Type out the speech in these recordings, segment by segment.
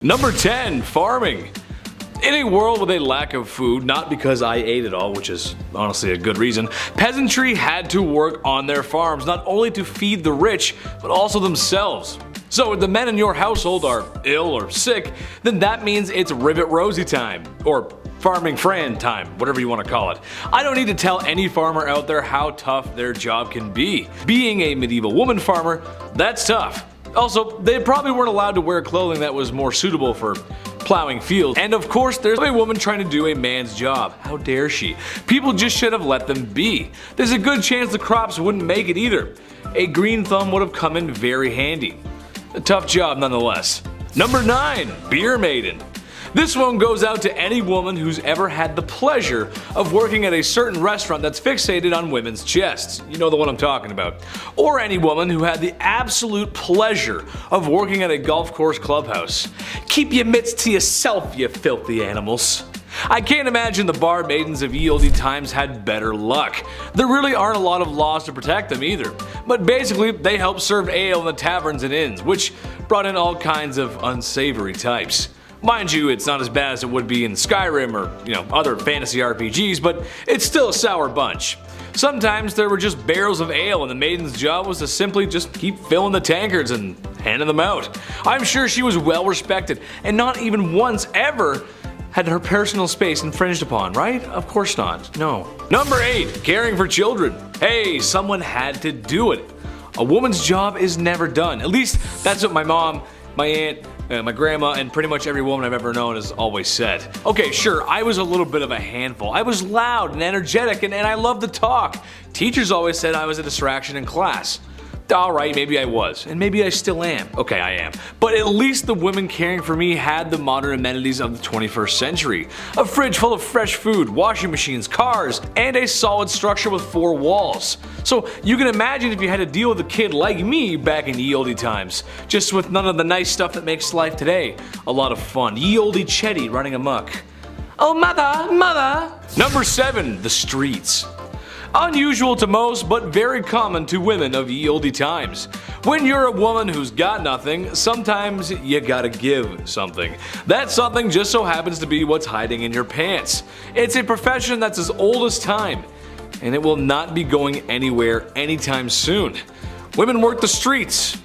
Number 10. Farming. In a world with a lack of food, not because I ate it all, which is honestly a good reason, peasantry had to work on their farms not only to feed the rich, but also themselves. So if the men in your household are ill or sick, then that means it's Rivet Rosie time, or Farming Fran time, whatever you want to call it. I don't need to tell any farmer out there how tough their job can be. Being a medieval woman farmer, that's tough. Also, they probably weren't allowed to wear clothing that was more suitable for plowing fields. And of course, there's a woman trying to do a man's job. How dare she? People just should have let them be. There's a good chance the crops wouldn't make it either. A green thumb would have come in very handy. A tough job nonetheless. Number 9. Beer Maiden. This one goes out to any woman who's ever had the pleasure of working at a certain restaurant that's fixated on women's chests. You know the one I'm talking about. Or any woman who had the absolute pleasure of working at a golf course clubhouse. Keep your mitts to yourself, you filthy animals. I can't imagine the bar maidens of ye olde times had better luck. There really aren't a lot of laws to protect them either. But basically, they helped serve ale in the taverns and inns, which brought in all kinds of unsavory types. Mind you, it's not as bad as it would be in Skyrim or, other fantasy RPGs, but it's still a sour bunch. Sometimes there were just barrels of ale and the maiden's job was to simply just keep filling the tankards and handing them out. I'm sure she was well respected and not even once ever had her personal space infringed upon, right? Of course not, no. Number 8. Caring for children. Hey, someone had to do it. A woman's job is never done. At least that's what my mom, my aunt, my grandma, and pretty much every woman I've ever known has always said. Okay, sure, I was a little bit of a handful. I was loud and energetic and I loved to talk. Teachers always said I was a distraction in class. Alright, maybe I was, and maybe I still am. Okay, I am. But at least the women caring for me had the modern amenities of the 21st century. A fridge full of fresh food, washing machines, cars, and a solid structure with 4 walls. So you can imagine if you had to deal with a kid like me back in ye olde times, just with none of the nice stuff that makes life today a lot of fun. Ye olde Chetty running amok. Oh mother, mother! Number 7. The streets. Unusual to most, but very common to women of ye olde times. When you're a woman who's got nothing, sometimes you gotta give something. That something just so happens to be what's hiding in your pants. It's a profession that's as old as time, and it will not be going anywhere anytime soon. Women work the streets.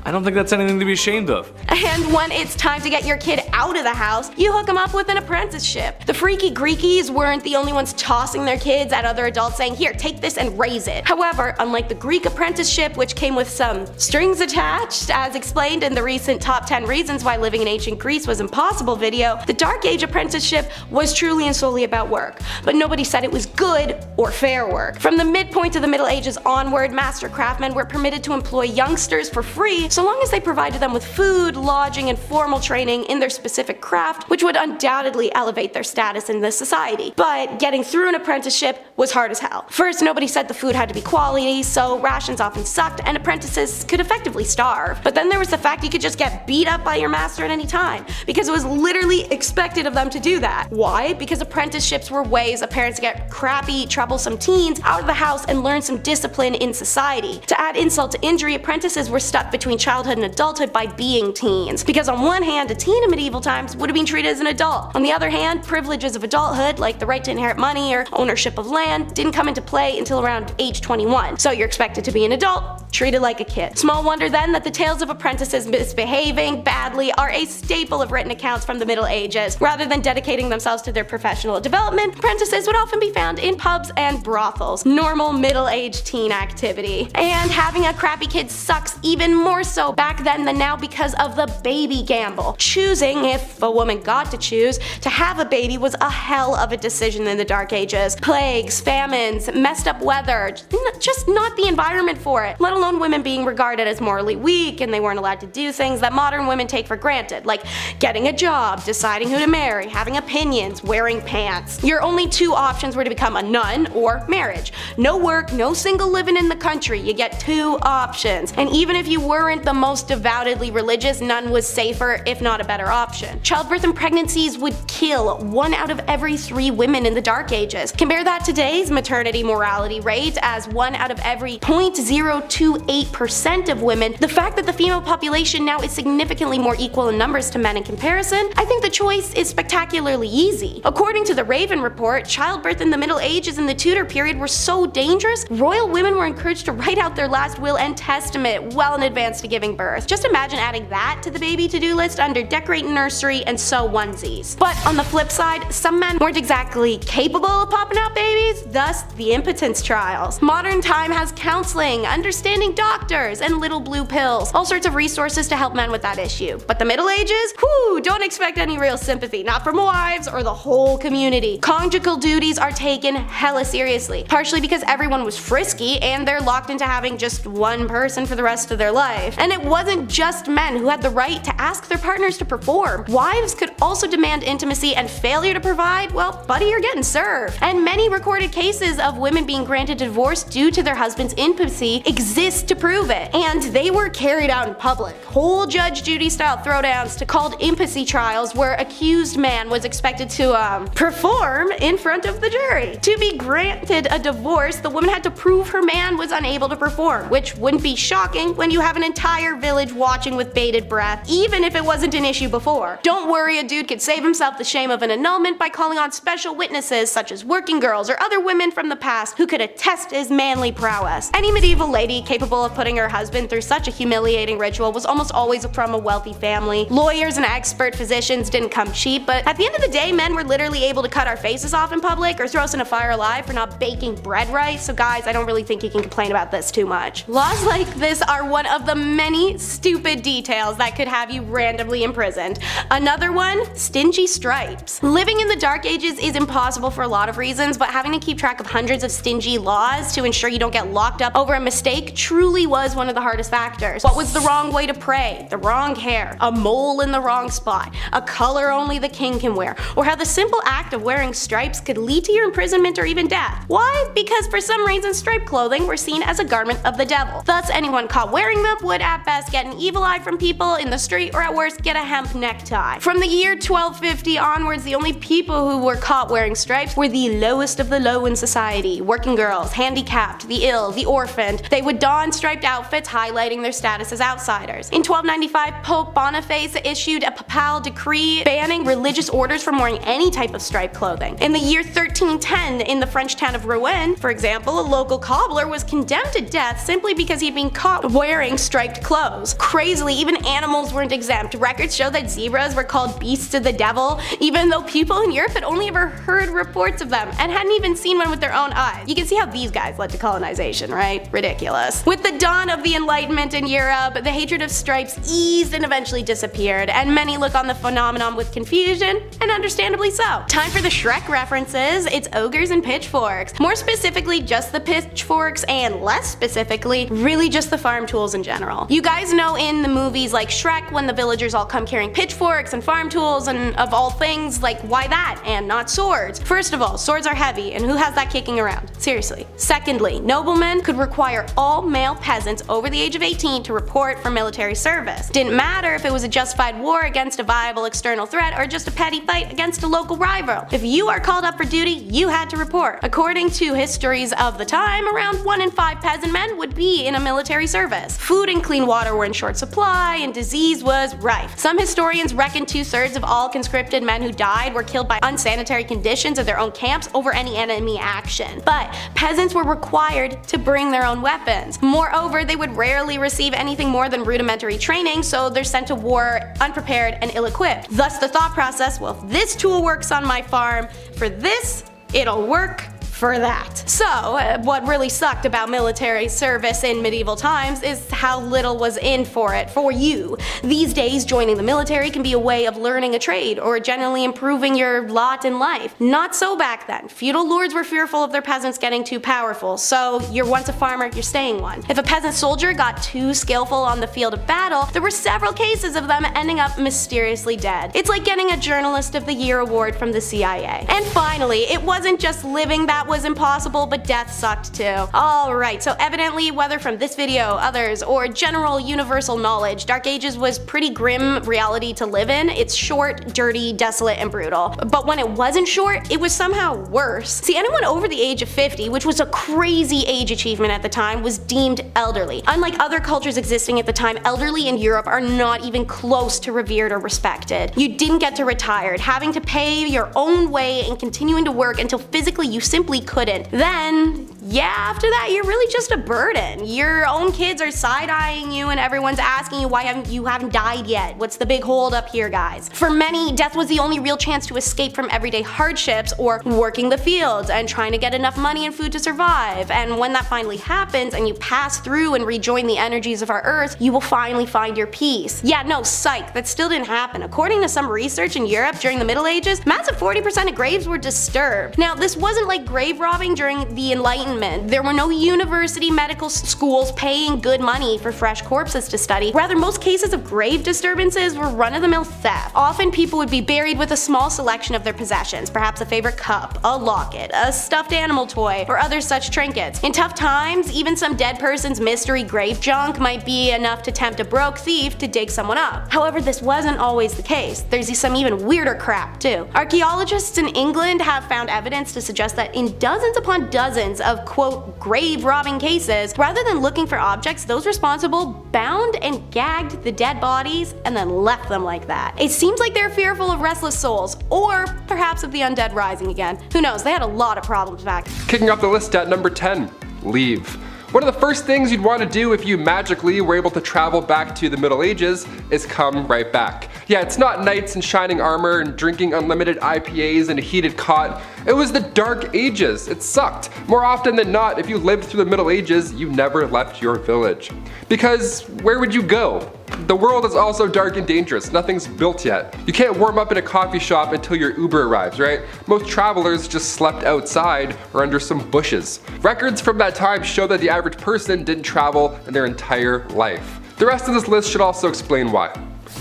I don't think that's anything to be ashamed of. And when it's time to get your kid out of the house, you hook them up with an apprenticeship. The freaky Greekies weren't the only ones tossing their kids at other adults saying, here, take this and raise it. However, unlike the Greek apprenticeship, which came with some strings attached, as explained in the recent top 10 reasons why living in ancient Greece was impossible video, the Dark Age apprenticeship was truly and solely about work. But nobody said it was good or fair work. From the midpoint of the Middle Ages onward, master craftsmen were permitted to employ youngsters for free so long as they provided them with food, lodging, and formal training in their specific craft, which would undoubtedly elevate their status in the society. But getting through an apprenticeship was hard as hell. First, nobody said the food had to be quality, so rations often sucked and apprentices could effectively starve. But then there was the fact you could just get beat up by your master at any time, because it was literally expected of them to do that. Why? Because apprenticeships were ways of parents to get crappy, troublesome teens out of the house and learn some discipline in society. To add insult to injury, apprentices were stuck between childhood and adulthood by being teens. Because on one hand, a teen in medieval times would have been treated as an adult. On the other hand, privileges of adulthood, like the right to inherit money or ownership of land, didn't come into play until around age 21. So you're expected to be an adult, treated like a kid. Small wonder then that the tales of apprentices misbehaving badly are a staple of written accounts from the Middle Ages. Rather than dedicating themselves to their professional development, apprentices would often be found in pubs and brothels. Normal middle-aged teen activity. And having a crappy kid sucks even more so back then than now because of the baby gamble. Choosing, if a woman got to choose, to have a baby was a hell of a decision in the Dark Ages. Plagues, famines, messed up weather, just not the environment for it, let alone women being regarded as morally weak and they weren't allowed to do things that modern women take for granted, like getting a job, deciding who to marry, having opinions, wearing pants. Your only 2 options were to become a nun or marriage. No work, no single living in the country, you get 2 options. And even if you weren't the most devoutedly religious, none was safer, if not a better option. Childbirth and pregnancies would kill 1 out of every 3 women in the Dark Ages. Compare that to today's maternity mortality rate as 1 out of every 0.02 to 8% of women. The fact that the female population now is significantly more equal in numbers to men in comparison, I think the choice is spectacularly easy. According to the Raven report, childbirth in the Middle Ages and the Tudor period were so dangerous, royal women were encouraged to write out their last will and testament well in advance to giving birth. Just imagine adding that to the baby to-do list under decorate nursery and sew onesies. But on the flip side, some men weren't exactly capable of popping out babies, thus the impotence trials. Modern time has counseling, understanding doctors, and little blue pills, all sorts of resources to help men with that issue. But the Middle Ages? Whew, don't expect any real sympathy, not from wives or the whole community. Conjugal duties are taken hella seriously, partially because everyone was frisky and they're locked into having just one person for the rest of their life. And it wasn't just men who had the right to ask their partners to perform. Wives could also demand intimacy, and failure to provide, well, buddy, you're getting served. And many recorded cases of women being granted divorce due to their husband's impotency exist to prove it. And they were carried out in public. Whole Judge Judy style throwdowns to called impotency trials where accused man was expected to perform in front of the jury. To be granted a divorce, the woman had to prove her man was unable to perform, which wouldn't be shocking when you have an entire village watching with bated breath, even if it wasn't an issue before. Don't worry, a dude could save himself the shame of an annulment by calling on special witnesses such as working girls or other women from the past who could attest his manly prowess. Any medieval lady capable of putting her husband through such a humiliating ritual was almost always from a wealthy family. Lawyers and expert physicians didn't come cheap, but at the end of the day, men were literally able to cut our faces off in public or throw us in a fire alive for not baking bread right, so guys, I don't really think you can complain about this too much. Laws like this are one of the many stupid details that could have you randomly imprisoned. Another one, Stingy Stripes. Living in the Dark Ages is impossible for a lot of reasons, but having to keep track of hundreds of stingy laws to ensure you don't get locked up over a mistake truly was one of the hardest factors. What was the wrong way to pray? The wrong hair? A mole in the wrong spot? A color only the king can wear? Or how the simple act of wearing stripes could lead to your imprisonment or even death? Why? Because for some reason striped clothing were seen as a garment of the devil. Thus anyone caught wearing them would at best get an evil eye from people in the street, or at worst get a hemp necktie. From the year 1250 onwards, the only people who were caught wearing stripes were the lowest of the low in society. Working girls, handicapped, the ill, the orphaned. They would don striped outfits highlighting their status as outsiders. In 1295, Pope Boniface issued a papal decree banning religious orders from wearing any type of striped clothing. In the year 1310, in the French town of Rouen, for example, a local cobbler was condemned to death simply because he'd been caught wearing striped clothes. Crazily, even animals weren't exempt. Records show that zebras were called beasts of the devil, even though people in Europe had only ever heard reports of them and hadn't even seen one with their own eyes. You can see how these guys led to colonization, right? Ridiculous. With the dawn of the Enlightenment in Europe, the hatred of stripes eased and eventually disappeared, and many look on the phenomenon with confusion, and understandably so. Time for the Shrek references. It's ogres and pitchforks. More specifically, just the pitchforks, and less specifically, really just the farm tools in general. You guys know in the movies like Shrek when the villagers all come carrying pitchforks and farm tools, and of all things, like why that and not swords? First of all, swords are heavy, and who has that kicking around? Seriously. Secondly, noblemen could require all male peasants over the age of 18 to report for military service. Didn't matter if it was a justified war against a viable external threat or just a petty fight against a local rival. If you are called up for duty, you had to report. According to histories of the time, around 1 in 5 peasant men would be in a military service. Food and clean water were in short supply, and disease was rife. Some historians reckon 2/3 of all conscripted men who died were killed by unsanitary conditions of their own camps over any enemy action. But peasants were required to bring their own weapons. Moreover, they would rarely receive anything more than rudimentary training, so they're sent to war unprepared and ill-equipped. Thus the thought process, well, if this tool works on my farm, for this, it'll work for that. So, what really sucked about military service in medieval times is how little was in for it for you. These days, joining the military can be a way of learning a trade or generally improving your lot in life. Not so back then. Feudal lords were fearful of their peasants getting too powerful, so you're once a farmer, you're staying one. If a peasant soldier got too skillful on the field of battle, there were several cases of them ending up mysteriously dead. It's like getting a Journalist of the Year award from the CIA. And finally, it wasn't just living that that was impossible, but death sucked too. Alright, so evidently, whether from this video, others, or general universal knowledge, Dark Ages was pretty grim reality to live in. It's short, dirty, desolate, and brutal. But when it wasn't short, it was somehow worse. See, anyone over the age of 50, which was a crazy age achievement at the time, was deemed elderly. Unlike other cultures existing at the time, elderly in Europe are not even close to revered or respected. You didn't get to retire, having to pay your own way and continuing to work until physically you simply couldn't. Then, yeah, after that, you're really just a burden. Your own kids are side-eyeing you and everyone's asking you why you haven't died yet. What's the big hold up here, guys? For many, death was the only real chance to escape from everyday hardships or working the fields and trying to get enough money and food to survive. And when that finally happens and you pass through and rejoin the energies of our earth, you will finally find your peace. Yeah, no, psych, that still didn't happen. According to some research in Europe during the Middle Ages, massive 40% of graves were disturbed. Now, this wasn't like grave robbing during the Enlightenment. There were no university medical schools paying good money for fresh corpses to study. Rather, most cases of grave disturbances were run-of-the-mill theft. Often people would be buried with a small selection of their possessions, perhaps a favorite cup, a locket, a stuffed animal toy, or other such trinkets. In tough times, even some dead person's mystery grave junk might be enough to tempt a broke thief to dig someone up. However, this wasn't always the case. There's some even weirder crap too. Archaeologists in England have found evidence to suggest that in dozens upon dozens of quote grave robbing cases, rather than looking for objects, those responsible bound and gagged the dead bodies and then left them like that. It seems like they're fearful of restless souls, or perhaps of the undead rising again. Who knows, they had a lot of problems back. Kicking off the list at number 10, leave. One of the first things you'd want to do if you magically were able to travel back to the Middle Ages is come right back. Yeah, it's not knights in shining armor and drinking unlimited IPAs in a heated cot. It was the Dark Ages. It sucked. More often than not, if you lived through the Middle Ages, you never left your village. Because where would you go? The world is also dark and dangerous. Nothing's built yet. You can't warm up in a coffee shop until your Uber arrives, right? Most travelers just slept outside or under some bushes. Records from that time show that the average person didn't travel in their entire life. The rest of this list should also explain why.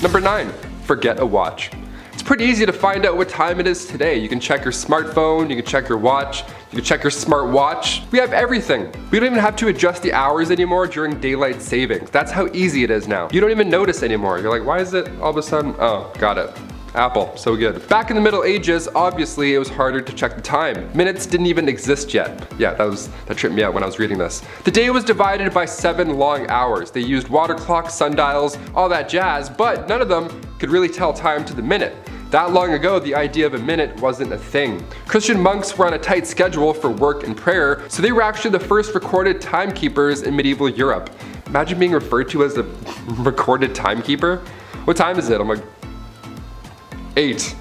Number 9, forget a watch. It's pretty easy to find out what time it is today. You can check your smartphone, you can check your watch, you can check your smart watch. We have everything. We don't even have to adjust the hours anymore during daylight savings. That's how easy it is now. You don't even notice anymore. You're like, why is it all of a sudden? Oh, got it. Apple, so good. Back in the Middle Ages, obviously it was harder to check the time. Minutes didn't even exist yet. Yeah, that tripped me out when I was reading this. The day was divided by 7 long hours. They used water clocks, sundials, all that jazz, but none of them could really tell time to the minute. That long ago, the idea of a minute wasn't a thing. Christian monks were on a tight schedule for work and prayer, so they were actually the first recorded timekeepers in medieval Europe. Imagine being referred to as a recorded timekeeper. What time is it? I'm like, 8.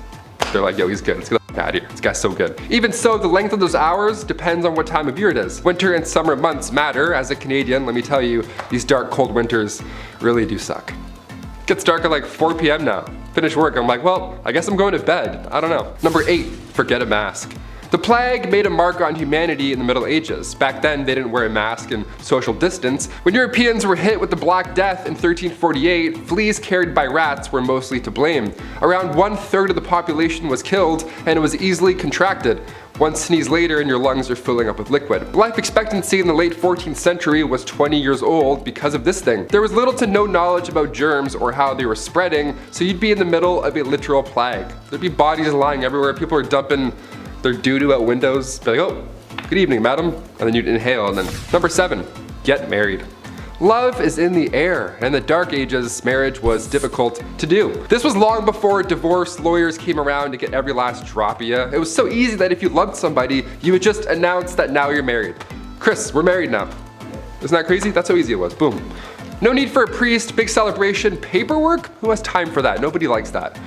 They're like, yo, he's good. Let's get the out of here. This guy's so good. Even so, the length of those hours depends on what time of year it is. Winter and summer months matter. As a Canadian, let me tell you, these dark, cold winters really do suck. It gets dark at like 4 p.m. now. Finish work, I'm like, well, I guess I'm going to bed. I don't know. Number 8, forget a mask. The plague made a mark on humanity in the Middle Ages. Back then, they didn't wear a mask and social distance. When Europeans were hit with the Black Death in 1348, fleas carried by rats were mostly to blame. Around 1/3 of the population was killed, and it was easily contracted. One sneeze later and your lungs are filling up with liquid. Life expectancy in the late 14th century was 20 years old because of this thing. There was little to no knowledge about germs or how they were spreading, so you'd be in the middle of a literal plague. There'd be bodies lying everywhere, people are dumping their doo-doo out windows, be like, oh, good evening, madam, and then you'd inhale, and then. Number 7, get married. Love is in the air, and in the Dark Ages, marriage was difficult to do. This was long before divorce lawyers came around to get every last drop of you. It was so easy that if you loved somebody, you would just announce that now you're married. Chris, we're married now. Isn't that crazy? That's how easy it was, boom. No need for a priest, big celebration, paperwork? Who has time for that? Nobody likes that.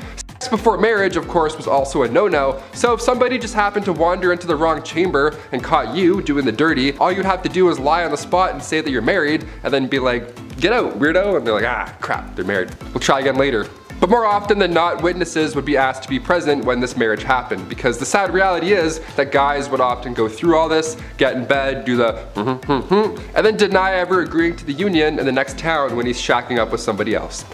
Sex before marriage, of course, was also a no-no, so if somebody just happened to wander into the wrong chamber and caught you doing the dirty, all you'd have to do is lie on the spot and say that you're married, and then be like, get out, weirdo, and they're like, ah, crap, they're married. We'll try again later. But more often than not, witnesses would be asked to be present when this marriage happened, because the sad reality is that guys would often go through all this, get in bed, do the and then deny ever agreeing to the union in the next town when he's shacking up with somebody else.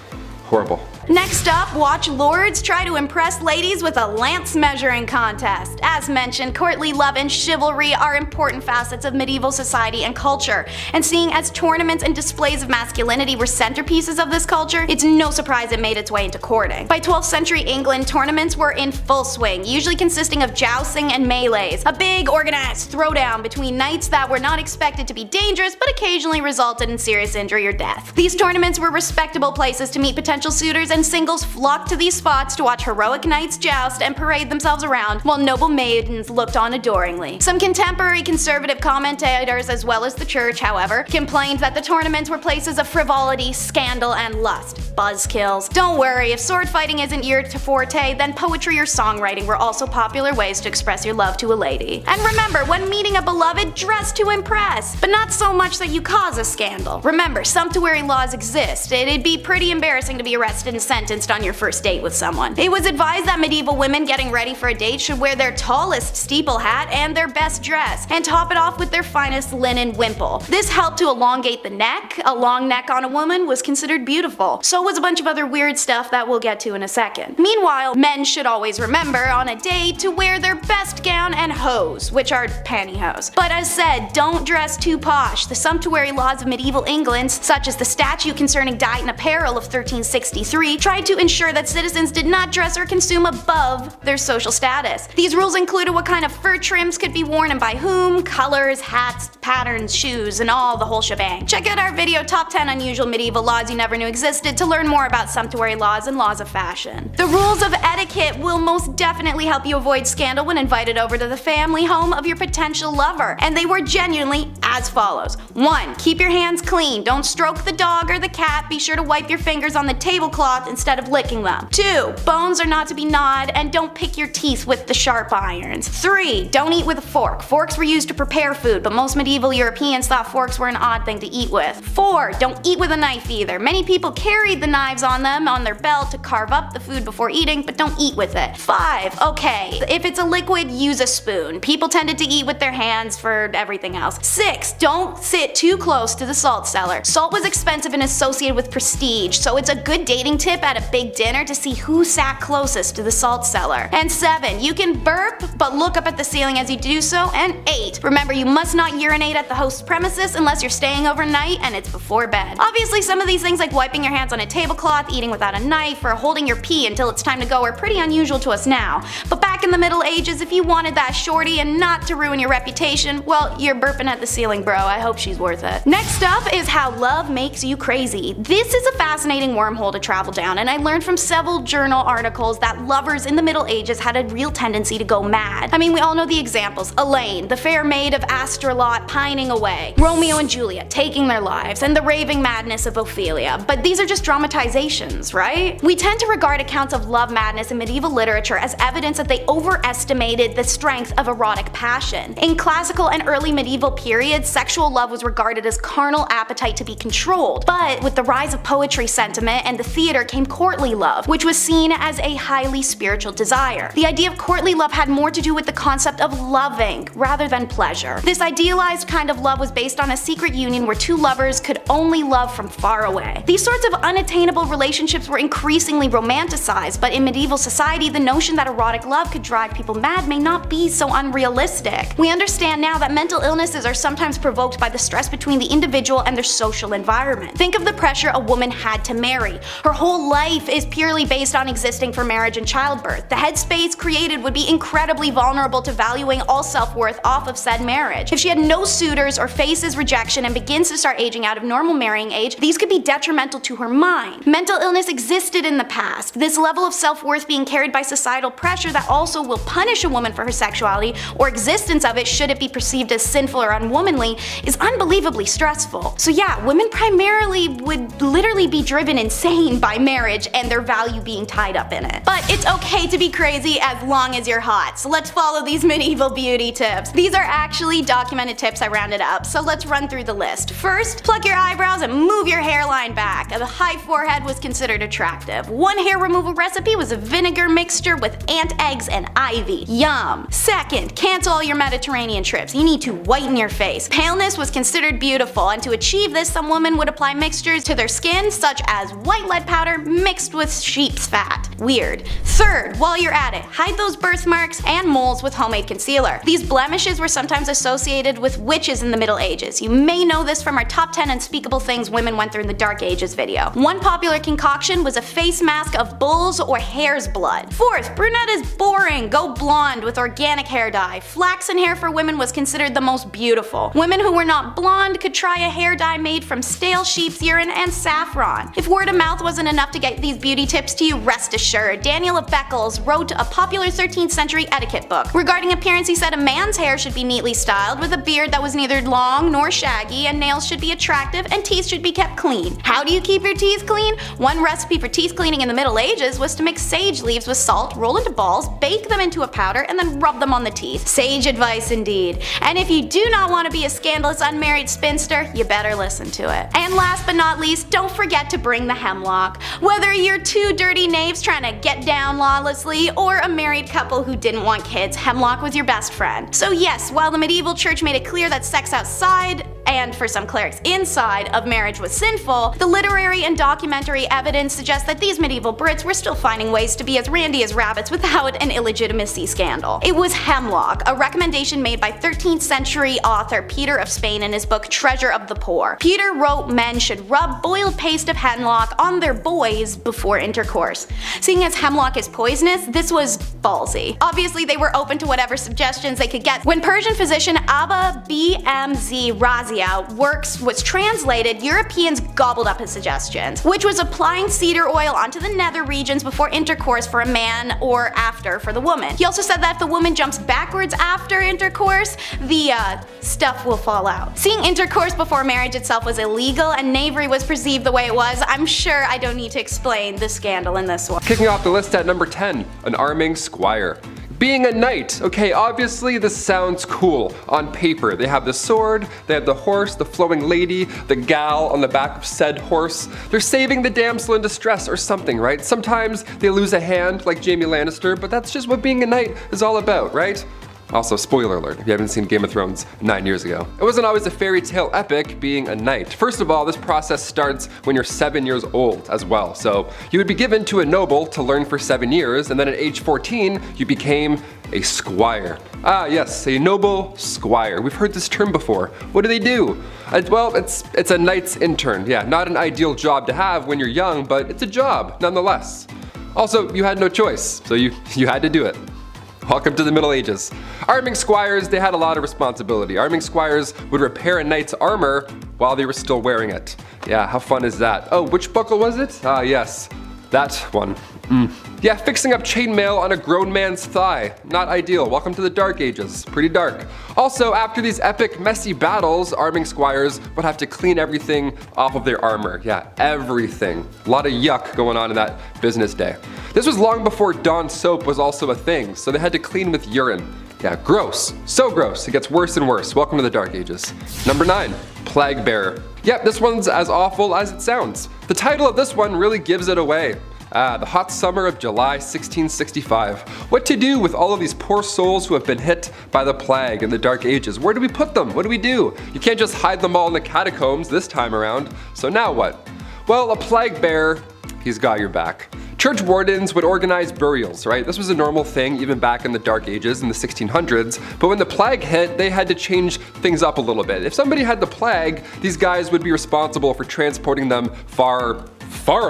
Horrible. Next up, watch lords try to impress ladies with a lance measuring contest. As mentioned, courtly love and chivalry are important facets of medieval society and culture, and seeing as tournaments and displays of masculinity were centerpieces of this culture, it's no surprise it made its way into courting. By 12th century England, tournaments were in full swing, usually consisting of jousting and melees, a big organized throwdown between knights that were not expected to be dangerous but occasionally resulted in serious injury or death. These tournaments were respectable places to meet potential suitors, and singles flocked to these spots to watch heroic knights joust and parade themselves around while noble maidens looked on adoringly. Some contemporary conservative commentators, as well as the church, however, complained that the tournaments were places of frivolity, scandal, and lust. Buzzkills. Don't worry, if sword fighting isn't your forte, then poetry or songwriting were also popular ways to express your love to a lady. And remember, when meeting a beloved, dress to impress, but not so much that you cause a scandal. Remember, sumptuary laws exist. It'd be pretty embarrassing to be arrested and sentenced on your first date with someone. It was advised that medieval women getting ready for a date should wear their tallest steeple hat and their best dress, and top it off with their finest linen wimple. This helped to elongate the neck. A long neck on a woman was considered beautiful. So was a bunch of other weird stuff that we'll get to in a second. Meanwhile, men should always remember on a date to wear their best gown and hose, which are pantyhose. But as said, don't dress too posh. The sumptuary laws of medieval England, such as the statute concerning diet and apparel of 1363, tried to ensure that citizens did not dress or consume above their social status. These rules included what kind of fur trims could be worn and by whom, colors, hats, patterns, shoes, and all the whole shebang. Check out our video Top 10 Unusual Medieval Laws You Never Knew Existed to learn more about sumptuary laws and laws of fashion. The rules of etiquette will most definitely help you avoid scandal when invited over to the family home of your potential lover, and they were genuinely as follows. 1. Keep your hands clean. Don't stroke the dog or the cat. Be sure to wipe your fingers on the tablecloth instead of licking them. 2. Bones are not to be gnawed, and don't pick your teeth with the sharp irons. 3. Don't eat with a fork. Forks were used to prepare food, but most medieval Europeans thought forks were an odd thing to eat with. 4. Don't eat with a knife either. Many people carried the knives on them on their belt to carve up the food before eating, but don't eat with it. 5. Okay, if it's a liquid, use a spoon. People tended to eat with their hands for everything else. 6. Don't sit too close to the salt cellar. Salt was expensive and associated with prestige, so it's a good dating tip at a big dinner to see who sat closest to the salt cellar. And 7. You can burp, but look up at the ceiling as you do so. And 8. Remember, you must not urinate at the host's premises unless you're staying overnight and it's before bed. Obviously, some of these things like wiping your hands on a tablecloth, eating without a knife, or holding your pee until it's time to go are pretty unusual to us now. But back in the Middle Ages, if you wanted that shorty and not to ruin your reputation, well, you're burping at the ceiling, bro. I hope she's worth it. Next up is how love makes you crazy. This is a fascinating wormhole to travel down, and I learned from several journal articles that lovers in the Middle Ages had a real tendency to go mad. I mean, we all know the examples. Elaine, the fair maid of Astrolot, pining away. Romeo and Juliet taking their lives, and the raving madness of Ophelia. But these are just dramatizations, right? We tend to regard accounts of love madness in medieval literature as evidence that they overestimated the strength of erotic passion. In classical and early medieval periods, sexual love was regarded as carnal appetite to be controlled. But with the rise of poetry sentiment and the theater came courtly love, which was seen as a highly spiritual desire. The idea of courtly love had more to do with the concept of loving rather than pleasure. This idealized kind of love was based on a secret union where two lovers could only love from far away. These sorts of unattainable relationships were increasingly romanticized, but in medieval society, the notion that erotic love could drive people mad may not be so unrealistic. We understand now that mental illnesses are sometimes provoked by the stress between the individual and their social environment. Think of the pressure a woman had to marry. Her whole life is purely based on existing for marriage and childbirth. The headspace created would be incredibly vulnerable to valuing all self-worth off of said marriage. If she had no suitors or faces rejection and begins to start aging out of normal marrying age, these could be detrimental to her mind. Mental illness existed in the past. This level of self-worth being carried by societal pressure that also will punish a woman for her sexuality or existence of it should it be perceived as sinful or unwomanly is unbelievably stressful. So yeah, women primarily would literally be driven insane by marriage and their value being tied up in it. But it's okay to be crazy as long as you're hot, so let's follow these medieval beauty tips. These are actually documented tips I rounded up, so let's run through the list. First, pluck your eyebrows and move your hairline back. A high forehead was considered attractive. One hair removal recipe was a vinegar mixture with ant eggs and ivy. Yum. Second, cancel all your Mediterranean trips. You need to whiten your face. Paleness was considered beautiful, and to achieve this, some women would apply mixtures to their skin such as white lead powder water mixed with sheep's fat. Weird. Third, while you're at it, hide those birthmarks and moles with homemade concealer. These blemishes were sometimes associated with witches in the Middle Ages. You may know this from our top 10 unspeakable things women went through in the Dark Ages video. One popular concoction was a face mask of bull's or hare's blood. Fourth, brunette is boring. Go blonde with organic hair dye. Flaxen hair for women was considered the most beautiful. Women who were not blonde could try a hair dye made from stale sheep's urine and saffron. If word of mouth wasn't enough to get these beauty tips to you, rest assured, Daniel of Beccles wrote a popular 13th century etiquette book. Regarding appearance, he said a man's hair should be neatly styled with a beard that was neither long nor shaggy, and nails should be attractive and teeth should be kept clean. How do you keep your teeth clean? One recipe for teeth cleaning in the Middle Ages was to mix sage leaves with salt, roll into balls, bake them into a powder, and then rub them on the teeth. Sage advice indeed. And if you do not want to be a scandalous unmarried spinster, you better listen to it. And last but not least, don't forget to bring the hemlock. Whether you're two dirty knaves trying to get down lawlessly, or a married couple who didn't want kids, hemlock was your best friend. So yes, while the medieval church made it clear that sex outside, and for some clerics inside, of marriage was sinful, the literary and documentary evidence suggests that these medieval Brits were still finding ways to be as randy as rabbits without an illegitimacy scandal. It was hemlock, a recommendation made by 13th century author Peter of Spain in his book Treasure of the Poor. Peter wrote men should rub boiled paste of hemlock on their boys before intercourse. Seeing as hemlock is poisonous, this was ballsy. Obviously they were open to whatever suggestions they could get. When Persian physician Abba BMZ Razi's works was translated, Europeans gobbled up his suggestions, which was applying cedar oil onto the nether regions before intercourse for a man or after for the woman. He also said that if the woman jumps backwards after intercourse, the stuff will fall out. Seeing intercourse before marriage itself was illegal and knavery was perceived the way it was, I'm sure I don't need to explain the scandal in this one. Kicking off the list at number 10, an arming squire. Being a knight. Okay, obviously this sounds cool on paper. They have the sword, they have the horse, the flowing lady, the gal on the back of said horse. They're saving the damsel in distress or something, right? Sometimes they lose a hand like Jaime Lannister, but that's just what being a knight is all about, right? Also, spoiler alert, if you haven't seen Game of Thrones 9 years ago. It wasn't always a fairy tale epic being a knight. First of all, this process starts when you're 7 years old as well. So you would be given to a noble to learn for 7 years, and then at age 14, you became a squire. Ah yes, a noble squire. We've heard this term before. What do they do? Well, it's a knight's intern. Yeah, not an ideal job to have when you're young, but it's a job nonetheless. Also, you had no choice, so you had to do it. Welcome to the Middle Ages. Arming squires, they had a lot of responsibility. Arming squires would repair a knight's armor while they were still wearing it. Yeah, how fun is that? Oh, which buckle was it? Ah, yes, that one. Yeah, fixing up chainmail on a grown man's thigh. Not ideal. Welcome to the Dark Ages. Pretty dark. Also, after these epic, messy battles, arming squires would have to clean everything off of their armor. Yeah, everything. A lot of yuck going on in that business day. This was long before Dawn soap was also a thing, so they had to clean with urine. Yeah, gross. So gross. It gets worse and worse. Welcome to the Dark Ages. Number 9, Plague Bearer. Yep, this one's as awful as it sounds. The title of this one really gives it away. The hot summer of July 1665. What to do with all of these poor souls who have been hit by the plague in the Dark Ages? Where do we put them? What do we do? You can't just hide them all in the catacombs this time around. So now what? Well, a plague bearer, he's got your back. Church wardens would organize burials, right? This was a normal thing even back in the Dark Ages in the 1600s, but when the plague hit, they had to change things up a little bit. If somebody had the plague, these guys would be responsible for transporting them far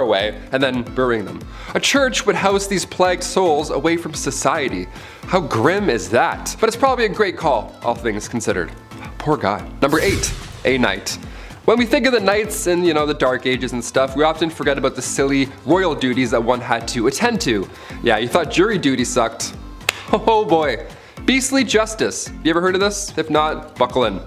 away and then burying them. A church would house these plagued souls away from society. How grim is that? But it's probably a great call, all things considered. Poor guy. Number 8, a knight. When we think of the knights in, the Dark Ages and stuff, we often forget about the silly royal duties that one had to attend to. Yeah, you thought jury duty sucked. Oh boy. Beastly justice. You ever heard of this? If not, buckle in.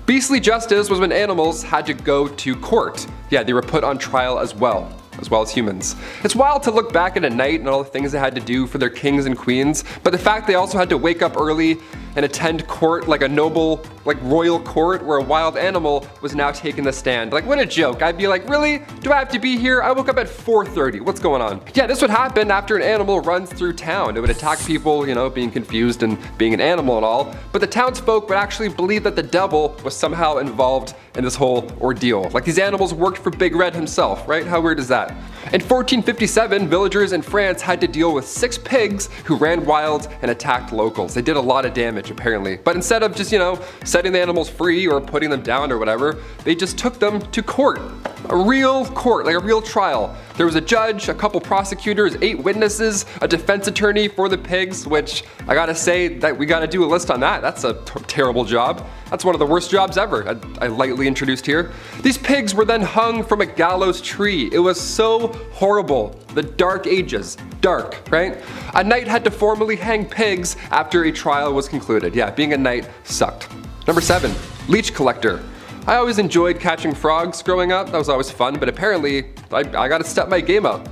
Beastly justice was when animals had to go to court. Yeah, they were put on trial as well as humans. It's wild to look back at a knight and all the things they had to do for their kings and queens, but the fact they also had to wake up early and attend court like a noble, royal court where a wild animal was now taking the stand. What a joke. I'd be like, really? Do I have to be here? I woke up at 4:30. What's going on? Yeah, this would happen after an animal runs through town. It would attack people, being confused and being an animal and all, but the townsfolk would actually believe that the devil was somehow involved in this whole ordeal. Like these animals worked for Big Red himself, right? How weird is that? In 1457, villagers in France had to deal with 6 pigs who ran wild and attacked locals. They did a lot of damage apparently, but instead of just, setting the animals free or putting them down or whatever, they just took them to court. A real court, like a real trial. There was a judge, a couple prosecutors, 8 witnesses, a defense attorney for the pigs, which I gotta say that we gotta do a list on that. That's a terrible job. That's one of the worst jobs ever, I lightly introduced here. These pigs were then hung from a gallows tree. It was so horrible. The Dark Ages. Dark, right? A knight had to formally hang pigs after a trial was concluded. Yeah, being a knight sucked. Number 7, Leech Collector. I always enjoyed catching frogs growing up. That was always fun, but apparently I gotta step my game up.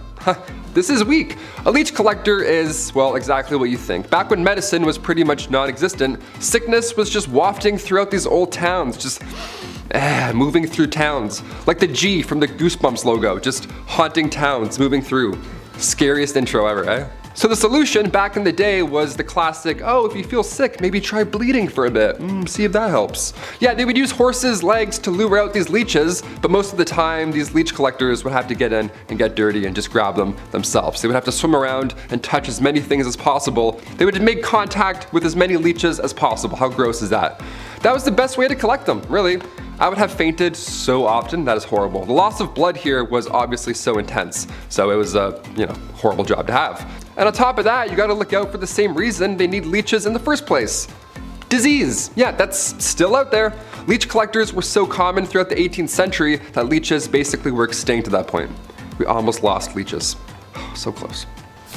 This is weak. A leech collector is, well, exactly what you think. Back when medicine was pretty much non-existent, sickness was just wafting throughout these old towns, just moving through towns. Like the G from the Goosebumps logo, just haunting towns, moving through. Scariest intro ever, eh? So the solution back in the day was the classic, oh, if you feel sick, maybe try bleeding for a bit, see if that helps. Yeah, they would use horses' legs to lure out these leeches, but most of the time these leech collectors would have to get in and get dirty and just grab them themselves. They would have to swim around and touch as many things as possible. They would make contact with as many leeches as possible. How gross is that? That was the best way to collect them, really. I would have fainted so often, that is horrible. The loss of blood here was obviously so intense, so it was a, horrible job to have. And on top of that, you gotta look out for the same reason they need leeches in the first place. Disease. Yeah, that's still out there. Leech collectors were so common throughout the 18th century that leeches basically were extinct at that point. We almost lost leeches. So close.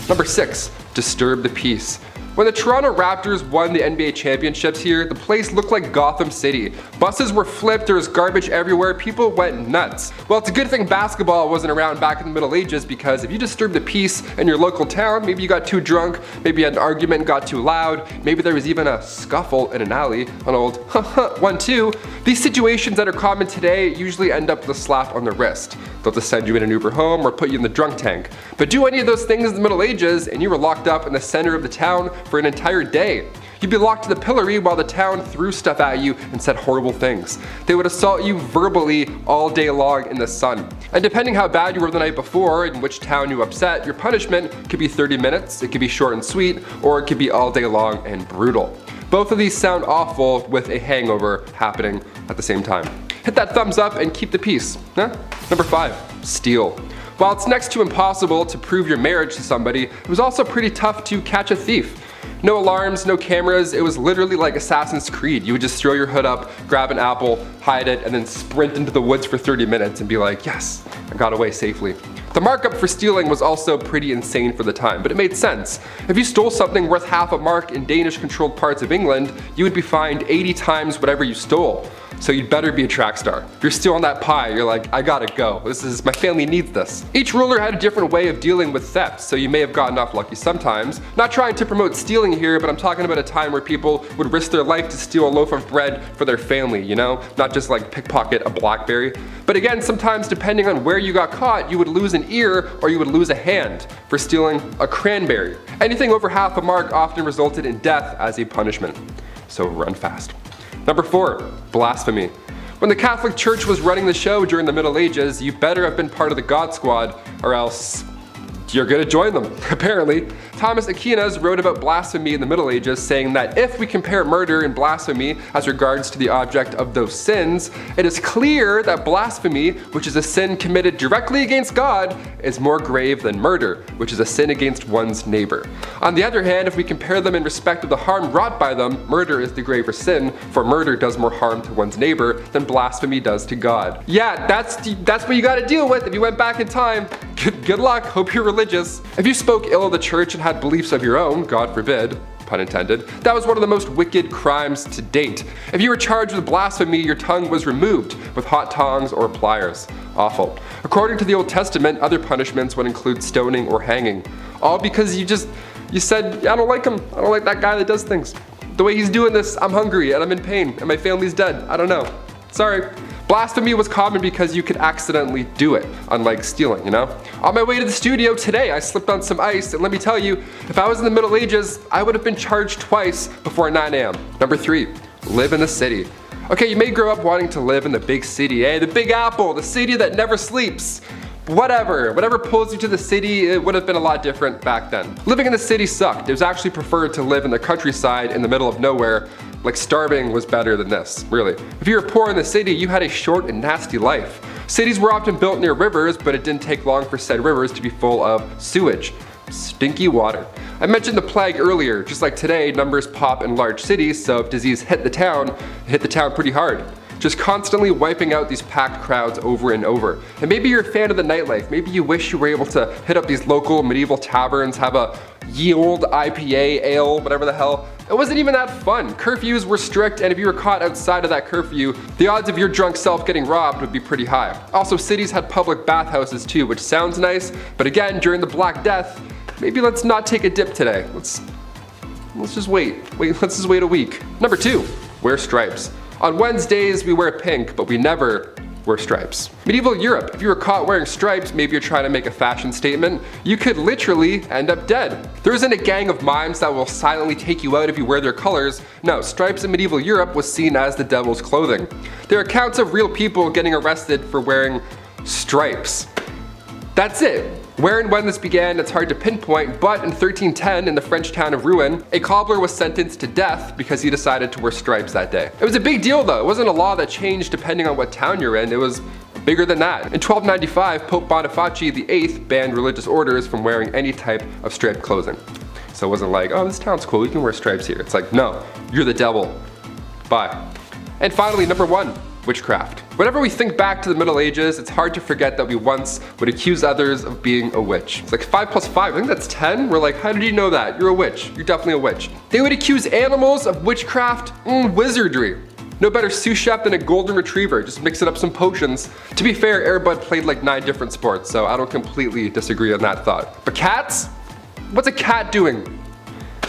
Number 6, disturb the peace. When the Toronto Raptors won the NBA championships here, the place looked like Gotham City. Buses were flipped, there was garbage everywhere, people went nuts. Well, it's a good thing basketball wasn't around back in the Middle Ages, because if you disturbed the peace in your local town, maybe you got too drunk, maybe you had an argument, got too loud, maybe there was even a scuffle in an alley, an old 1-2. These situations that are common today usually end up with a slap on the wrist. They'll just send you in an Uber home or put you in the drunk tank. But do any of those things in the Middle Ages and you were locked up in the center of the town for an entire day. You'd be locked to the pillory while the town threw stuff at you and said horrible things. They would assault you verbally all day long in the sun. And depending how bad you were the night before and which town you upset, your punishment could be 30 minutes, it could be short and sweet, or it could be all day long and brutal. Both of these sound awful with a hangover happening at the same time. Hit that thumbs up and keep the peace. Number 5, steal. While it's next to impossible to prove your marriage to somebody, it was also pretty tough to catch a thief. No alarms, no cameras, it was literally like Assassin's Creed. You would just throw your hood up, grab an apple, hide it, and then sprint into the woods for 30 minutes and be like, yes, I got away safely. The markup for stealing was also pretty insane for the time, but it made sense. If you stole something worth half a mark in Danish-controlled parts of England, you would be fined 80 times whatever you stole. So you'd better be a track star. If you're stealing that pie, you're like, I gotta go. My family needs this. Each ruler had a different way of dealing with theft, so you may have gotten off lucky sometimes. Not trying to promote stealing here, but I'm talking about a time where people would risk their life to steal a loaf of bread for their family, Not just like pickpocket a BlackBerry. But again, sometimes depending on where you got caught, you would lose an ear or you would lose a hand for stealing a cranberry. Anything over half a mark often resulted in death as a punishment. So run fast. Number 4, blasphemy. When the Catholic Church was running the show during the Middle Ages, you better have been part of the God Squad or else you're gonna join them, apparently. Thomas Aquinas wrote about blasphemy in the Middle Ages, saying that if we compare murder and blasphemy as regards to the object of those sins, it is clear that blasphemy, which is a sin committed directly against God, is more grave than murder, which is a sin against one's neighbor. On the other hand, if we compare them in respect of the harm wrought by them, murder is the graver sin, for murder does more harm to one's neighbor than blasphemy does to God. Yeah, that's what you gotta deal with if you went back in time. Good luck, hope you're religious. If you spoke ill of the church and had beliefs of your own, God forbid, pun intended, that was one of the most wicked crimes to date. If you were charged with blasphemy, your tongue was removed with hot tongs or pliers. Awful. According to the Old Testament, other punishments would include stoning or hanging. All because you said, I don't like him, I don't like that guy that does things. The way he's doing this, I'm hungry and I'm in pain and my family's dead. I don't know. Sorry. Blasphemy was common because you could accidentally do it, unlike stealing, On my way to the studio today, I slipped on some ice, and let me tell you, if I was in the Middle Ages, I would have been charged twice before 9 a.m. Number 3, live in the city. Okay, you may grow up wanting to live in the big city, the Big Apple, the city that never sleeps. Whatever pulls you to the city, it would have been a lot different back then. Living in the city sucked. It was actually preferred to live in the countryside in the middle of nowhere. Like starving was better than this, really. If you were poor in the city, you had a short and nasty life. Cities were often built near rivers, but it didn't take long for said rivers to be full of sewage. Stinky water. I mentioned the plague earlier. Just like today, numbers pop in large cities, so if disease hit the town, it hit the town pretty hard. Just constantly wiping out these packed crowds over and over. And maybe you're a fan of the nightlife. Maybe you wish you were able to hit up these local medieval taverns, have a ye old IPA, ale, whatever the hell. It wasn't even that fun. Curfews were strict, and if you were caught outside of that curfew, the odds of your drunk self getting robbed would be pretty high. Also, cities had public bathhouses too, which sounds nice, but again, during the Black Death, maybe let's not take a dip today. Let's just wait. Let's just wait a week. Number 2, wear stripes. On Wednesdays, we wear pink, but we never wear stripes. Medieval Europe, if you were caught wearing stripes, maybe you're trying to make a fashion statement, you could literally end up dead. There isn't a gang of mimes that will silently take you out if you wear their colors. No, stripes in medieval Europe was seen as the devil's clothing. There are accounts of real people getting arrested for wearing stripes. That's it. Where and when this began, it's hard to pinpoint, but in 1310, in the French town of Rouen, a cobbler was sentenced to death because he decided to wear stripes that day. It was a big deal though. It wasn't a law that changed depending on what town you're in. It was bigger than that. In 1295, Pope Boniface VIII banned religious orders from wearing any type of striped clothing. So it wasn't like, oh, this town's cool, you can wear stripes here. It's like, no, you're the devil. Bye. And finally, number 1. Witchcraft. Whenever we think back to the Middle Ages, it's hard to forget that we once would accuse others of being a witch. It's like 5 plus 5, I think that's 10. We're like, how did you know that? You're a witch. You're definitely a witch. They would accuse animals of witchcraft, wizardry. No better sous chef than a golden retriever, just mixing up some potions. To be fair, Air Bud played like 9 different sports, so I don't completely disagree on that thought. But cats? What's a cat doing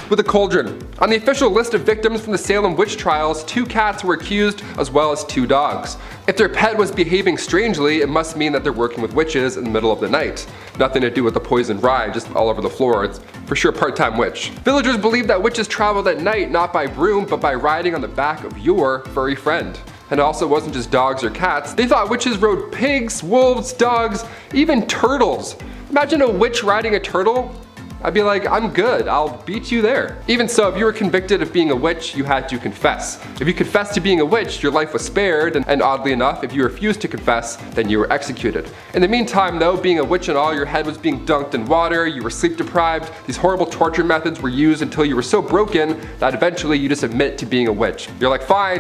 with a cauldron? On the official list of victims from the Salem witch trials, 2 cats were accused as well as 2 dogs. If their pet was behaving strangely, it must mean that they're working with witches in the middle of the night. Nothing to do with the poisoned rye just all over the floor. It's for sure part-time witch. Villagers believe that witches traveled at night not by broom but by riding on the back of your furry friend. And it also wasn't just dogs or cats. They thought witches rode pigs, wolves, dogs, even turtles. Imagine a witch riding a turtle. I'd be like, I'm good, I'll beat you there. Even so, if you were convicted of being a witch, you had to confess. If you confessed to being a witch, your life was spared, and oddly enough, if you refused to confess, then you were executed. In the meantime though, being a witch and all, your head was being dunked in water, you were sleep deprived, these horrible torture methods were used until you were so broken that eventually you just admit to being a witch. You're like, fine,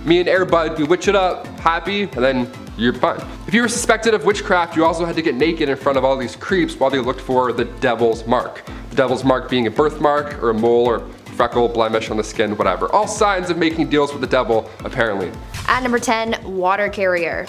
me and Air Bud, we witch it up, happy, and then you're fine. If you were suspected of witchcraft, you also had to get naked in front of all these creeps while they looked for the devil's mark. The devil's mark being a birthmark or a mole or freckle, blemish on the skin, whatever. All signs of making deals with the devil, apparently. At number 10, water carrier.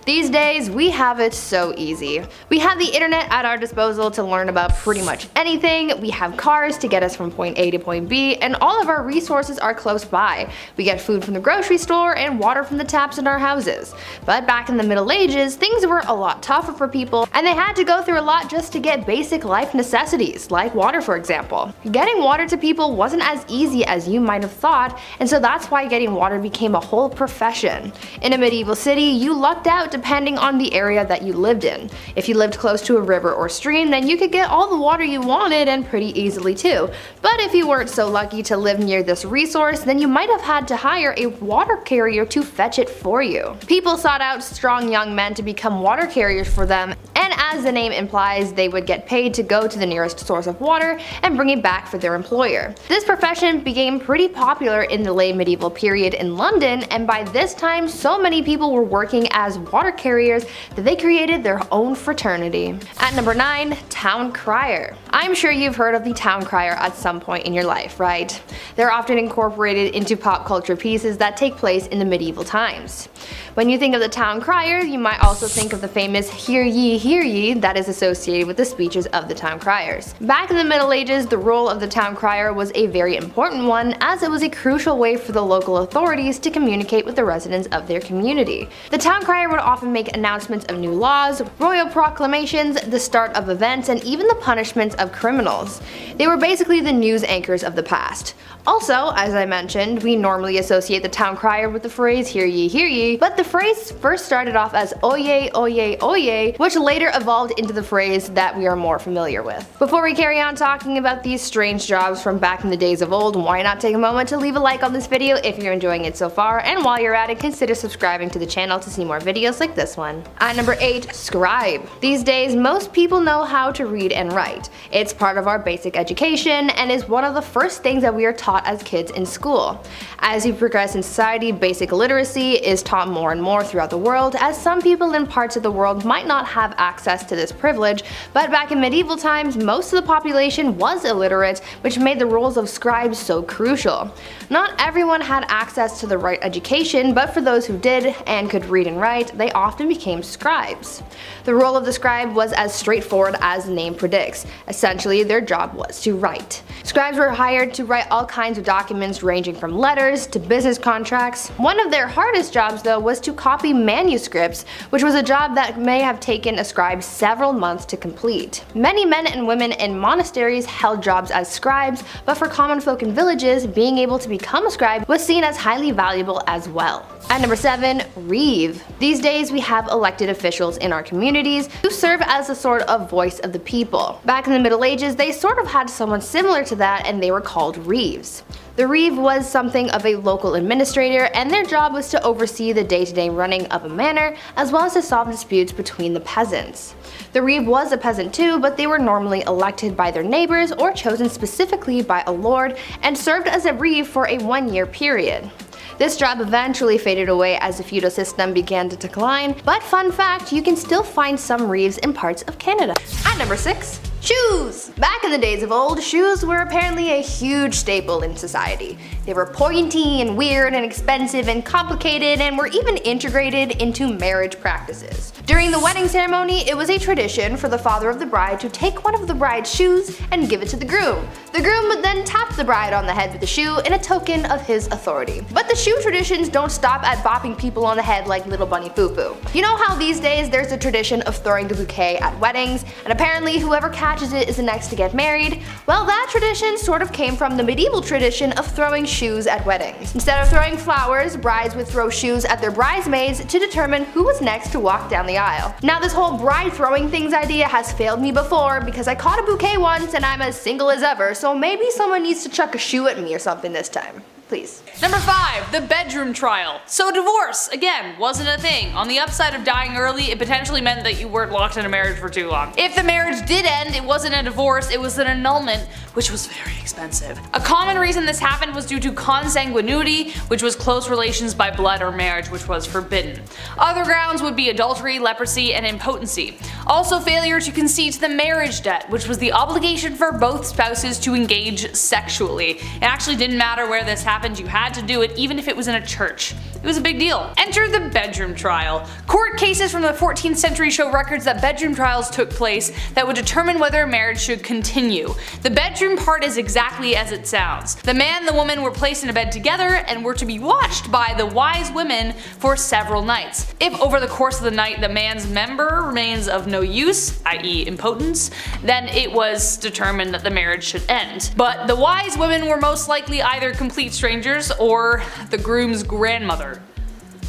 These days, we have it so easy. We have the internet at our disposal to learn about pretty much anything, we have cars to get us from point A to point B, and all of our resources are close by. We get food from the grocery store and water from the taps in our houses. But back in the Middle Ages, things were a lot tougher for people, and they had to go through a lot just to get basic life necessities, like water for example. Getting water to people wasn't as easy as you might have thought, and so that's why getting water became a whole profession. In a medieval city, you lucked out depending on the area that you lived in. If you lived close to a river or stream, then you could get all the water you wanted and pretty easily too. But if you weren't so lucky to live near this resource, then you might have had to hire a water carrier to fetch it for you. People sought out strong young men to become water carriers for them, and as the name implies, they would get paid to go to the nearest source of water and bring it back for their employer. This profession became pretty popular in the late medieval period in London, and by this time so many people were working as water carriers that they created their own fraternity. At number 9, town crier. I'm sure you've heard of the town crier at some point in your life, right? They're often incorporated into pop culture pieces that take place in the medieval times. When you think of the town crier, you might also think of the famous hear ye that is associated with the speeches of the town criers. Back in the Middle Ages, the role of the town crier was a very important one, as it was a crucial way for the local authorities to communicate with the residents of their community. The town crier would often make announcements of new laws, royal proclamations, the start of events, and even the punishments of of criminals. They were basically the news anchors of the past. Also, as I mentioned, we normally associate the town crier with the phrase hear ye, but the phrase first started off as oye, oye, oye, which later evolved into the phrase that we are more familiar with. Before we carry on talking about these strange jobs from back in the days of old, why not take a moment to leave a like on this video if you're enjoying it so far, and while you're at it, consider subscribing to the channel to see more videos like this one. At number 8, Scribe. These days, most people know how to read and write. It's part of our basic education and is one of the first things that we are taught as kids in school. As you progress in society, basic literacy is taught more and more throughout the world, as some people in parts of the world might not have access to this privilege, but back in medieval times, most of the population was illiterate, which made the roles of scribes so crucial. Not everyone had access to the right education, but for those who did and could read and write, they often became scribes. The role of the scribe was as straightforward as the name predicts. Essentially, their job was to write. Scribes were hired to write all kinds of documents ranging from letters to business contracts. One of their hardest jobs though was to copy manuscripts, which was a job that may have taken a scribe several months to complete. Many men and women in monasteries held jobs as scribes, but for common folk in villages, being able to become a scribe was seen as highly valuable as well. At number 7, Reeve. These days we have elected officials in our communities who serve as a sort of voice of the people. Back in the Middle Ages, they sort of had someone similar to that, and they were called Reeves. The Reeve was something of a local administrator, and their job was to oversee the day-to-day running of a manor, as well as to solve disputes between the peasants. The Reeve was a peasant too, but they were normally elected by their neighbors or chosen specifically by a lord, and served as a Reeve for a 1-year period. This job eventually faded away as the feudal system began to decline, but fun fact, you can still find some Reeves in parts of Canada. At number 6, shoes! Back in the days of old, shoes were apparently a huge staple in society. They were pointy and weird and expensive and complicated, and were even integrated into marriage practices. During the wedding ceremony, it was a tradition for the father of the bride to take one of the bride's shoes and give it to the groom. The groom would then tap the bride on the head with the shoe in a token of his authority. But the shoe traditions don't stop at bopping people on the head like little bunny foo-foo. You know how these days there's a tradition of throwing the bouquet at weddings, and apparently whoever catches it is the next to get married? Well, that tradition sort of came from the medieval tradition of throwing shoes at weddings. Instead of throwing flowers, brides would throw shoes at their bridesmaids to determine who was next to walk down the aisle. Now, this whole bride throwing things idea has failed me before because I caught a bouquet once and I'm as single as ever, so maybe someone needs to chuck a shoe at me or something this time. Please. Number 5, the bedroom trial. So divorce, again, wasn't a thing. On the upside of dying early, it potentially meant that you weren't locked in a marriage for too long. If the marriage did end, it wasn't a divorce, it was an annulment, which was very expensive. A common reason this happened was due to consanguinity, which was close relations by blood or marriage, which was forbidden. Other grounds would be adultery, leprosy, and impotency. Also failure to concede the marriage debt, which was the obligation for both spouses to engage sexually. It actually didn't matter where this happened, you had to do it even if it was in a church. It was a big deal. Enter the bedroom trial. Court cases from the 14th century show records that bedroom trials took place that would determine whether a marriage should continue. The bedroom part is exactly as it sounds. The man and the woman were placed in a bed together and were to be watched by the wise women for several nights. If over the course of the night the man's member remains of no use, i.e. impotence, then it was determined that the marriage should end. But the wise women were most likely either complete strangers or the groom's grandmother.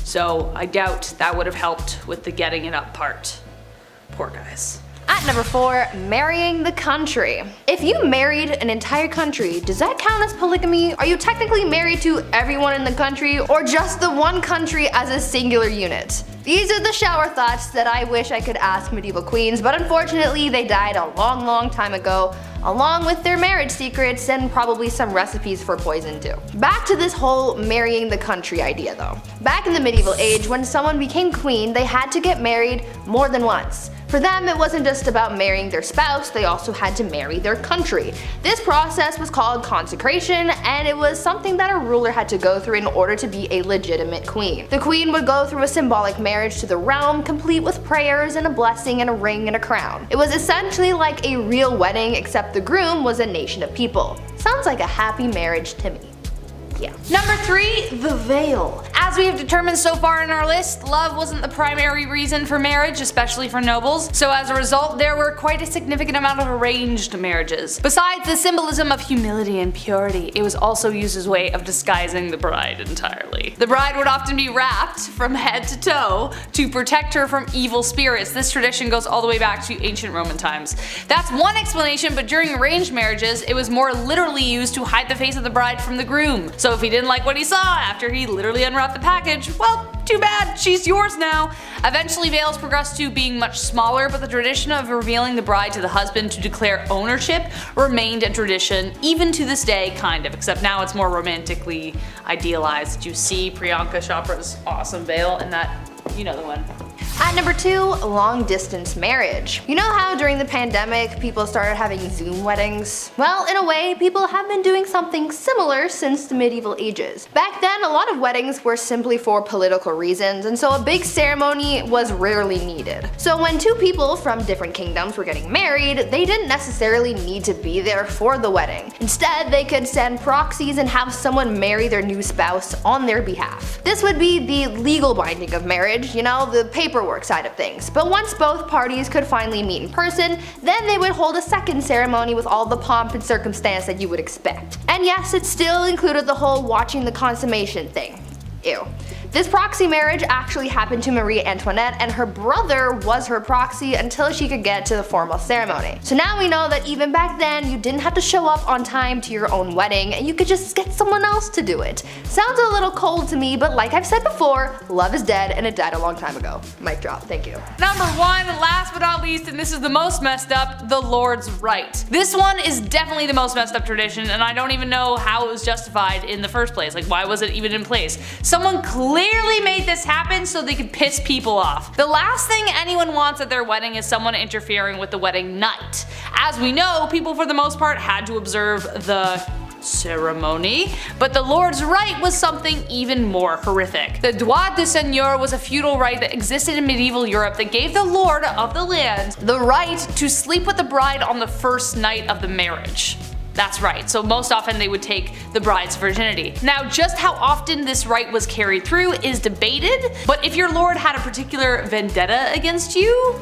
So I doubt that would have helped with the getting it up part. Poor guys. At number 4, marrying the country. If you married an entire country, does that count as polygamy? Are you technically married to everyone in the country, or just the one country as a singular unit? These are the shower thoughts that I wish I could ask medieval queens, but unfortunately they died a long time ago, along with their marriage secrets and probably some recipes for poison too. Back to this whole marrying the country idea though. Back in the medieval age, when someone became queen, they had to get married more than once. For them, it wasn't just about marrying their spouse, they also had to marry their country. This process was called consecration, and it was something that a ruler had to go through in order to be a legitimate queen. The queen would go through a symbolic marriage to the realm, complete with prayers and a blessing and a ring and a crown. It was essentially like a real wedding, except the groom was a nation of people. Sounds like a happy marriage to me. Yeah. Number 3, the veil. As we have determined so far in our list, love wasn't the primary reason for marriage, especially for nobles, so as a result there were quite a significant amount of arranged marriages. Besides the symbolism of humility and purity, it was also used as a way of disguising the bride entirely. The bride would often be wrapped from head to toe to protect her from evil spirits. This tradition goes all the way back to ancient Roman times. That's one explanation, but during arranged marriages it was more literally used to hide the face of the bride from the groom. So if he didn't like what he saw after he literally unwrapped the package, well, too bad, she's yours now. Eventually veils progressed to being much smaller, but the tradition of revealing the bride to the husband to declare ownership remained a tradition, even to this day, kind of, except now it's more romantically idealized. You see Priyanka Chopra's awesome veil in that, you know the one. At number 2, long distance marriage. You know how during the pandemic people started having Zoom weddings? Well, in a way, people have been doing something similar since the medieval ages. Back then, a lot of weddings were simply for political reasons, and so a big ceremony was rarely needed. So when two people from different kingdoms were getting married, they didn't necessarily need to be there for the wedding. Instead, they could send proxies and have someone marry their new spouse on their behalf. This would be the legal binding of marriage, you know, the paperwork side of things. But once both parties could finally meet in person, then they would hold a second ceremony with all the pomp and circumstance that you would expect. And yes, it still included the whole watching the consummation thing. Ew. This proxy marriage actually happened to Marie Antoinette, and her brother was her proxy until she could get to the formal ceremony. So now we know that even back then, you didn't have to show up on time to your own wedding, and you could just get someone else to do it. Sounds a little cold to me, but like I've said before, love is dead, and it died a long time ago. Mic drop, thank you. Number 1, last but not least, and this is the most messed up, the Lord's Right. This one is definitely the most messed up tradition, and I don't even know how it was justified in the first place. Like, why was it even in place? Someone clearly made this happen so they could piss people off. The last thing anyone wants at their wedding is someone interfering with the wedding night. As we know, people for the most part had to observe the ceremony, but the Lord's Right was something even more horrific. The droit de seigneur was a feudal right that existed in medieval Europe that gave the lord of the land the right to sleep with the bride on the first night of the marriage. That's right, so most often they would take the bride's virginity. Now, just how often this right was carried through is debated, but if your lord had a particular vendetta against you,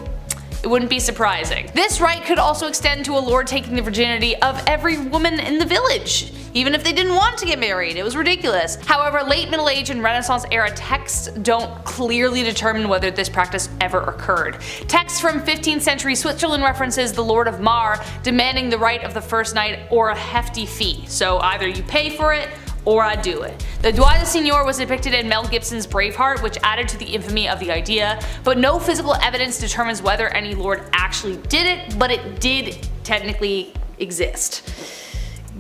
it wouldn't be surprising. This right could also extend to a lord taking the virginity of every woman in the village, even if they didn't want to get married. It was ridiculous. However, late Middle Age and Renaissance era texts don't clearly determine whether this practice ever occurred. Text from 15th century Switzerland references the Lord of Mar demanding the right of the first night or a hefty fee. So either you pay for it or I do it. The droit de seigneur was depicted in Mel Gibson's Braveheart, which added to the infamy of the idea, but no physical evidence determines whether any lord actually did it, but it did technically exist.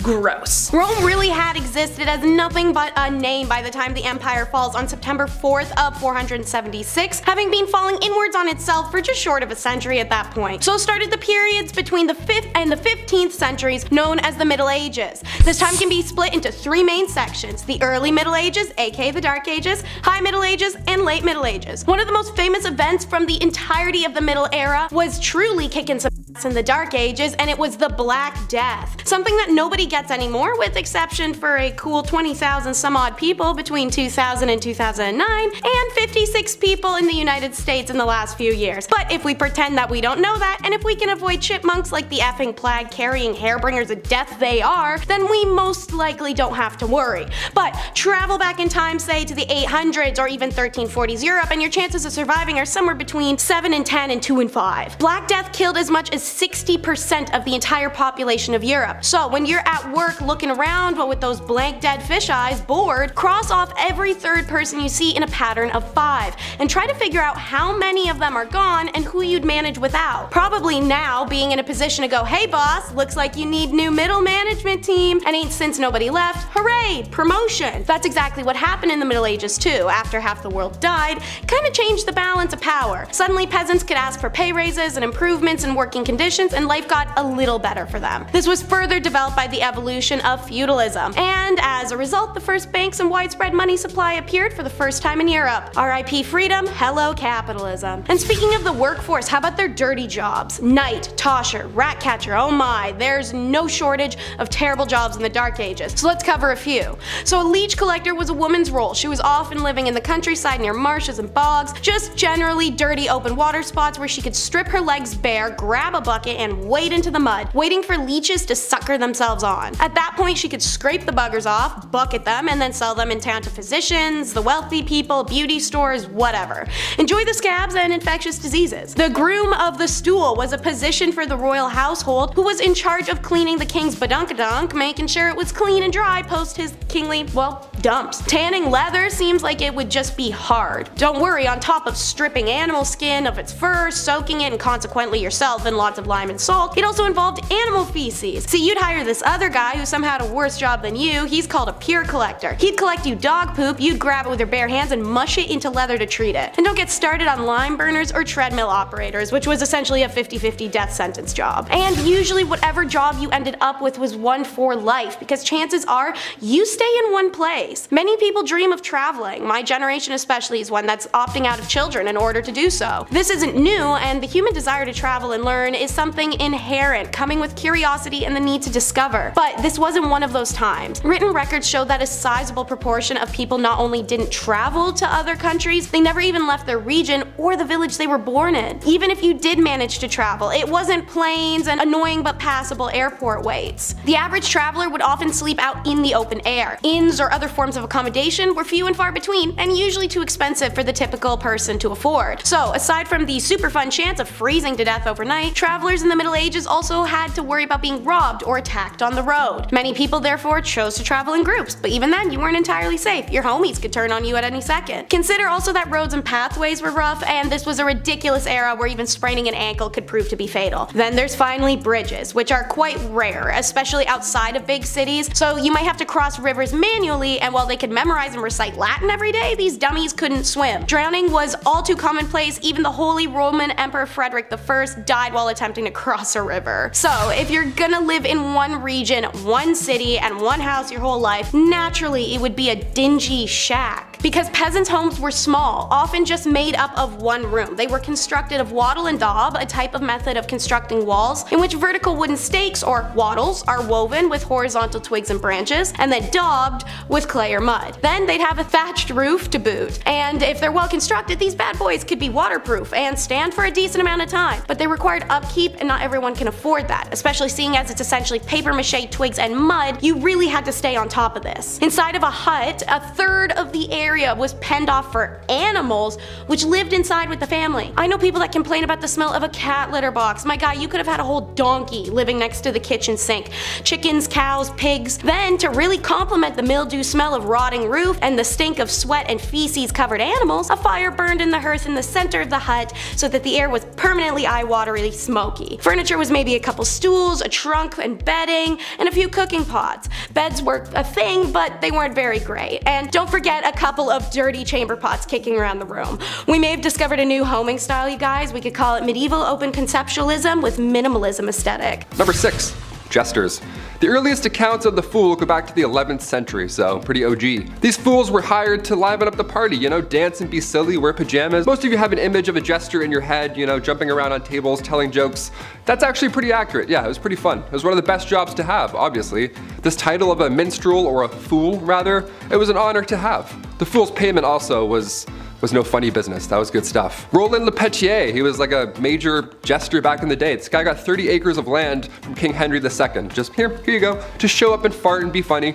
Gross. Rome really had existed as nothing but a name by the time the empire falls on September 4th of 476, having been falling inwards on itself for just short of a century at that point. So started the periods between the 5th and the 15th centuries known as the Middle Ages. This time can be split into 3 main sections: the early Middle Ages, aka the Dark Ages, High Middle Ages, and Late Middle Ages. One of the most famous events from the entirety of the Middle Era was truly kicking some ass in the Dark Ages, and it was the Black Death. Something that nobody gets anymore, with exception for a cool 20,000 some odd people between 2000 and 2009, and 56 people in the United States in the last few years. But if we pretend that we don't know that, and if we can avoid chipmunks like the effing plague carrying hairbringers of death they are, then we most likely don't have to worry. But travel back in time, say to the 800s or even 1340s Europe, and your chances of surviving are somewhere between 7 in 10 and 2 in 5. Black Death killed as much as 60% of the entire population of Europe. So when you're at work looking around but with those blank dead fish eyes, bored, cross off every third person you see in a pattern of 5 and try to figure out how many of them are gone and who you'd manage without. Probably now being in a position to go, hey boss, looks like you need new middle management team, and ain't since nobody left, hooray, promotion. That's exactly what happened in the Middle Ages too. After half the world died, kinda changed the balance of power. Suddenly peasants could ask for pay raises and improvements in working conditions conditions and life got a little better for them. This was further developed by the evolution of feudalism, and as a result, the first banks and widespread money supply appeared for the first time in Europe. R.I.P. freedom, hello capitalism. And speaking of the workforce, how about their dirty jobs? Knight, tosher, rat catcher, oh my, there's no shortage of terrible jobs in the Dark Ages. So let's cover a few. So a leech collector was a woman's role. She was often living in the countryside near marshes and bogs, just generally dirty open water spots where she could strip her legs bare, grab a bucket, and wade into the mud, waiting for leeches to sucker themselves on. At that point, she could scrape the buggers off, bucket them, and then sell them in town to physicians, the wealthy people, beauty stores, whatever. Enjoy the scabs and infectious diseases. The groom of the stool was a position for the royal household who was in charge of cleaning the king's badunkadunk, making sure it was clean and dry post his kingly, well, dumps. Tanning leather seems like it would just be hard. Don't worry, on top of stripping animal skin of its fur, soaking it, and consequently yourself in lots of lime and salt, it also involved animal feces. See, you'd hire this other guy who somehow had a worse job than you. He's called a pure collector. He'd collect you dog poop, you'd grab it with your bare hands and mush it into leather to treat it. And don't get started on lime burners or treadmill operators, which was essentially a 50-50 death sentence job. And usually whatever job you ended up with was one for life, because chances are you stay in one place. Many people dream of traveling. My generation especially is one that's opting out of children in order to do so. This isn't new, and the human desire to travel and learn is something inherent, coming with curiosity and the need to discover. But this wasn't one of those times. Written records show that a sizable proportion of people not only didn't travel to other countries, they never even left their region or the village they were born in. Even if you did manage to travel, it wasn't planes and annoying but passable airport waits. The average traveler would often sleep out in the open air. Inns or other forms of accommodation were few and far between, and usually too expensive for the typical person to afford. So aside from the super fun chance of freezing to death overnight, travelers in the Middle Ages also had to worry about being robbed or attacked on the road. Many people therefore chose to travel in groups, but even then you weren't entirely safe. Your homies could turn on you at any second. Consider also that roads and pathways were rough, and this was a ridiculous era where even spraining an ankle could prove to be fatal. Then there's finally bridges, which are quite rare, especially outside of big cities, so you might have to cross rivers manually, and while they could memorize and recite Latin every day, these dummies couldn't swim. Drowning was all too commonplace. Even the Holy Roman Emperor Frederick I died while attempting to cross a river. So if you're gonna live in one region, one city, and one house your whole life, naturally it would be a dingy shack. Because peasants' homes were small, often just made up of one room. They were constructed of wattle and daub, a type of method of constructing walls in which vertical wooden stakes, or wattles, are woven with horizontal twigs and branches, and then daubed with clay or mud. Then they'd have a thatched roof to boot. And if they're well constructed, these bad boys could be waterproof and stand for a decent amount of time. But they required upkeep, and not everyone can afford that, especially seeing as it's essentially paper mache, twigs, and mud. You really had to stay on top of this. Inside of a hut, a third of the area was penned off for animals, which lived inside with the family. I know people that complain about the smell of a cat litter box. My guy, you could have had a whole donkey living next to the kitchen sink. Chickens, cows, pigs. Then, to really complement the mildew smell of rotting roof and the stink of sweat and feces covered animals, a fire burned in the hearth in the center of the hut so that the air was permanently eye-wateringly smoky. Furniture was maybe a couple stools, a trunk and bedding, and a few cooking pots. Beds were a thing, but they weren't very great. And don't forget a couple of dirty chamber pots kicking around the room. We may have discovered a new homing style, you guys. We could call it medieval open conceptualism with minimalism aesthetic. Number 6. Jesters. The earliest accounts of the fool go back to the 11th century, so pretty OG. These fools were hired to liven up the party, you know, dance and be silly, wear pajamas. Most of you have an image of a jester in your head, you know, jumping around on tables, telling jokes. That's actually pretty accurate. Yeah, it was pretty fun. It was one of the best jobs to have, obviously. This title of a minstrel, or a fool rather, it was an honor to have. The fool's payment also was no funny business. That was good stuff. Roland Lepetier, he was like a major jester back in the day. This guy got 30 acres of land from King Henry II. Just here you go. Just show up and fart and be funny.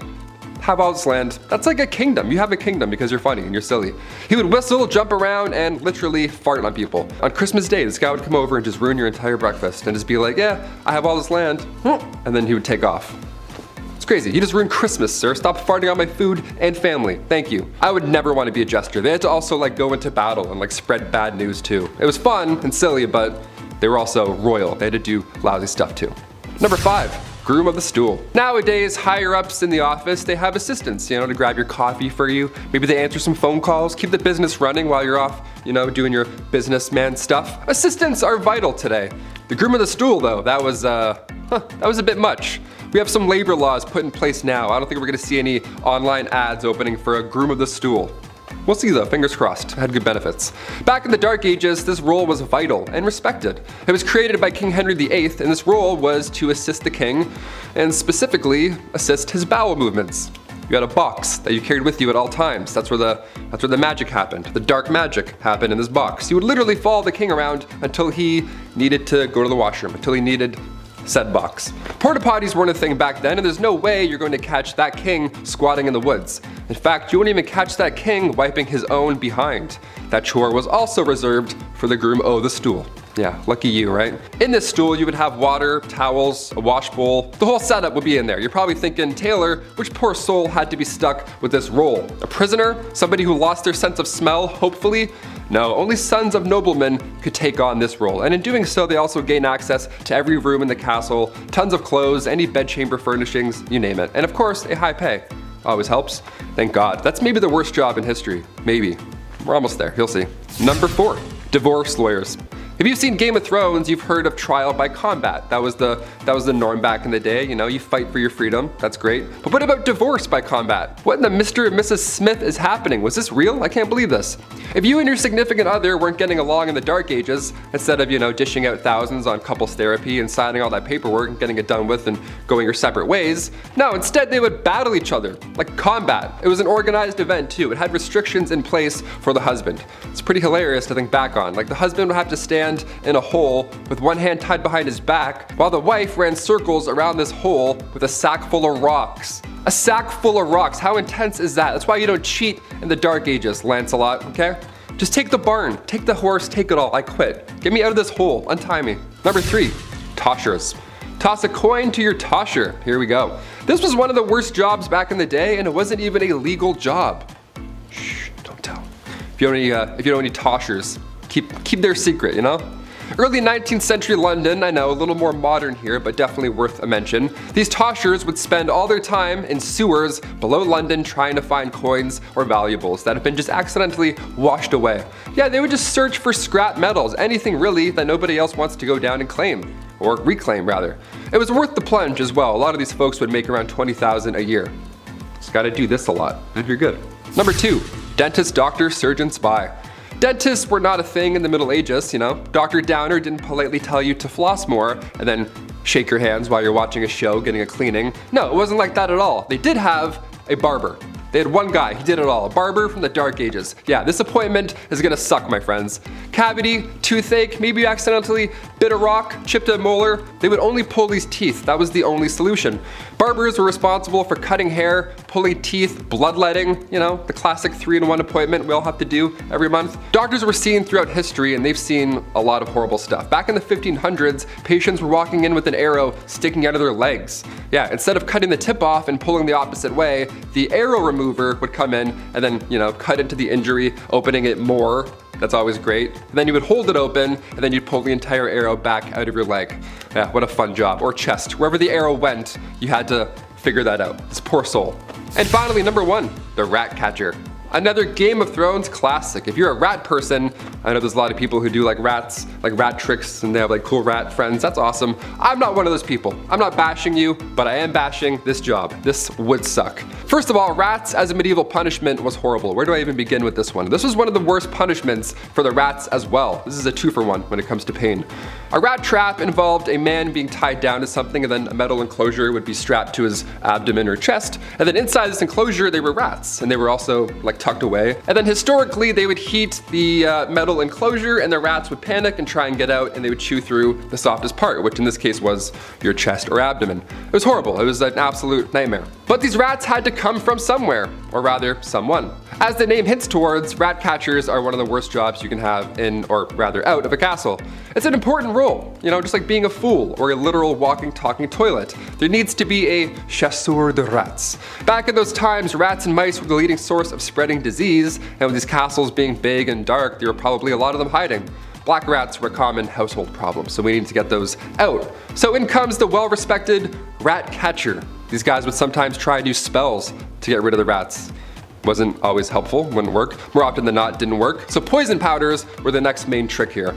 Have all this land. That's like a kingdom. You have a kingdom because you're funny and you're silly. He would whistle, jump around, and literally fart on people. On Christmas Day, this guy would come over and just ruin your entire breakfast and just be like, yeah, I have all this land. And then he would take off. Crazy. You just ruined Christmas, sir. Stop farting on my food and family. Thank you. I would never want to be a jester. They had to also like go into battle and like spread bad news too. It was fun and silly, but they were also royal. They had to do lousy stuff too. Number 5. Groom of the stool. Nowadays, higher ups in the office, they have assistants, you know, to grab your coffee for you. Maybe they answer some phone calls, keep the business running while you're off, you know, doing your businessman stuff. Assistants are vital today. The Groom of the Stool, though, that was a bit much. We have some labor laws put in place now. I don't think we're gonna see any online ads opening for a Groom of the Stool. We'll see though, fingers crossed. It had good benefits. Back in the Dark Ages, this role was vital and respected. It was created by King Henry VIII, and this role was to assist the king, and specifically assist his bowel movements. You had a box that you carried with you at all times. That's where the magic happened. The dark magic happened in this box. You would literally follow the king around until he needed to go to the washroom, until he needed said box. Porta potties weren't a thing back then, and there's no way you're going to catch that king squatting in the woods. In fact, you wouldn't even catch that king wiping his own behind. That chore was also reserved for the Groom o' the Stool. Yeah, lucky you, right? In this stool, you would have water, towels, a wash bowl. The whole setup would be in there. You're probably thinking, Taylor, which poor soul had to be stuck with this role? A prisoner? Somebody who lost their sense of smell, hopefully? No, only sons of noblemen could take on this role, and in doing so, they also gain access to every room in the castle, tons of clothes, any bedchamber furnishings, you name it. And of course, a high pay. Always helps. Thank God. That's maybe the worst job in history. Maybe. We're almost there, you'll see. Number 4, divorce lawyers. If you've seen Game of Thrones, you've heard of trial by combat. That was the norm back in the day, you know, you fight for your freedom, that's great. But what about divorce by combat? What in the Mr. and Mrs. Smith is happening? Was this real? I can't believe this. If you and your significant other weren't getting along in the Dark Ages, instead of, you know, dishing out thousands on couples therapy and signing all that paperwork and getting it done with and going your separate ways, no, instead they would battle each other, like combat. It was an organized event too. It had restrictions in place for the husband. It's pretty hilarious to think back on. Like the husband would have to stand in a hole with one hand tied behind his back while the wife ran circles around this hole with a sack full of rocks. A sack full of rocks, how intense is that? That's why you don't cheat in the Dark Ages, Lancelot, okay? Just take the barn, take the horse, take it all, I quit. Get me out of this hole, untie me. Number 3, toshers. Toss a coin to your tosher, here we go. This was one of the worst jobs back in the day, and it wasn't even a legal job. Shh, don't tell. If you don't know any toshers, keep their secret, you know? Early 19th century London, I know, a little more modern here, but definitely worth a mention. These toshers would spend all their time in sewers below London trying to find coins or valuables that have been just accidentally washed away. Yeah, they would just search for scrap metals, anything really that nobody else wants to go down and claim. Or reclaim, rather. It was worth the plunge as well. A lot of these folks would make around $20,000 a year. Just gotta do this a lot, and you're good. Number 2, dentist, doctor, surgeon, spy. Dentists were not a thing in the Middle Ages, you know. Dr. Downer didn't politely tell you to floss more and then shake your hands while you're watching a show, getting a cleaning. No, it wasn't like that at all. They did have a barber. They had one guy, he did it all, a barber from the Dark Ages. Yeah, this appointment is gonna suck, my friends. Cavity, toothache, maybe you accidentally bit a rock, chipped a molar. They would only pull these teeth, that was the only solution. Barbers were responsible for cutting hair, pulling teeth, bloodletting, you know, the classic 3-in-1 appointment we all have to do every month. Doctors were seen throughout history and they've seen a lot of horrible stuff. Back in the 1500s, patients were walking in with an arrow sticking out of their legs. Yeah, instead of cutting the tip off and pulling the opposite way, the arrow remover would come in and then, you know, cut into the injury, opening it more. That's always great. And then you would hold it open and then you'd pull the entire arrow back out of your leg. Yeah, what a fun job. Or chest. Wherever the arrow went, you had to figure that out. This poor soul. And finally, number 1, the rat catcher. Another Game of Thrones classic. If you're a rat person, I know there's a lot of people who do like rats, like rat tricks, and they have like cool rat friends. That's awesome. I'm not one of those people. I'm not bashing you, but I am bashing this job. This would suck. First of all, rats as a medieval punishment was horrible. Where do I even begin with this one? This was one of the worst punishments for the rats as well. This is a 2-for-1 when it comes to pain. A rat trap involved a man being tied down to something and then a metal enclosure would be strapped to his abdomen or chest. And then inside this enclosure, they were rats. And they were also like tucked away. And then historically, they would heat the metal enclosure and the rats would panic and try and get out and they would chew through the softest part, which in this case was your chest or abdomen. It was horrible. It was an absolute nightmare. But these rats had to come from somewhere, or rather, someone. As the name hints towards, rat catchers are one of the worst jobs you can have in, or rather out of a castle. It's an important role, you know, just like being a fool or a literal walking, talking toilet. There needs to be a chasseur de rats. Back in those times, rats and mice were the leading source of spreading disease, and with these castles being big and dark, there were probably a lot of them hiding. Black rats were a common household problem, so we need to get those out. So in comes the well-respected rat catcher. These guys would sometimes try new spells to get rid of the rats. Wasn't always helpful, wouldn't work. More often than not, didn't work. So poison powders were the next main trick here.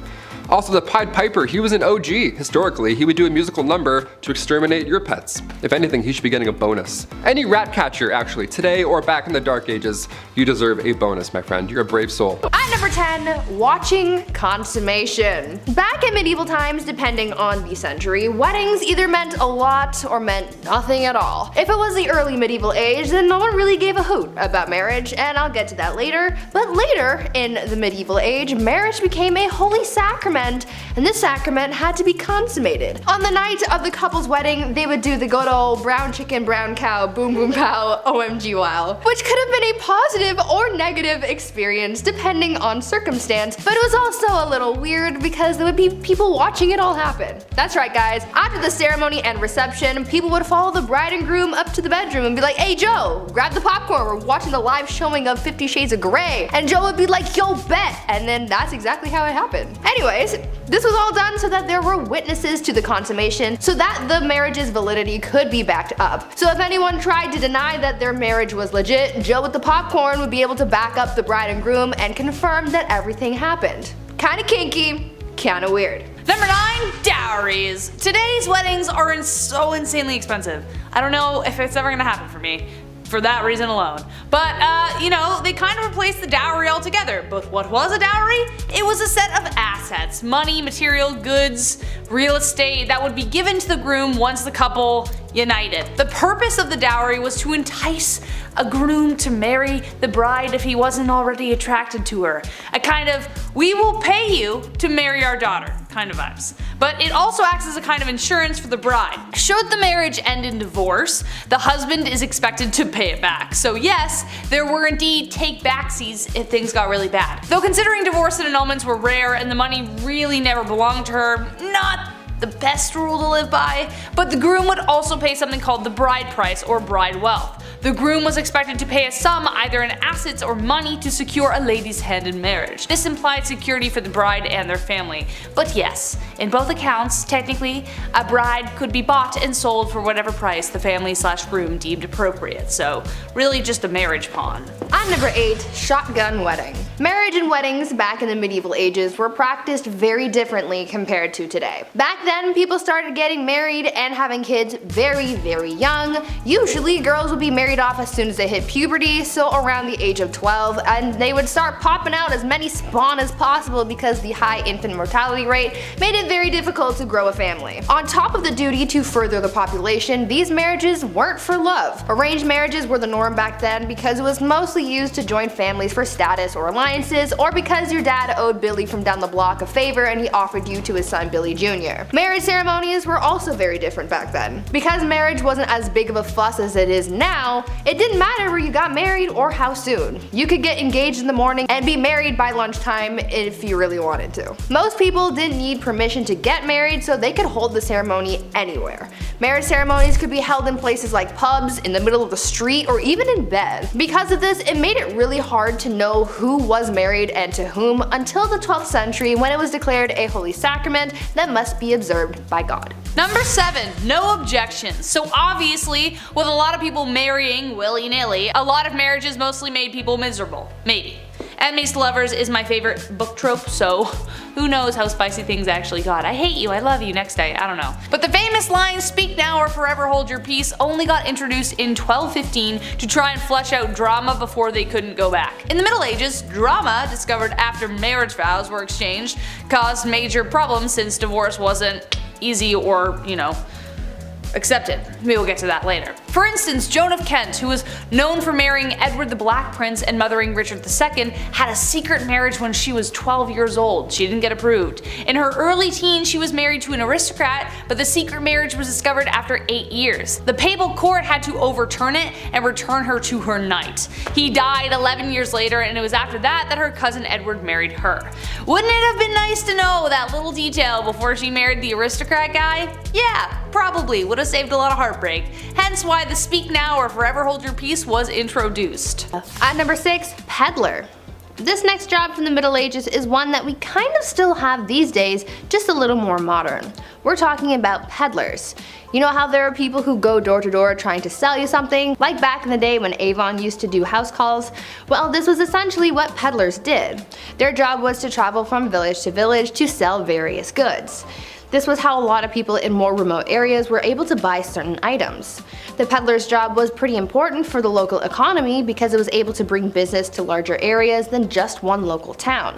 Also, the Pied Piper, he was an OG. Historically, he would do a musical number to exterminate your pets. If anything, he should be getting a bonus. Any rat catcher, actually, today or back in the Dark Ages, you deserve a bonus, my friend. You're a brave soul. At number 10, watching Consummation. Back in medieval times, depending on the century, weddings either meant a lot or meant nothing at all. If it was the early medieval age, then no one really gave a hoot about marriage, and I'll get to that later. But later, in the medieval age, marriage became a holy sacrament, and this sacrament had to be consummated. On the night of the couple's wedding, they would do the good old brown chicken, brown cow, boom boom pow, OMG wow, which could have been a positive or negative experience depending on circumstance, but it was also a little weird because there would be people watching it all happen. That's right guys, after the ceremony and reception, people would follow the bride and groom up to the bedroom and be like, hey Joe, grab the popcorn, we're watching the live showing of 50 Shades of Grey. And Joe would be like, yo bet, and then that's exactly how it happened. Anyways, this was all done so that there were witnesses to the consummation so that the marriage's validity could be backed up. So if anyone tried to deny that their marriage was legit, Joe with the popcorn would be able to back up the bride and groom and confirm that everything happened. Kinda kinky, kinda weird. Number 9, dowries. Today's weddings are so insanely expensive. I don't know if it's ever gonna happen for me, for that reason alone. But, you know, they kind of replaced the dowry altogether. But what was a dowry? It was a set of assets, money, material, goods, real estate that would be given to the groom once the couple united. The purpose of the dowry was to entice a groom to marry the bride if he wasn't already attracted to her. A kind of, we will pay you to marry our daughter kind of vibes. But it also acts as a kind of insurance for the bride. Should the marriage end in divorce, the husband is expected to pay it back. So yes, there were indeed take-backsies if things got really bad. Though considering divorce and annulments were rare and the money really never belonged to her, not the best rule to live by, but the groom would also pay something called the bride price or bride wealth. The groom was expected to pay a sum either in assets or money to secure a lady's hand in marriage. This implied security for the bride and their family. But yes, in both accounts, technically, a bride could be bought and sold for whatever price the family/groom deemed appropriate, so really just a marriage pawn. At number 8, shotgun wedding. Marriage and weddings back in the medieval ages were practiced very differently compared to today. Back then, people started getting married and having kids very, very young. Usually, girls would be married off as soon as they hit puberty, so around the age of 12, and they would start popping out as many spawn as possible because the high infant mortality rate made it very difficult to grow a family. On top of the duty to further the population, these marriages weren't for love. Arranged marriages were the norm back then because it was mostly used to join families for status or alliances, or because your dad owed Billy from down the block a favor and he offered you to his son Billy Jr. Marriage ceremonies were also very different back then. Because marriage wasn't as big of a fuss as it is now, it didn't matter where you got married or how soon. You could get engaged in the morning and be married by lunchtime if you really wanted to. Most people didn't need permission to get married, so they could hold the ceremony anywhere. Marriage ceremonies could be held in places like pubs, in the middle of the street, or even in bed. Because of this, it made it really hard to know who was married and to whom until the 12th century when it was declared a holy sacrament that must be observed by God. Number 7, no objections. So obviously, with a lot of people marrying willy-nilly, a lot of marriages mostly made people miserable. Maybe. Enemies to lovers is my favorite book trope, so who knows how spicy things actually got. I hate you, I love you, next day, I don't know. But the famous line, speak now or forever hold your peace, only got introduced in 1215 to try and flesh out drama before they couldn't go back. In the Middle Ages, drama, discovered after marriage vows were exchanged, caused major problems since divorce wasn't easy or, you know, accepted. We will get to that later. For instance, Joan of Kent, who was known for marrying Edward the Black Prince and mothering Richard II, had a secret marriage when she was 12 years old. She didn't get approved. In her early teens, she was married to an aristocrat, but the secret marriage was discovered after 8 years. The papal court had to overturn it and return her to her knight. He died 11 years later, and it was after that that her cousin Edward married her. Wouldn't it have been nice to know that little detail before she married the aristocrat guy? Yeah, probably would have saved a lot of heartbreak. Hence why the speak now or forever hold your peace was introduced. At number 6, Peddler. This next job from the Middle Ages is one that we kind of still have these days, just a little more modern. We're talking about peddlers. You know how there are people who go door to door trying to sell you something, like back in the day when Avon used to do house calls? Well, this was essentially what peddlers did. Their job was to travel from village to village to sell various goods. This was how a lot of people in more remote areas were able to buy certain items. The peddler's job was pretty important for the local economy because it was able to bring business to larger areas than just one local town.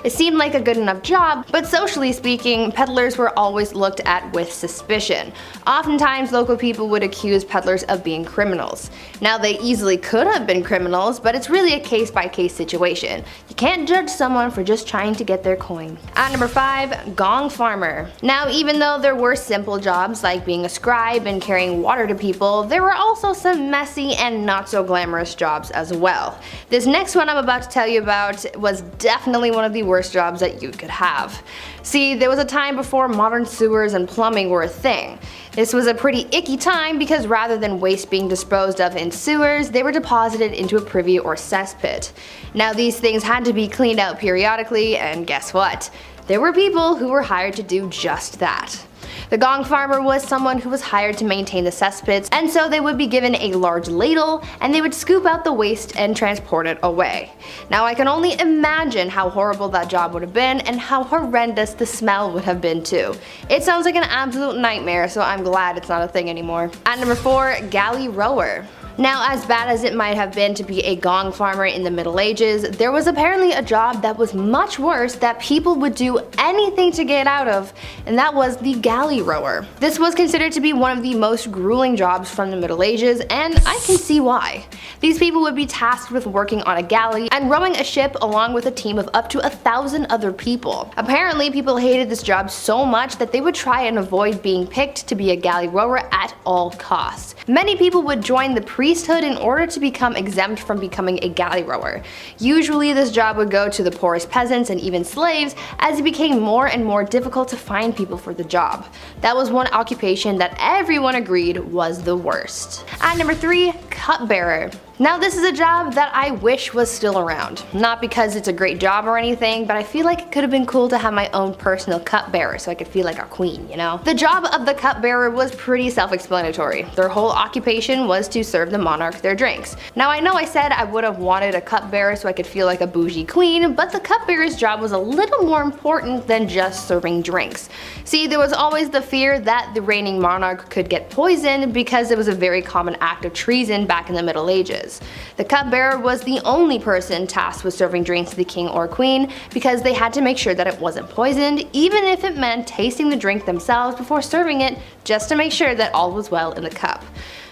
It seemed like a good enough job, but socially speaking, peddlers were always looked at with suspicion. Oftentimes, local people would accuse peddlers of being criminals. Now, they easily could have been criminals, but it's really a case-by-case situation. You can't judge someone for just trying to get their coin. At number 5, Gong Farmer. Now, even though there were simple jobs like being a scribe and carrying water to people, there were also some messy and not so glamorous jobs as well. This next one I'm about to tell you about was definitely one of the worst jobs that you could have. See, there was a time before modern sewers and plumbing were a thing. This was a pretty icky time because rather than waste being disposed of in sewers, they were deposited into a privy or cesspit. Now, these things had to be cleaned out periodically, and guess what? There were people who were hired to do just that. The Gong Farmer was someone who was hired to maintain the cesspits, and so they would be given a large ladle and they would scoop out the waste and transport it away. Now, I can only imagine how horrible that job would have been and how horrendous the smell would have been too. It sounds like an absolute nightmare, so I'm glad it's not a thing anymore. At number 4, Galley Rower. Now, as bad as it might have been to be a Gong Farmer in the Middle Ages, there was apparently a job that was much worse that people would do anything to get out of, and that was the Galley Rower. This was considered to be one of the most grueling jobs from the Middle Ages, and I can see why. These people would be tasked with working on a galley and rowing a ship along with a team of up to 1,000 other people. Apparently, people hated this job so much that they would try and avoid being picked to be a galley rower at all costs. Many people would join the priesthood in order to become exempt from becoming a galley rower. Usually this job would go to the poorest peasants and even slaves, as it became more and more difficult to find people for the job. That was one occupation that everyone agreed was the worst. At number 3, cupbearer. Now, this is a job that I wish was still around. Not because it's a great job or anything, but I feel like it could have been cool to have my own personal cupbearer so I could feel like a queen, you know? The job of the cupbearer was pretty self-explanatory. Their whole occupation was to serve the monarch their drinks. Now, I know I said I would have wanted a cupbearer so I could feel like a bougie queen, but the cupbearer's job was a little more important than just serving drinks. See, there was always the fear that the reigning monarch could get poisoned because it was a very common act of treason back in the Middle Ages. The cupbearer was the only person tasked with serving drinks to the king or queen because they had to make sure that it wasn't poisoned, even if it meant tasting the drink themselves before serving it, just to make sure that all was well in the cup.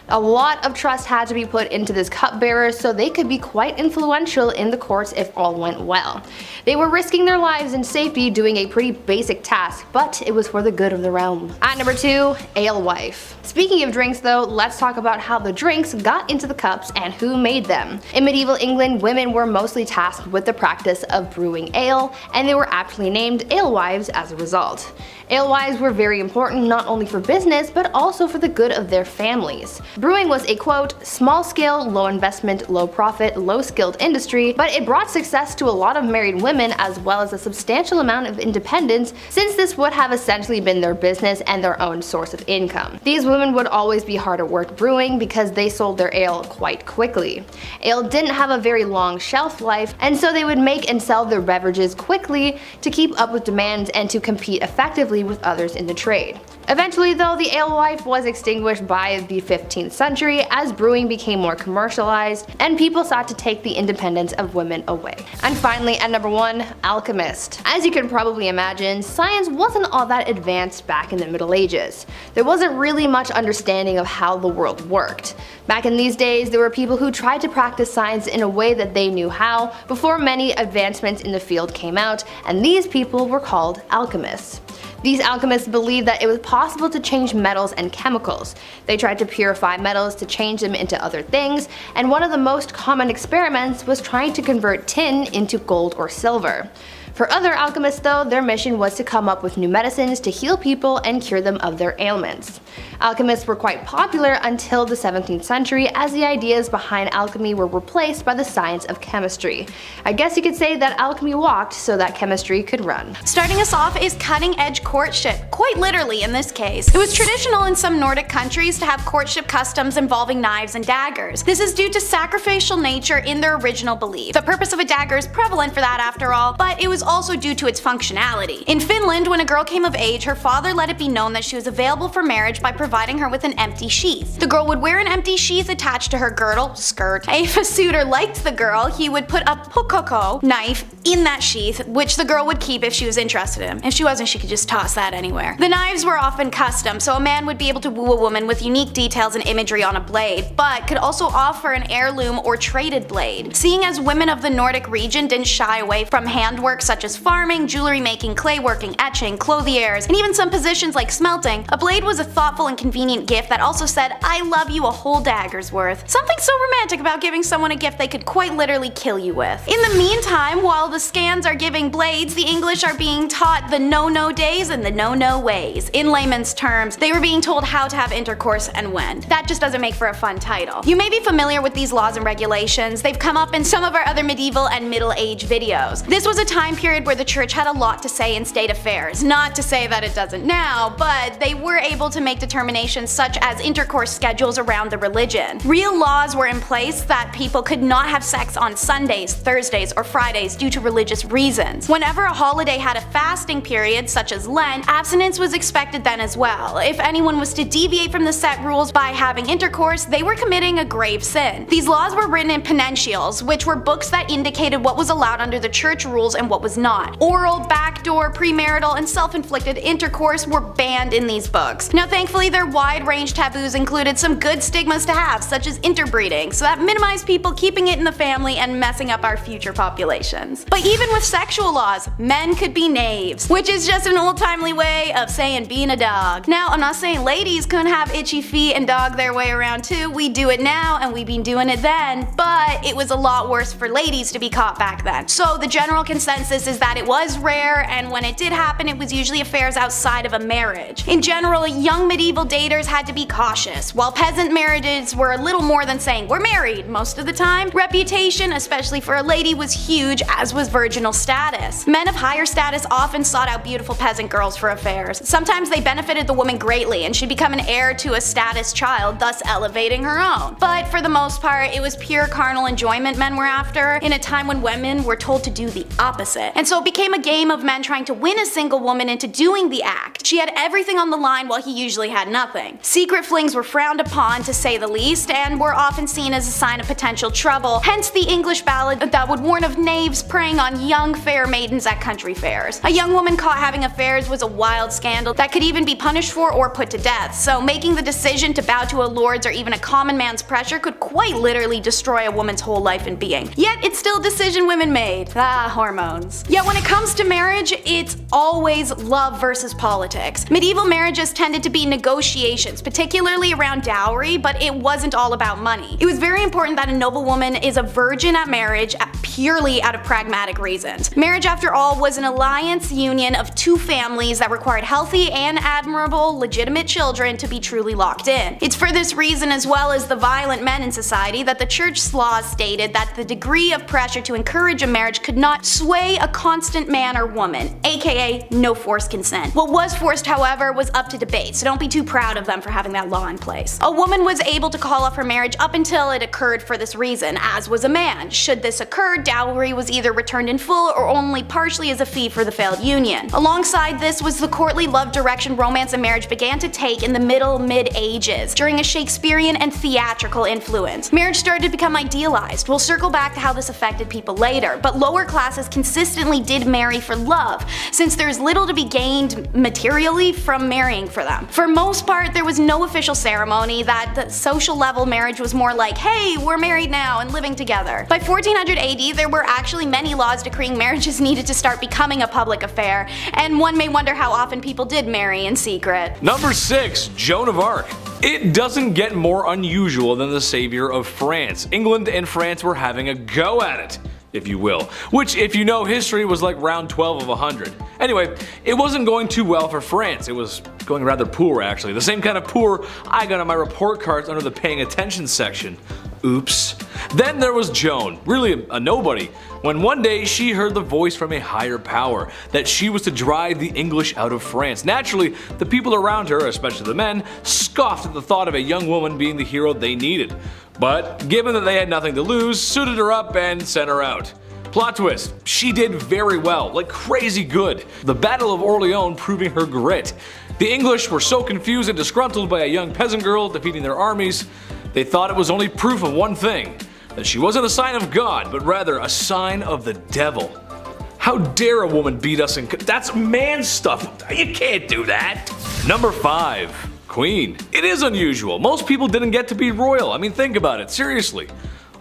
A lot of trust had to be put into this cupbearer so they could be quite influential in the courts if all went well. They were risking their lives and safety doing a pretty basic task, but it was for the good of the realm. At number 2, alewife. Speaking of drinks though, let's talk about how the drinks got into the cups and who made them. In medieval England, women were mostly tasked with the practice of brewing ale, and they were aptly named alewives as a result. Alewives were very important not only for business, but also for the good of their families. Brewing was a quote, small scale, low investment, low profit, low skilled industry, but it brought success to a lot of married women as well as a substantial amount of independence, since this would have essentially been their business and their own source of income. These women would always be hard at work brewing because they sold their ale quite quickly. Ale didn't have a very long shelf life, and so they would make and sell their beverages quickly to keep up with demand and to compete effectively with others in the trade. Eventually though, the alewife was extinguished by the 15th century as brewing became more commercialized and people sought to take the independence of women away. And finally, at number 1, alchemist. As you can probably imagine, science wasn't all that advanced back in the Middle Ages. There wasn't really much understanding of how the world worked. Back in these days, there were people who tried to practice science in a way that they knew how before many advancements in the field came out, and these people were called alchemists. These alchemists believed that it was possible to change metals and chemicals. They tried to purify metals to change them into other things, and one of the most common experiments was trying to convert tin into gold or silver. For other alchemists though, their mission was to come up with new medicines to heal people and cure them of their ailments. Alchemists were quite popular until the 17th century, as the ideas behind alchemy were replaced by the science of chemistry. I guess you could say that alchemy walked so that chemistry could run. Starting us off is cutting-edge courtship, quite literally in this case. It was traditional in some Nordic countries to have courtship customs involving knives and daggers. This is due to sacrificial nature in their original belief. The purpose of a dagger is prevalent for that after all, but it was also due to its functionality. In Finland, when a girl came of age, her father let it be known that she was available for marriage by providing her with an empty sheath. The girl would wear an empty sheath attached to her girdle, skirt. If a suitor liked the girl, he would put a pukoko knife in that sheath, which the girl would keep if she was interested in him. If she wasn't, she could just toss that anywhere. The knives were often custom, so a man would be able to woo a woman with unique details and imagery on a blade, but could also offer an heirloom or traded blade. Seeing as women of the Nordic region didn't shy away from handwork such as farming, jewelry making, clay working, etching, clothiers, and even some positions like smelting, a blade was a thoughtful and convenient gift that also said, "I love you" a whole dagger's worth. Something so romantic about giving someone a gift they could quite literally kill you with. In the meantime, while the scans are giving blades, the English are being taught the no-no days and the no-no ways. In layman's terms, they were being told how to have intercourse and when. That just doesn't make for a fun title. You may be familiar with these laws and regulations. They've come up in some of our other medieval and middle age videos. This was a time period where the church had a lot to say in state affairs. Not to say that it doesn't now, but they were able to make determinations such as intercourse schedules around the religion. Real laws were in place that people could not have sex on Sundays, Thursdays, or Fridays due to religious reasons. Whenever a holiday had a fasting period, such as Lent, abstinence was expected then as well. If anyone was to deviate from the set rules by having intercourse, they were committing a grave sin. These laws were written in penitentials, which were books that indicated what was allowed under the church rules and what was not. Oral, backdoor, premarital, and self-inflicted intercourse were banned in these books. Now thankfully their wide-range taboos included some good stigmas to have, such as interbreeding, so that minimized people keeping it in the family and messing up our future populations. But even with sexual laws, men could be knaves, which is just an old-timely way of saying being a dog. Now I'm not saying ladies couldn't have itchy feet and dog their way around too. We do it now and we've been doing it then, but it was a lot worse for ladies to be caught back then. So the general consensus is that it was rare, and when it did happen it was usually affairs outside of a marriage. In general, young medieval daters had to be cautious, while peasant marriages were a little more than saying we're married most of the time. Reputation, especially for a lady, was huge, as was virginal status. Men of higher status often sought out beautiful peasant girls for affairs. Sometimes they benefited the woman greatly and she'd become an heir to a status child, thus elevating her own. But for the most part, it was pure carnal enjoyment men were after, in a time when women were told to do the opposite. And so it became a game of men trying to win a single woman into doing the act. She had everything on the line while he usually had nothing. Secret flings were frowned upon, to say the least, and were often seen as a sign of potential trouble, hence the English ballad that would warn of knaves preying on young fair maidens at country fairs. A young woman caught having affairs was a wild scandal that could even be punished for or put to death, so making the decision to bow to a lord's or even a common man's pressure could quite literally destroy a woman's whole life and being. Yet it's still a decision women made. Ah, hormones. Yet when it comes to marriage, it's always love versus politics. Medieval marriages tended to be negotiations, particularly around dowry, but it wasn't all about money. It was very important that a noblewoman is a virgin at marriage purely out of pragmatic reasons. Marriage, after all, was an alliance union of two families that required healthy and admirable legitimate children to be truly locked in. It's for this reason, as well as the violent men in society, that the church's laws stated that the degree of pressure to encourage a marriage could not sway a constant man or woman, aka no forced consent. What was forced, however, was up to debate, so don't be too proud of them for having that law in place. A woman was able to call off her marriage up until it occurred for this reason, as was a man. Should this occur, dowry was either returned in full or only partially as a fee for the failed union. Alongside this was the courtly love direction romance and marriage began to take in the mid-ages, during a Shakespearean and theatrical influence. Marriage started to become idealized. We'll circle back to how this affected people later, but lower classes consistently did marry for love, since there's little to be gained materially from marrying for them. For most part, there was no official ceremony. That the social level marriage was more like, hey, we're married now and living together. By 1400 AD, there were actually many laws decreeing marriages needed to start becoming a public affair, and one may wonder how often people did marry in secret. Number 6. Joan of Arc. It doesn't get more unusual than the savior of France. England and France were having a go at it. if you will, which if you know history was like round 12 of 100. Anyway, it wasn't going too well for France. It was going rather poor actually, the same kind of poor I got on my report cards under the paying attention section. Oops. Then there was Joan, really a nobody, when one day she heard the voice from a higher power that she was to drive the English out of France. Naturally, the people around her, especially the men, scoffed at the thought of a young woman being the hero they needed. But given that they had nothing to lose, suited her up and sent her out. Plot twist, she did very well, like crazy good. The Battle of Orleans proving her grit. The English were so confused and disgruntled by a young peasant girl defeating their armies, they thought it was only proof of one thing, that she wasn't a sign of God, but rather a sign of the devil. How dare a woman beat us in that's man stuff, you can't do that. Number 5. Queen. It is unusual. Most people didn't get to be royal. I mean, think about it, seriously.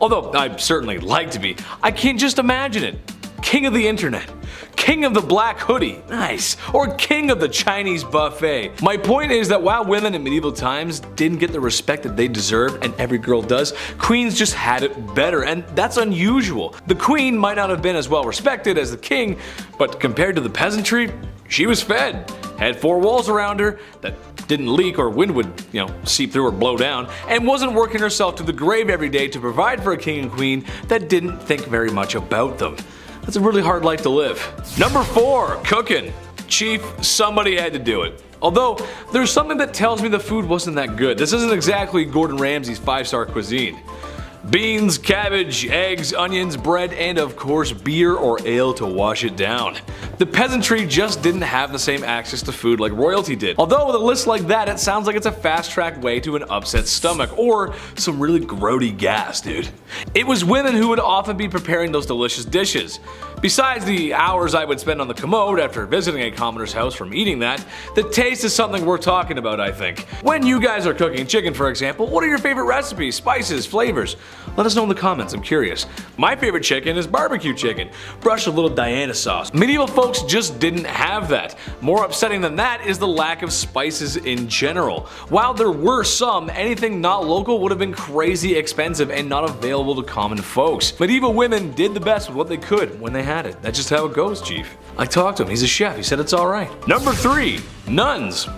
Although I'd certainly like to be, I can't just imagine it. King of the internet. King of the black hoodie, nice, or king of the Chinese buffet. My point is that while women in medieval times didn't get the respect that they deserved, and every girl does, queens just had it better, and that's unusual. The queen might not have been as well respected as the king, but compared to the peasantry, she was fed, had 4 walls around her that didn't leak or wind would, seep through or blow down, and wasn't working herself to the grave every day to provide for a king and queen that didn't think very much about them. That's a really hard life to live. Number 4, cooking. Chief, somebody had to do it. Although, there's something that tells me the food wasn't that good. This isn't exactly Gordon Ramsay's 5-star cuisine. Beans, cabbage, eggs, onions, bread, and of course beer or ale to wash it down. The peasantry just didn't have the same access to food like royalty did. Although with a list like that, it sounds like it's a fast-track way to an upset stomach or some really grody gas, dude. It was women who would often be preparing those delicious dishes. Besides the hours I would spend on the commode after visiting a commoner's house from eating that, the taste is something worth talking about, I think. When you guys are cooking chicken, for example, what are your favorite recipes, spices, flavors? Let us know in the comments, I'm curious. My favorite chicken is barbecue chicken, brushed with a little Diana sauce. Medieval folks just didn't have that. More upsetting than that is the lack of spices in general. While there were some, anything not local would have been crazy expensive and not available to common folks. Medieval women did the best with what they could when they had it. That's just how it goes, Chief. I talked to him, he's a chef, he said it's alright. Number 3, nuns.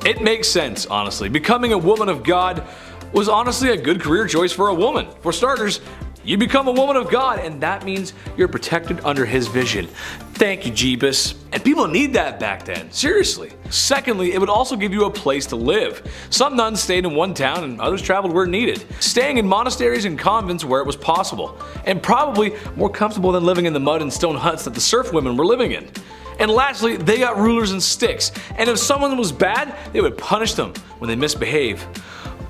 It makes sense, honestly. Becoming a woman of God was honestly a good career choice for a woman. For starters, you become a woman of God, and that means you're protected under his vision. Thank you, Jeebus. And people need that back then, seriously. Secondly, it would also give you a place to live. Some nuns stayed in one town and others traveled where needed, staying in monasteries and convents where it was possible, and probably more comfortable than living in the mud and stone huts that the serf women were living in. And lastly, they got rulers and sticks, and if someone was bad, they would punish them when they misbehave.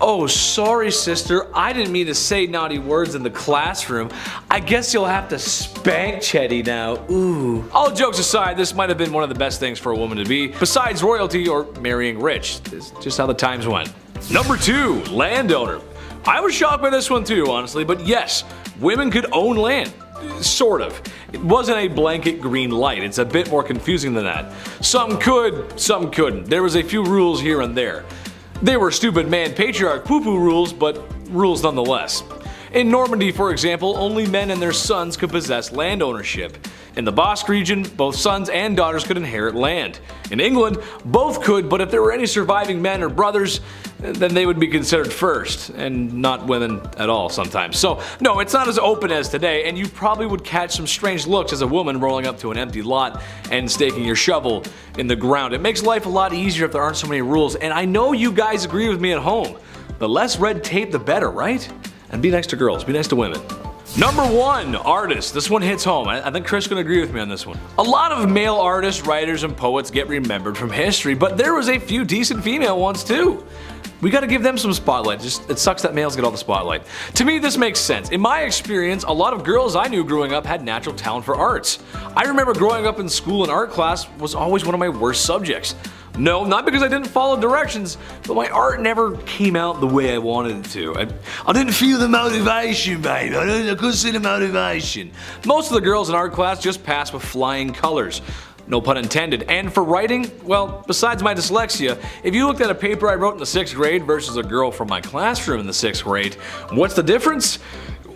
Oh, sorry sister, I didn't mean to say naughty words in the classroom. I guess you'll have to spank Chetty now, ooh. All jokes aside, this might have been one of the best things for a woman to be, besides royalty or marrying rich. It's just how the times went. Number 2, landowner. I was shocked by this one too, honestly, but yes, women could own land. Sort of. It wasn't a blanket green light, it's a bit more confusing than that. Some could, some couldn't. There was a few rules here and there. They were stupid man patriarch poo-poo rules, but rules nonetheless. In Normandy, for example, only men and their sons could possess land ownership. In the Basque region, both sons and daughters could inherit land. In England, both could, but if there were any surviving men or brothers, then they would be considered first, and not women at all sometimes. So no, it's not as open as today, and you probably would catch some strange looks as a woman rolling up to an empty lot and staking your shovel in the ground. It makes life a lot easier if there aren't so many rules, and I know you guys agree with me at home. The less red tape, the better, right? And be nice to girls, be nice to women. Number 1, artists. This one hits home. I think Chris can agree with me on this one. A lot of male artists, writers, and poets get remembered from history, but there was a few decent female ones too. We gotta give them some spotlight. Just, it sucks that males get all the spotlight. To me, this makes sense. In my experience, a lot of girls I knew growing up had natural talent for arts. I remember growing up in school, and art class was always one of my worst subjects. No, not because I didn't follow directions, but my art never came out the way I wanted it to. I didn't feel the motivation, babe. I couldn't see the motivation. Most of the girls in art class just passed with flying colors. No pun intended. And for writing, well, besides my dyslexia, if you looked at a paper I wrote in the 6th grade versus a girl from my classroom in the 6th grade, what's the difference?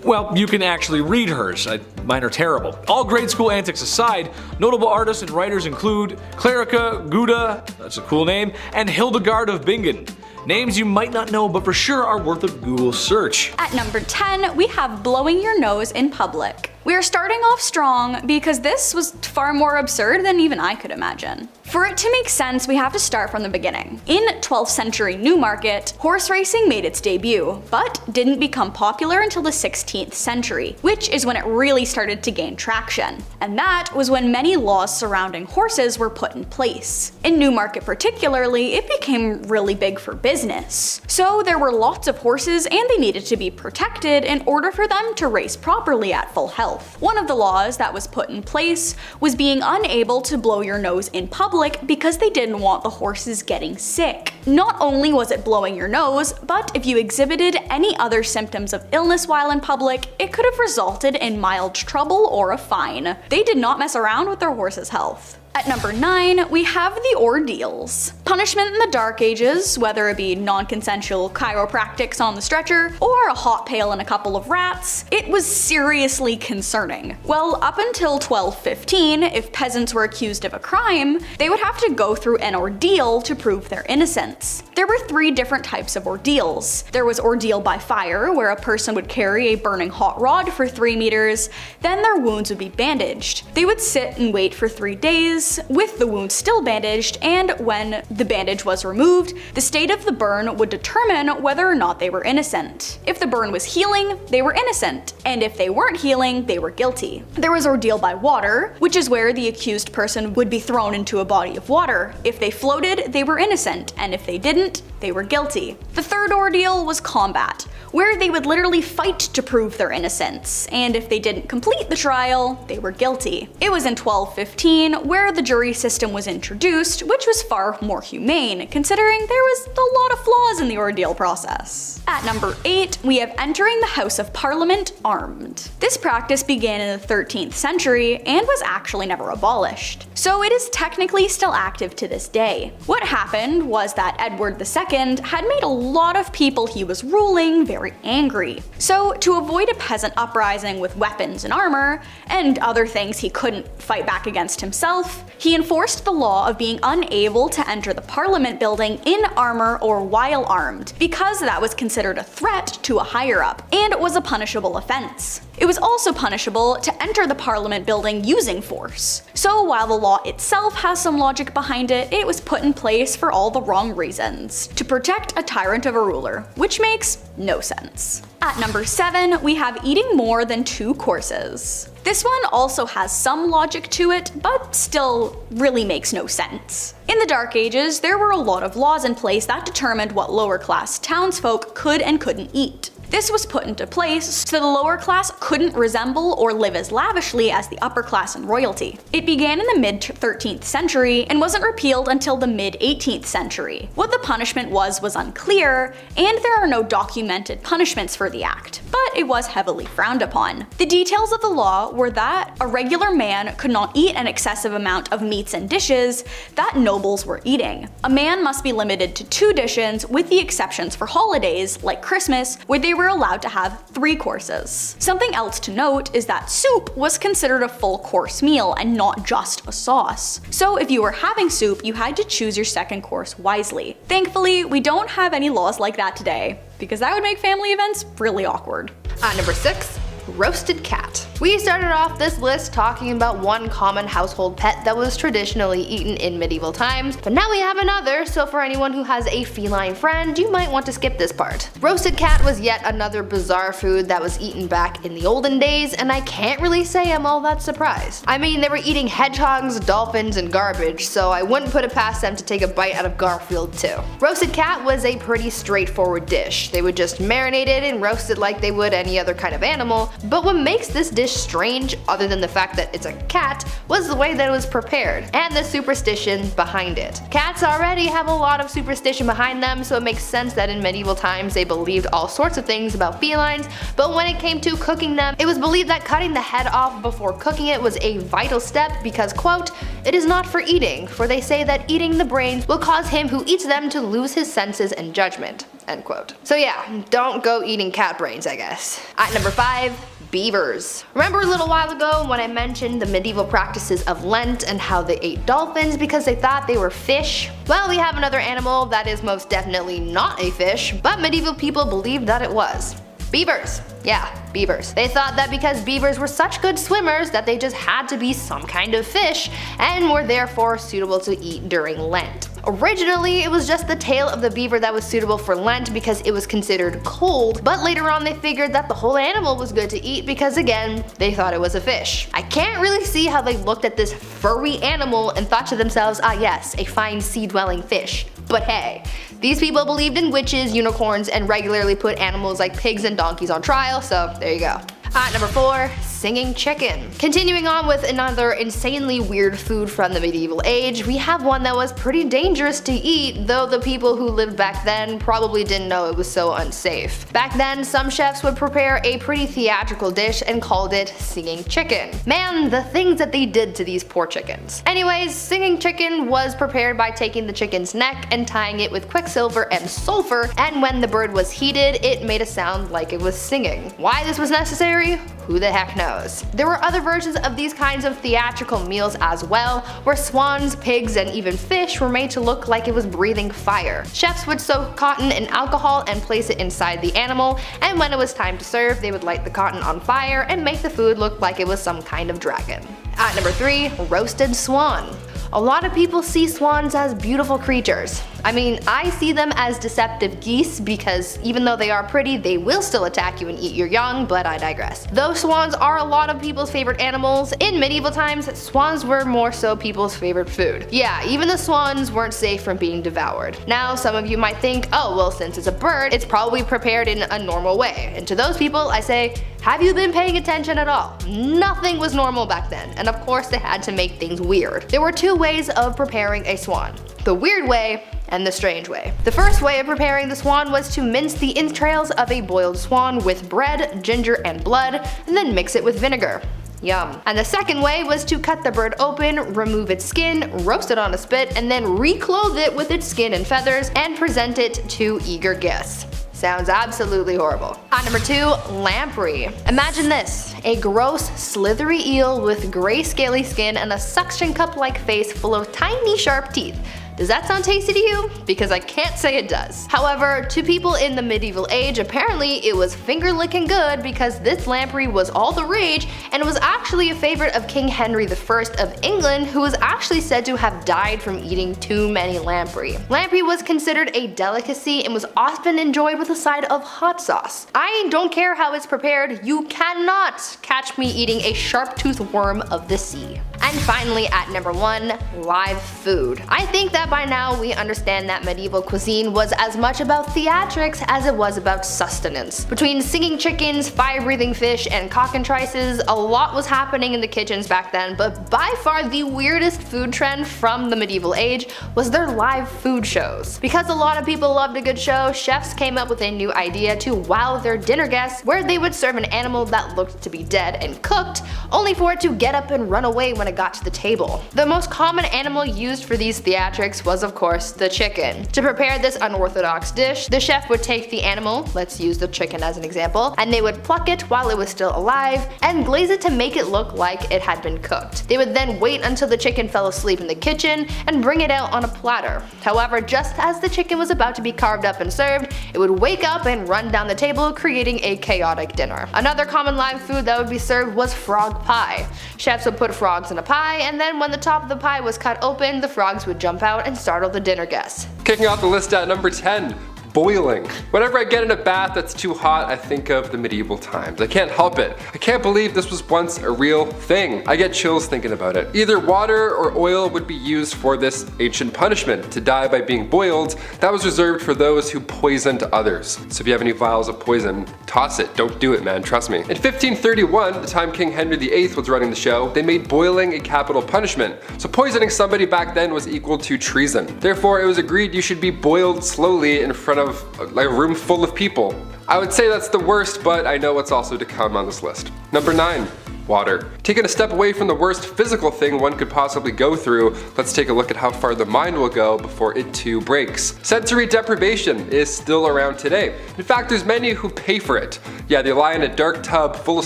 Well, you can actually read hers. Mine are terrible. All grade school antics aside, notable artists and writers include Clerica Gouda, that's a cool name, and Hildegard of Bingen. Names you might not know, but for sure are worth a Google search. At number 10, we have blowing your nose in public. We are starting off strong because this was far more absurd than even I could imagine. For it to make sense, we have to start from the beginning. In 12th century Newmarket, horse racing made its debut, but didn't become popular until the 16th century, which is when it really started to gain traction. And that was when many laws surrounding horses were put in place. In Newmarket particularly, it became really big for business. So there were lots of horses and they needed to be protected in order for them to race properly at full health. One of the laws that was put in place was being unable to blow your nose in public because they didn't want the horses getting sick. Not only was it blowing your nose, but if you exhibited any other symptoms of illness while in public, it could have resulted in mild trouble or a fine. They did not mess around with their horse's health. At number 9, we have the ordeals. Punishment in the Dark Ages, whether it be non-consensual chiropractics on the stretcher or a hot pail and a couple of rats, it was seriously concerning. Well, up until 1215, if peasants were accused of a crime, they would have to go through an ordeal to prove their innocence. There were 3 different types of ordeals. There was ordeal by fire, where a person would carry a burning hot rod for 3 meters, then their wounds would be bandaged. They would sit and wait for 3 days, with the wound still bandaged, and when the bandage was removed, the state of the burn would determine whether or not they were innocent. If the burn was healing, they were innocent, and if they weren't healing, they were guilty. There was ordeal by water, which is where the accused person would be thrown into a body of water. If they floated, they were innocent, and if they didn't, they were guilty. The third ordeal was combat, where they would literally fight to prove their innocence, and if they didn't complete the trial, they were guilty. It was in 1215 where the jury system was introduced, which was far more humane, considering there was a lot of flaws in the ordeal process. At number 8, we have entering the House of Parliament armed. This practice began in the 13th century and was actually never abolished, so it is technically still active to this day. What happened was that Edward II had made a lot of people he was ruling very angry. So to avoid a peasant uprising with weapons and armor, and other things he couldn't fight back against himself, he enforced the law of being unable to enter the Parliament building in armor or while armed, because that was considered a threat to a higher up, and was a punishable offense. It was also punishable to enter the Parliament building using force. So while the law itself has some logic behind it, it was put in place for all the wrong reasons, to protect a tyrant of a ruler, which makes no sense. At number 7, we have eating more than 2 courses. This one also has some logic to it, but still really makes no sense. In the Dark Ages, there were a lot of laws in place that determined what lower class townsfolk could and couldn't eat. This was put into place so the lower class couldn't resemble or live as lavishly as the upper class and royalty. It began in the mid-13th century and wasn't repealed until the mid-18th century. What the punishment was unclear, and there are no documented punishments for the act, but it was heavily frowned upon. The details of the law were that a regular man could not eat an excessive amount of meats and dishes that nobles were eating. A man must be limited to 2 dishes, with the exceptions for holidays like Christmas, where they were allowed to have 3 courses. Something else to note is that soup was considered a full course meal and not just a sauce. So if you were having soup, you had to choose your second course wisely. Thankfully, we don't have any laws like that today, because that would make family events really awkward. At number 6, roasted cat. We started off this list talking about one common household pet that was traditionally eaten in medieval times, but now we have another, so for anyone who has a feline friend, you might want to skip this part. Roasted cat was yet another bizarre food that was eaten back in the olden days, and I can't really say I'm all that surprised. I mean, they were eating hedgehogs, dolphins, and garbage, so I wouldn't put it past them to take a bite out of Garfield too. Roasted cat was a pretty straightforward dish. They would just marinate it and roast it like they would any other kind of animal, but what makes this dish strange, other than the fact that it's a cat, was the way that it was prepared, and the superstition behind it. Cats already have a lot of superstition behind them, so it makes sense that in medieval times they believed all sorts of things about felines, but when it came to cooking them, it was believed that cutting the head off before cooking it was a vital step because, quote, "It is not for eating, for they say that eating the brains will cause him who eats them to lose his senses and judgment," End quote. So yeah, don't go eating cat brains, I guess. At number 5, beavers. Remember a little while ago when I mentioned the medieval practices of Lent and how they ate dolphins because they thought they were fish? Well, we have another animal that is most definitely not a fish, but medieval people believed that it was. Beavers. Yeah, beavers. They thought that because beavers were such good swimmers that they just had to be some kind of fish and were therefore suitable to eat during Lent. Originally, it was just the tail of the beaver that was suitable for Lent because it was considered cold, but later on they figured that the whole animal was good to eat because again, they thought it was a fish. I can't really see how they looked at this furry animal and thought to themselves, ah yes, a fine sea-dwelling fish. But hey, these people believed in witches, unicorns, and regularly put animals like pigs and donkeys on trial, so there you go. At number 4, singing chicken. Continuing on with another insanely weird food from the medieval age, we have one that was pretty dangerous to eat, though the people who lived back then probably didn't know it was so unsafe. Back then, some chefs would prepare a pretty theatrical dish and called it singing chicken. Man, the things that they did to these poor chickens. Anyways, singing chicken was prepared by taking the chicken's neck and tying it with quicksilver and sulfur, and when the bird was heated, it made a sound like it was singing. Why this was necessary? Who the heck knows? There were other versions of these kinds of theatrical meals as well, where swans, pigs, and even fish were made to look like it was breathing fire. Chefs would soak cotton in alcohol and place it inside the animal, and when it was time to serve, they would light the cotton on fire and make the food look like it was some kind of dragon. At number 3, roasted swan. A lot of people see swans as beautiful creatures. I mean, I see them as deceptive geese because even though they are pretty, they will still attack you and eat your young, but I digress. Though swans are a lot of people's favorite animals, in medieval times, swans were more so people's favorite food. Yeah, even the swans weren't safe from being devoured. Now, some of you might think, oh well, since it's a bird, it's probably prepared in a normal way. And to those people, I say, have you been paying attention at all? Nothing was normal back then, and of course they had to make things weird. There were 2 ways of preparing a swan. The weird way and the strange way. The first way of preparing the swan was to mince the entrails of a boiled swan with bread, ginger, and blood, and then mix it with vinegar. Yum. And the second way was to cut the bird open, remove its skin, roast it on a spit, and then reclothe it with its skin and feathers and present it to eager guests. Sounds absolutely horrible. At number 2, lamprey. Imagine this, a gross, slithery eel with gray scaly skin and a suction cup-like face full of tiny sharp teeth. Does that sound tasty to you? Because I can't say it does. However, to people in the medieval age, apparently it was finger-licking good because this lamprey was all the rage and was actually a favorite of King Henry I of England, who was actually said to have died from eating too many lamprey. Lamprey was considered a delicacy and was often enjoyed with a side of hot sauce. I don't care how it's prepared, you cannot catch me eating a sharp-toothed worm of the sea. And finally, at number 1, live food. I think that by now we understand that medieval cuisine was as much about theatrics as it was about sustenance. Between singing chickens, fire-breathing fish, and cockatrices, a lot was happening in the kitchens back then, but by far the weirdest food trend from the medieval age was their live food shows. Because a lot of people loved a good show, chefs came up with a new idea to wow their dinner guests, where they would serve an animal that looked to be dead and cooked, only for it to get up and run away when it got to the table. The most common animal used for these theatrics was of course the chicken. To prepare this unorthodox dish, the chef would take the animal, let's use the chicken as an example, and they would pluck it while it was still alive and glaze it to make it look like it had been cooked. They would then wait until the chicken fell asleep in the kitchen and bring it out on a platter. However, just as the chicken was about to be carved up and served, it would wake up and run down the table, creating a chaotic dinner. Another common live food that would be served was frog pie. Chefs would put frogs in a pie, and then when the top of the pie was cut open, the frogs would jump out and startle the dinner guests. Kicking off the list at number 10, boiling. Whenever I get in a bath that's too hot, I think of the medieval times. I can't help it. I can't believe this was once a real thing. I get chills thinking about it. Either water or oil would be used for this ancient punishment, to die by being boiled. That was reserved for those who poisoned others. So if you have any vials of poison, toss it. Don't do it, man, trust me. In 1531, the time King Henry VIII was running the show, they made boiling a capital punishment. So poisoning somebody back then was equal to treason. Therefore, it was agreed you should be boiled slowly in front of like a room full of people. I would say that's the worst, but I know what's also to come on this list. Number 9. water. Taking a step away from the worst physical thing one could possibly go through, let's take a look at how far the mind will go before it too breaks. Sensory deprivation is still around today. In fact, there's many who pay for it. Yeah, they lie in a dark tub full of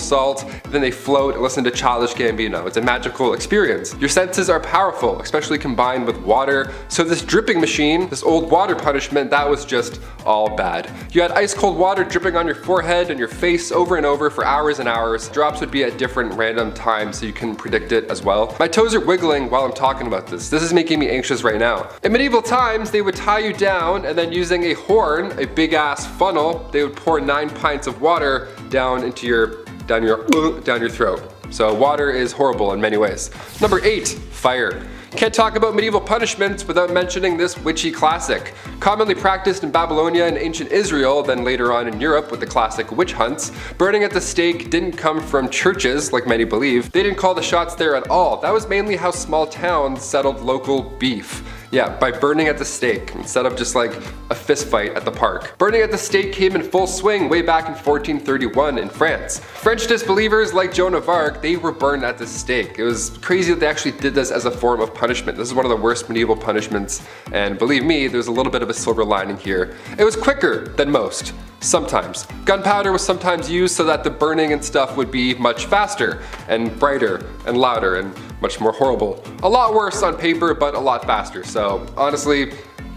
salt, then they float and listen to Childish Gambino. It's a magical experience. Your senses are powerful, especially combined with water. So this dripping machine, this old water punishment, that was just all bad. You had ice cold water dripping on your forehead and your face over and over for hours and hours. Drops would be at different random times so you couldn't predict it as well. My toes are wiggling while I'm talking about this. This is making me anxious right now. In medieval times, they would tie you down and then using a horn, a big ass funnel, they would pour 9 pints of water down your throat. So water is horrible in many ways. Number 8, fire. Can't talk about medieval punishments without mentioning this witchy classic. Commonly practiced in Babylonia and ancient Israel, then later on in Europe with the classic witch hunts, burning at the stake didn't come from churches, like many believe. They didn't call the shots there at all. That was mainly how small towns settled local beef. Yeah, by burning at the stake, instead of just like a fist fight at the park. Burning at the stake came in full swing way back in 1431 in France. French disbelievers like Joan of Arc, they were burned at the stake. It was crazy that they actually did this as a form of punishment. This is one of the worst medieval punishments, and believe me, there's a little bit of a silver lining here. It was quicker than most. Sometimes. Gunpowder was sometimes used so that the burning and stuff would be much faster and brighter and louder and much more horrible. A lot worse on paper, but a lot faster. So honestly,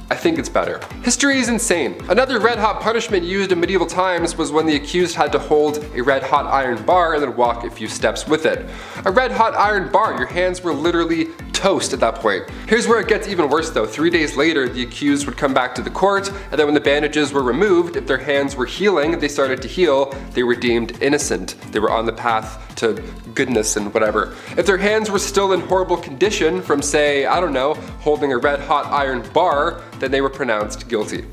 I think it's better. History is insane. Another red hot punishment used in medieval times was when the accused had to hold a red hot iron bar and then walk a few steps with it. A red hot iron bar, your hands were literally toast at that point. Here's where it gets even worse though. 3 days later, the accused would come back to the court, and then when the bandages were removed, if their hands were healing, they started to heal, they were deemed innocent. They were on the path to goodness and whatever. If their hands were still in horrible condition from, say, I don't know, holding a red hot iron bar, then they were pronounced guilty.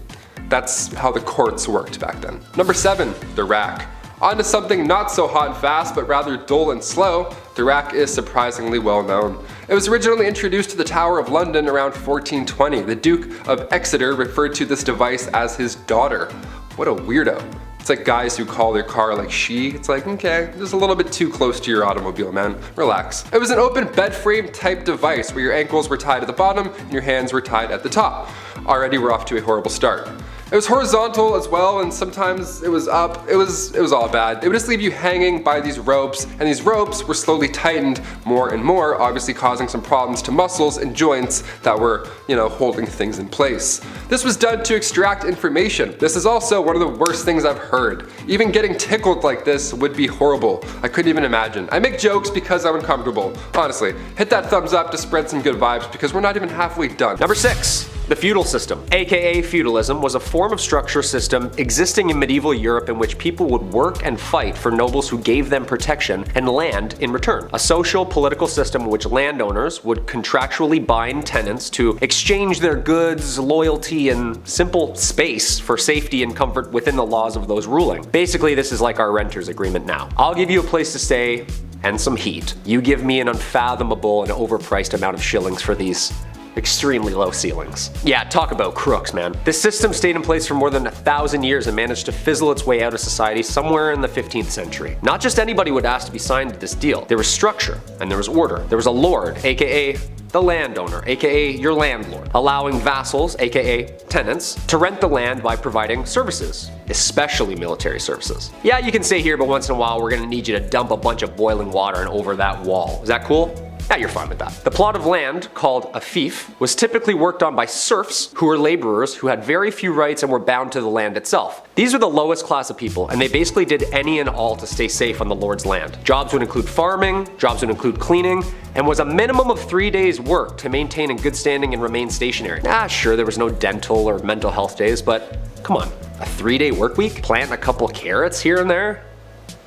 That's how the courts worked back then. Number 7, the rack. On to something not so hot and fast, but rather dull and slow. The rack is surprisingly well known. It was originally introduced to the Tower of London around 1420. The Duke of Exeter referred to this device as his daughter. What a weirdo. It's like guys who call their car like she. It's like, okay, just a little bit too close to your automobile, man. Relax. It was an open bed frame type device where your ankles were tied at the bottom and your hands were tied at the top. Already we're off to a horrible start. It was horizontal as well, and sometimes it was up. It was all bad. It would just leave you hanging by these ropes, and these ropes were slowly tightened more and more, obviously causing some problems to muscles and joints that were, holding things in place. This was done to extract information. This is also one of the worst things I've heard. Even getting tickled like this would be horrible. I couldn't even imagine. I make jokes because I'm uncomfortable. Honestly, hit that thumbs up to spread some good vibes because we're not even halfway done. Number 6. The feudal system, aka feudalism, was a form of structure system existing in medieval Europe in which people would work and fight for nobles who gave them protection and land in return. A social, political system in which landowners would contractually bind tenants to exchange their goods, loyalty, and simple space for safety and comfort within the laws of those ruling. Basically, this is like our renter's agreement now. I'll give you a place to stay and some heat. You give me an unfathomable and overpriced amount of shillings for these extremely low ceilings. Yeah, talk about crooks, man. This system stayed in place for more than 1,000 years and managed to fizzle its way out of society somewhere in the 15th century. Not just anybody would ask to be signed to this deal. There was structure and there was order. There was a lord, aka the landowner, aka your landlord, allowing vassals, aka tenants, to rent the land by providing services, especially military services. Yeah, you can stay here, but once in a while we're gonna need you to dump a bunch of boiling water and over that wall. Is that cool? Yeah, you're fine with that. The plot of land, called a fief, was typically worked on by serfs who were laborers who had very few rights and were bound to the land itself. These were the lowest class of people, and they basically did any and all to stay safe on the lord's land. Jobs would include farming, jobs would include cleaning, and was a minimum of 3 days' work to maintain in good standing and remain stationary. Sure, there was no dental or mental health days, but come on, a 3-day work week? Plant a couple carrots here and there?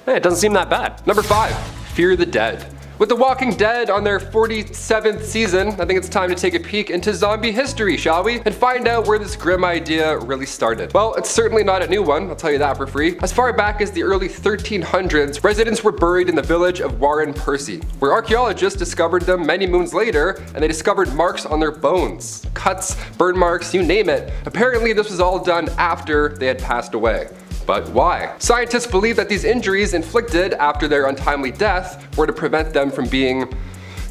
It doesn't seem that bad. Number 5, fear the dead. With The Walking Dead on their 47th season, I think it's time to take a peek into zombie history, shall we? And find out where this grim idea really started. Well, it's certainly not a new one, I'll tell you that for free. As far back as the early 1300s, residents were buried in the village of Warren Percy, where archaeologists discovered them many moons later, and they discovered marks on their bones. Cuts, burn marks, you name it. Apparently this was all done after they had passed away. But why? Scientists believe that these injuries inflicted after their untimely death were to prevent them from being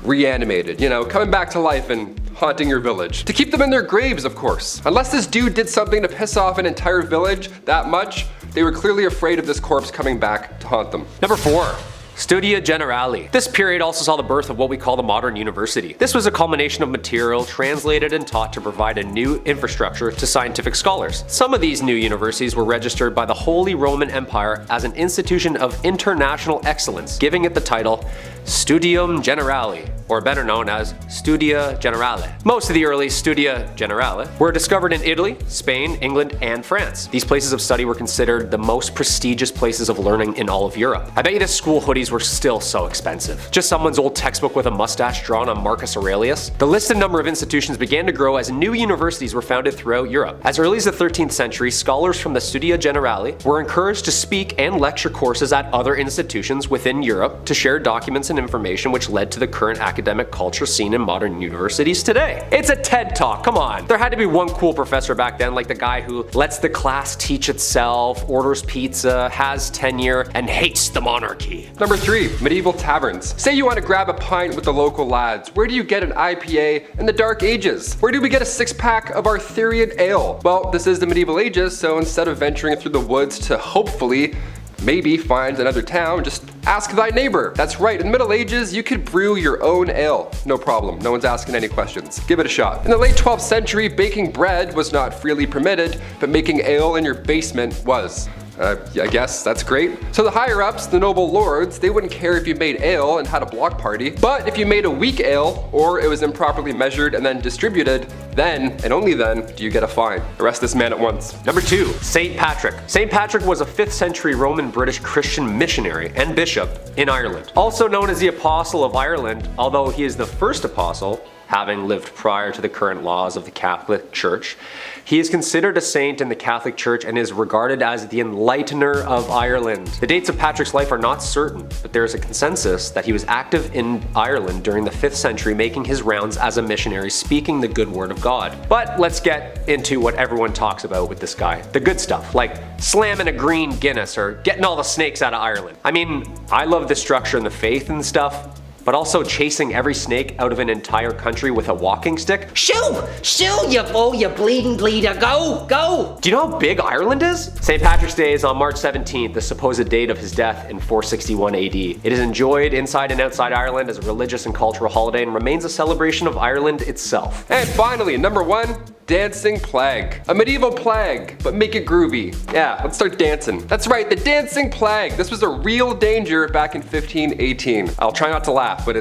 reanimated, you know, coming back to life and haunting your village. To keep them in their graves, of course. Unless this dude did something to piss off an entire village that much, they were clearly afraid of this corpse coming back to haunt them. Number 4. Studia Generale. This period also saw the birth of what we call the modern university. This was a culmination of material translated and taught to provide a new infrastructure to scientific scholars. Some of these new universities were registered by the Holy Roman Empire as an institution of international excellence, giving it the title Studium Generale, or better known as Studia Generale. Most of the early Studia Generale were discovered in Italy, Spain, England, and France. These places of study were considered the most prestigious places of learning in all of Europe. I bet you the school hoodies were still so expensive. Just someone's old textbook with a mustache drawn on Marcus Aurelius. The listed number of institutions began to grow as new universities were founded throughout Europe. As early as the 13th century, scholars from the Studia Generale were encouraged to speak and lecture courses at other institutions within Europe to share documents and information, which led to the current academic culture seen in modern universities today. It's a TED Talk, come on. There had to be one cool professor back then, like the guy who lets the class teach itself, orders pizza, has tenure, and hates the monarchy. Number 3, medieval taverns. Say you want to grab a pint with the local lads. Where do you get an IPA in the Dark Ages? Where do we get a 6-pack of Arthurian ale? Well, this is the medieval ages, so instead of venturing through the woods to hopefully maybe find another town, just ask thy neighbor. That's right, in the Middle Ages, you could brew your own ale. No problem, no one's asking any questions. Give it a shot. In the late 12th century, baking bread was not freely permitted, but making ale in your basement was. I guess that's great. So the higher ups, the noble lords, they wouldn't care if you made ale and had a block party, but if you made a weak ale, or it was improperly measured and then distributed, then, and only then, do you get a fine. Arrest this man at once. Number 2, St. Patrick. St. Patrick was a 5th century Roman British Christian missionary and bishop in Ireland. Also known as the Apostle of Ireland, although he is the first apostle, having lived prior to the current laws of the Catholic Church. He is considered a saint in the Catholic Church and is regarded as the enlightener of Ireland. The dates of Patrick's life are not certain, but there is a consensus that he was active in Ireland during the 5th century, making his rounds as a missionary, speaking the good word of God. But let's get into what everyone talks about with this guy. The good stuff, like slamming a green Guinness or getting all the snakes out of Ireland. I mean, I love the structure and the faith and stuff, but also chasing every snake out of an entire country with a walking stick? Shoo! Shoo, you fool, you bleeding bleeder, go! Go! Do you know how big Ireland is? St. Patrick's Day is on March 17th, the supposed date of his death in 461 AD. It is enjoyed inside and outside Ireland as a religious and cultural holiday and remains a celebration of Ireland itself. And finally, number 1, dancing plague. A medieval plague, but make it groovy. Yeah, let's start dancing. That's right, the dancing plague. This was a real danger back in 1518. I'll try not to laugh, but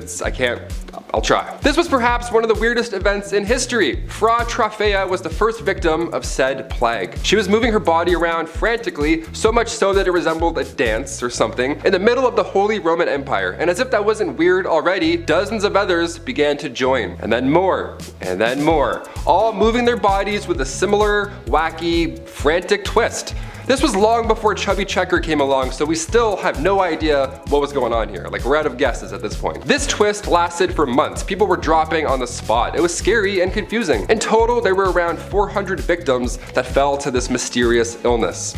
I'll try. This was perhaps one of the weirdest events in history. Fra Trofea was the first victim of said plague. She was moving her body around frantically, so much so that it resembled a dance or something, in the middle of the Holy Roman Empire. And as if that wasn't weird already, dozens of others began to join. And then more, all moving their bodies with a similar, wacky, frantic twist. This was long before Chubby Checker came along, so we still have no idea what was going on here. Like, we're out of guesses at this point. This twist lasted for months. People were dropping on the spot. It was scary and confusing. In total, there were around 400 victims that fell to this mysterious illness.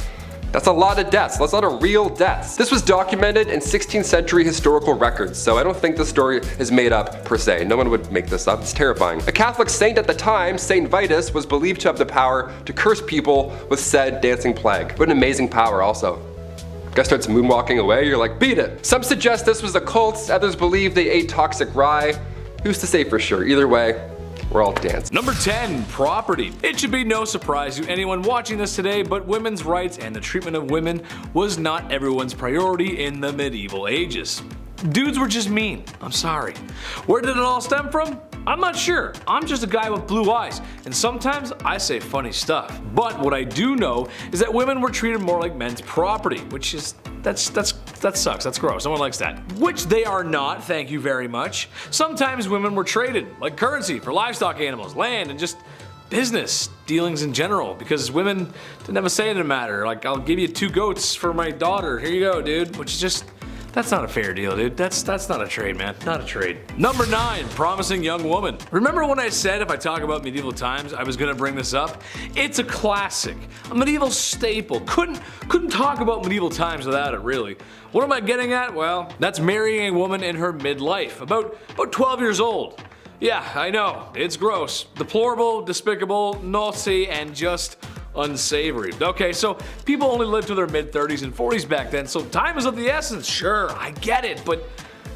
That's a lot of deaths. That's a lot of real deaths. This was documented in 16th century historical records, so I don't think the story is made up per se. No one would make this up. It's terrifying. A Catholic saint at the time, Saint Vitus, was believed to have the power to curse people with said dancing plague. What an amazing power also. Guy starts moonwalking away, you're like, beat it. Some suggest this was a cult, others believe they ate toxic rye. Who's to say for sure? Either way, we're all dancing. Number 10, property. It should be no surprise to anyone watching this today, but women's rights and the treatment of women was not everyone's priority in the medieval ages. Dudes were just mean. I'm sorry. Where did it all stem from? I'm not sure. I'm just a guy with blue eyes, and sometimes I say funny stuff. But what I do know is that women were treated more like men's property, which is that sucks. That's gross. No one likes that. Which they are not, thank you very much. Sometimes women were traded like currency for livestock animals, land, and just business dealings in general, because women didn't have a say in the matter. Like, I'll give you 2 goats for my daughter. Here you go, dude. Which is just, That's not a fair deal, dude. That's not a trade, man. Not a trade. Number 9, promising young woman. Remember when I said if I talk about medieval times, I was gonna bring this up? It's a classic, a medieval staple. Couldn't talk about medieval times without it, really. What am I getting at? Well, that's marrying a woman in her midlife, about 12 years old. Yeah, I know, it's gross, deplorable, despicable, naughty, and just unsavory. Okay, so people only lived to their mid-30s and 40s back then, so time is of the essence. Sure, I get it, but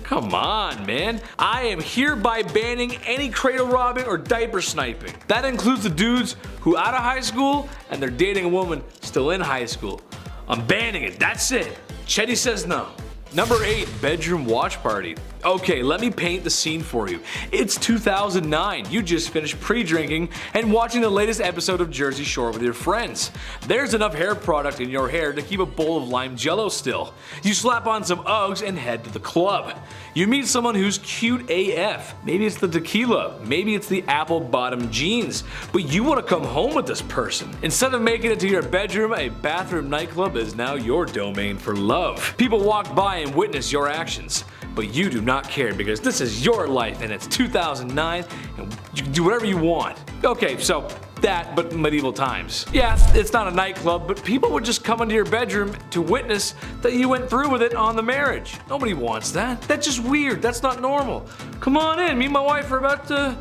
come on, man. I am hereby banning any cradle robbing or diaper sniping. That includes the dudes who out of high school and they're dating a woman still in high school. I'm banning it, that's it. Chetty says no. Number 8, bedroom watch party. Okay, let me paint the scene for you. It's 2009. You just finished pre-drinking and watching the latest episode of Jersey Shore with your friends. There's enough hair product in your hair to keep a bowl of lime jello still. You slap on some Uggs and head to the club. You meet someone who's cute AF. Maybe it's the tequila, maybe it's the apple bottom jeans, but you want to come home with this person. Instead of making it to your bedroom, a bathroom nightclub is now your domain for love. People walk by and witness your actions, but you do not care because this is your life and it's 2009 and you can do whatever you want. Okay, so that, but medieval times. Yeah, it's not a nightclub, but people would just come into your bedroom to witness that you went through with it on the marriage. Nobody wants that. That's just weird. That's not normal. Come on in. Me and my wife are about to...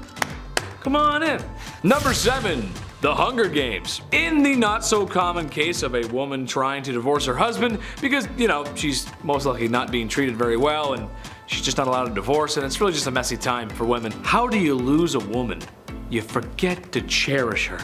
Come on in. Number 7. The Hunger Games. In the not so common case of a woman trying to divorce her husband because, you know, she's most likely not being treated very well and she's just not allowed to divorce and it's really just a messy time for women. How do you lose a woman? You forget to cherish her.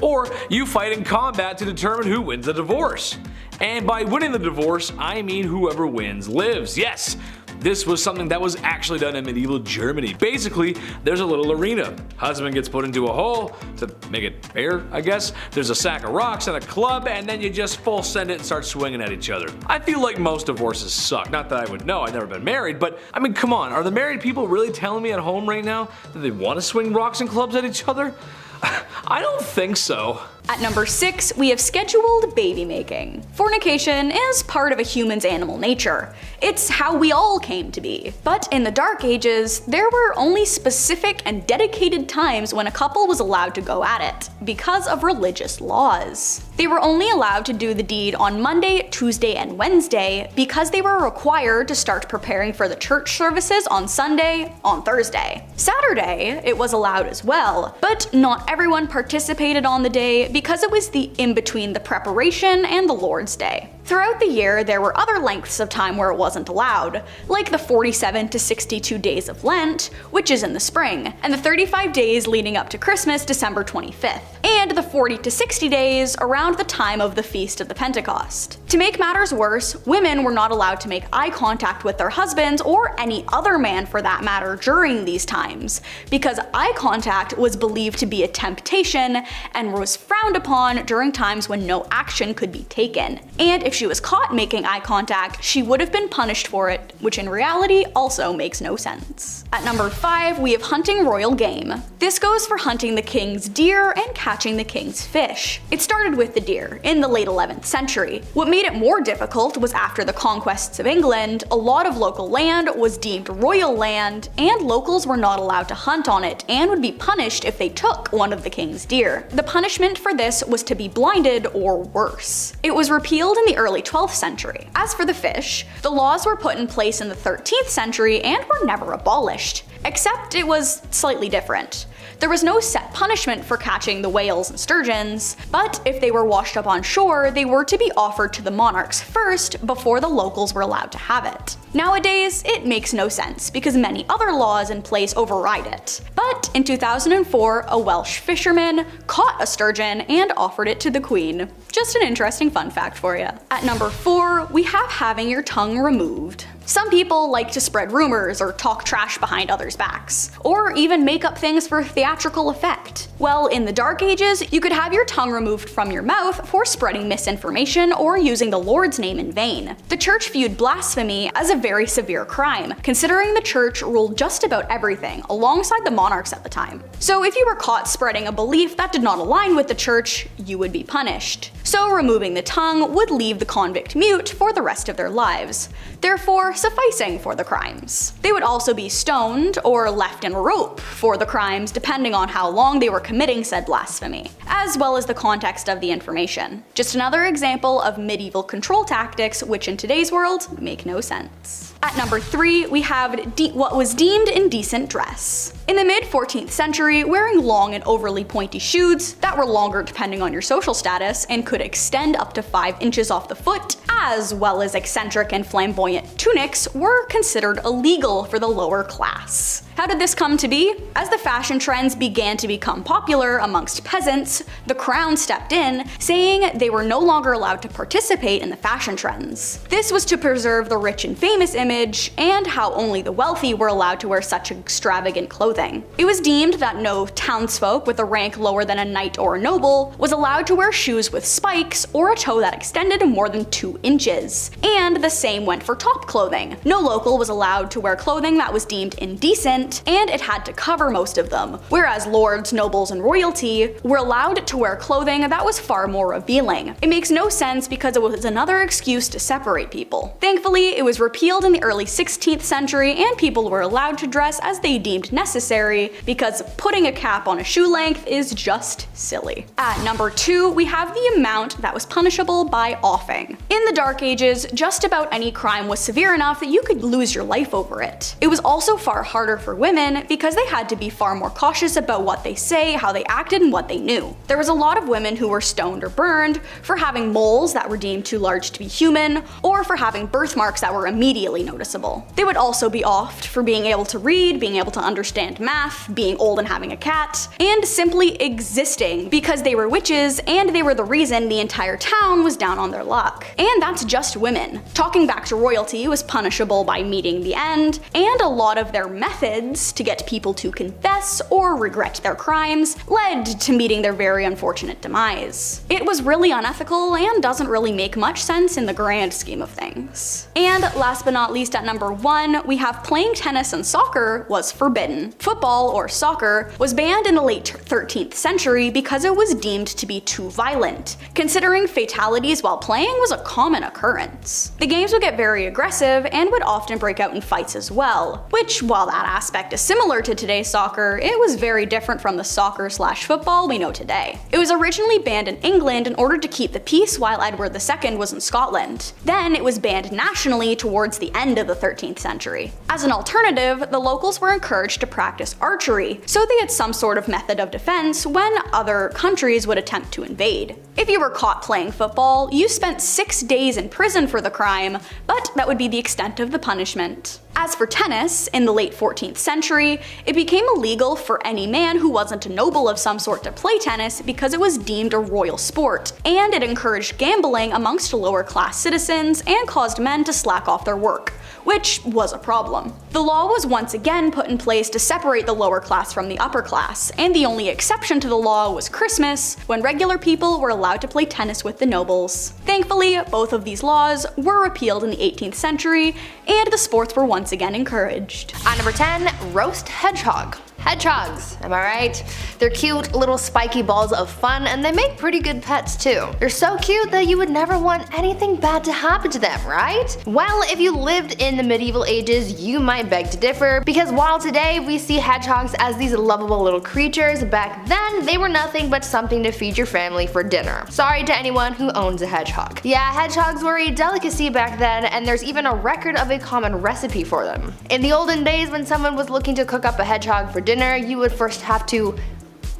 Or you fight in combat to determine who wins the divorce. And by winning the divorce, I mean whoever wins lives. Yes, this was something that was actually done in medieval Germany. Basically, there's a little arena. Husband gets put into a hole to make it fair, I guess. There's a sack of rocks and a club, and then you just full send it and start swinging at each other. I feel like most divorces suck. Not that I would know, I've never been married, but I mean, come on, are the married people really telling me at home right now that they want to swing rocks and clubs at each other? I don't think so. At number 6, we have scheduled baby making. Fornication is part of a human's animal nature. It's how we all came to be. But in the Dark Ages, there were only specific and dedicated times when a couple was allowed to go at it, because of religious laws. They were only allowed to do the deed on Monday, Tuesday, and Wednesday because they were required to start preparing for the church services on Sunday, on Thursday. Saturday, it was allowed as well, but not everyone participated on the day because it was the in-between the preparation and the Lord's Day. Throughout the year, there were other lengths of time where it wasn't allowed, like the 47 to 62 days of Lent, which is in the spring, and the 35 days leading up to Christmas, December 25th, and the 40 to 60 days around the time of the Feast of the Pentecost. To make matters worse, women were not allowed to make eye contact with their husbands or any other man for that matter during these times, because eye contact was believed to be a temptation and was frowned upon during times when no action could be taken. And if she was caught making eye contact, she would have been punished for it, which in reality also makes no sense. At number 5, we have hunting royal game. This goes for hunting the king's deer and catching the king's fish. It started with the deer in the late 11th century. What made it more difficult was after the conquests of England, a lot of local land was deemed royal land, and locals were not allowed to hunt on it and would be punished if they took one of the king's deer. The punishment for this was to be blinded or worse. It was repealed in the early 12th century. As for the fish, the laws were put in place in the 13th century and were never abolished, except it was slightly different. There was no set punishment for catching the whales and sturgeons, but if they were washed up on shore, they were to be offered to the monarchs first before the locals were allowed to have it. Nowadays, it makes no sense because many other laws in place override it. But in 2004, a Welsh fisherman caught a sturgeon and offered it to the Queen. Just an interesting fun fact for you. At number 4, we have having your tongue removed. Some people like to spread rumors or talk trash behind others' backs, or even make up things for theatrical effect. Well, in the Dark Ages, you could have your tongue removed from your mouth for spreading misinformation or using the Lord's name in vain. The church viewed blasphemy as a very severe crime, considering the church ruled just about everything, alongside the monarchs at the time. So if you were caught spreading a belief that did not align with the church, you would be punished. So removing the tongue would leave the convict mute for the rest of their lives, therefore sufficing for the crimes. They would also be stoned or left in a rope for the crimes depending on how long they were committing said blasphemy, as well as the context of the information. Just another example of medieval control tactics which in today's world make no sense. At number 3, we have what was deemed indecent dress. In the mid-14th century, wearing long and overly pointy shoes that were longer depending on your social status and could extend up to 5 inches off the foot, as well as eccentric and flamboyant tunics, were considered illegal for the lower class. How did this come to be? As the fashion trends began to become popular amongst peasants, the crown stepped in, saying they were no longer allowed to participate in the fashion trends. This was to preserve the rich and famous image, and how only the wealthy were allowed to wear such extravagant clothing. It was deemed that no townsfolk with a rank lower than a knight or a noble was allowed to wear shoes with spikes or a toe that extended more than 2 inches. And the same went for top clothing. No local was allowed to wear clothing that was deemed indecent, and it had to cover most of them, whereas lords, nobles, and royalty were allowed to wear clothing that was far more revealing. It makes no sense because it was another excuse to separate people. Thankfully, it was repealed in the early 16th century, and people were allowed to dress as they deemed necessary because putting a cap on a shoe length is just silly. At number 2, we have the amount that was punishable by offing. In the Dark Ages, just about any crime was severe enough that you could lose your life over it. It was also far harder for women because they had to be far more cautious about what they say, how they acted, and what they knew. There was a lot of women who were stoned or burned for having moles that were deemed too large to be human, or for having birthmarks that were immediately noticeable. They would also be offed for being able to read, being able to understand math, being old and having a cat, and simply existing because they were witches and they were the reason the entire town was down on their luck. And that's just women. Talking back to royalty was punishable by meeting the end, and a lot of their methods to get people to confess or regret their crimes led to meeting their very unfortunate demise. It was really unethical and doesn't really make much sense in the grand scheme of things. And last but not least, at number 1, we have playing tennis and soccer was forbidden. Football, or soccer, was banned in the late 13th century because it was deemed to be too violent, considering fatalities while playing was a common occurrence. The games would get very aggressive and would often break out in fights as well, which, while that aspect is similar to today's soccer, it was very different from the soccer/football we know today. It was originally banned in England in order to keep the peace while Edward II was in Scotland. Then it was banned nationally towards the end of the 13th century. As an alternative, the locals were encouraged to practice archery, so they had some sort of method of defense when other countries would attempt to invade. If you were caught playing football, you spent 6 days in prison for the crime, but that would be the extent of the punishment. As for tennis, in the late 14th century, it became illegal for any man who wasn't a noble of some sort to play tennis because it was deemed a royal sport, and it encouraged gambling amongst lower class citizens and caused men to slack off their work, which was a problem. The law was once again put in place to separate the lower class from the upper class, and the only exception to the law was Christmas, when regular people were allowed to play tennis with the nobles. Thankfully, both of these laws were repealed in the 18th century, and the sports were once again encouraged. At number 10, roast hedgehog. Hedgehogs, am I right? They're cute little spiky balls of fun, and they make pretty good pets too. They're so cute that you would never want anything bad to happen to them, right? Well, if you lived in the medieval ages, you might beg to differ, because while today we see hedgehogs as these lovable little creatures, back then they were nothing but something to feed your family for dinner. Sorry to anyone who owns a hedgehog. Yeah, hedgehogs were a delicacy back then, and there's even a record of a common recipe for them. In the olden days, when someone was looking to cook up a hedgehog for dinner, you would first have to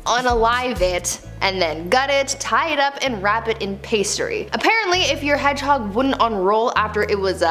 unalive it and then gut it, tie it up, and wrap it in pastry. Apparently, if your hedgehog wouldn't unroll after it was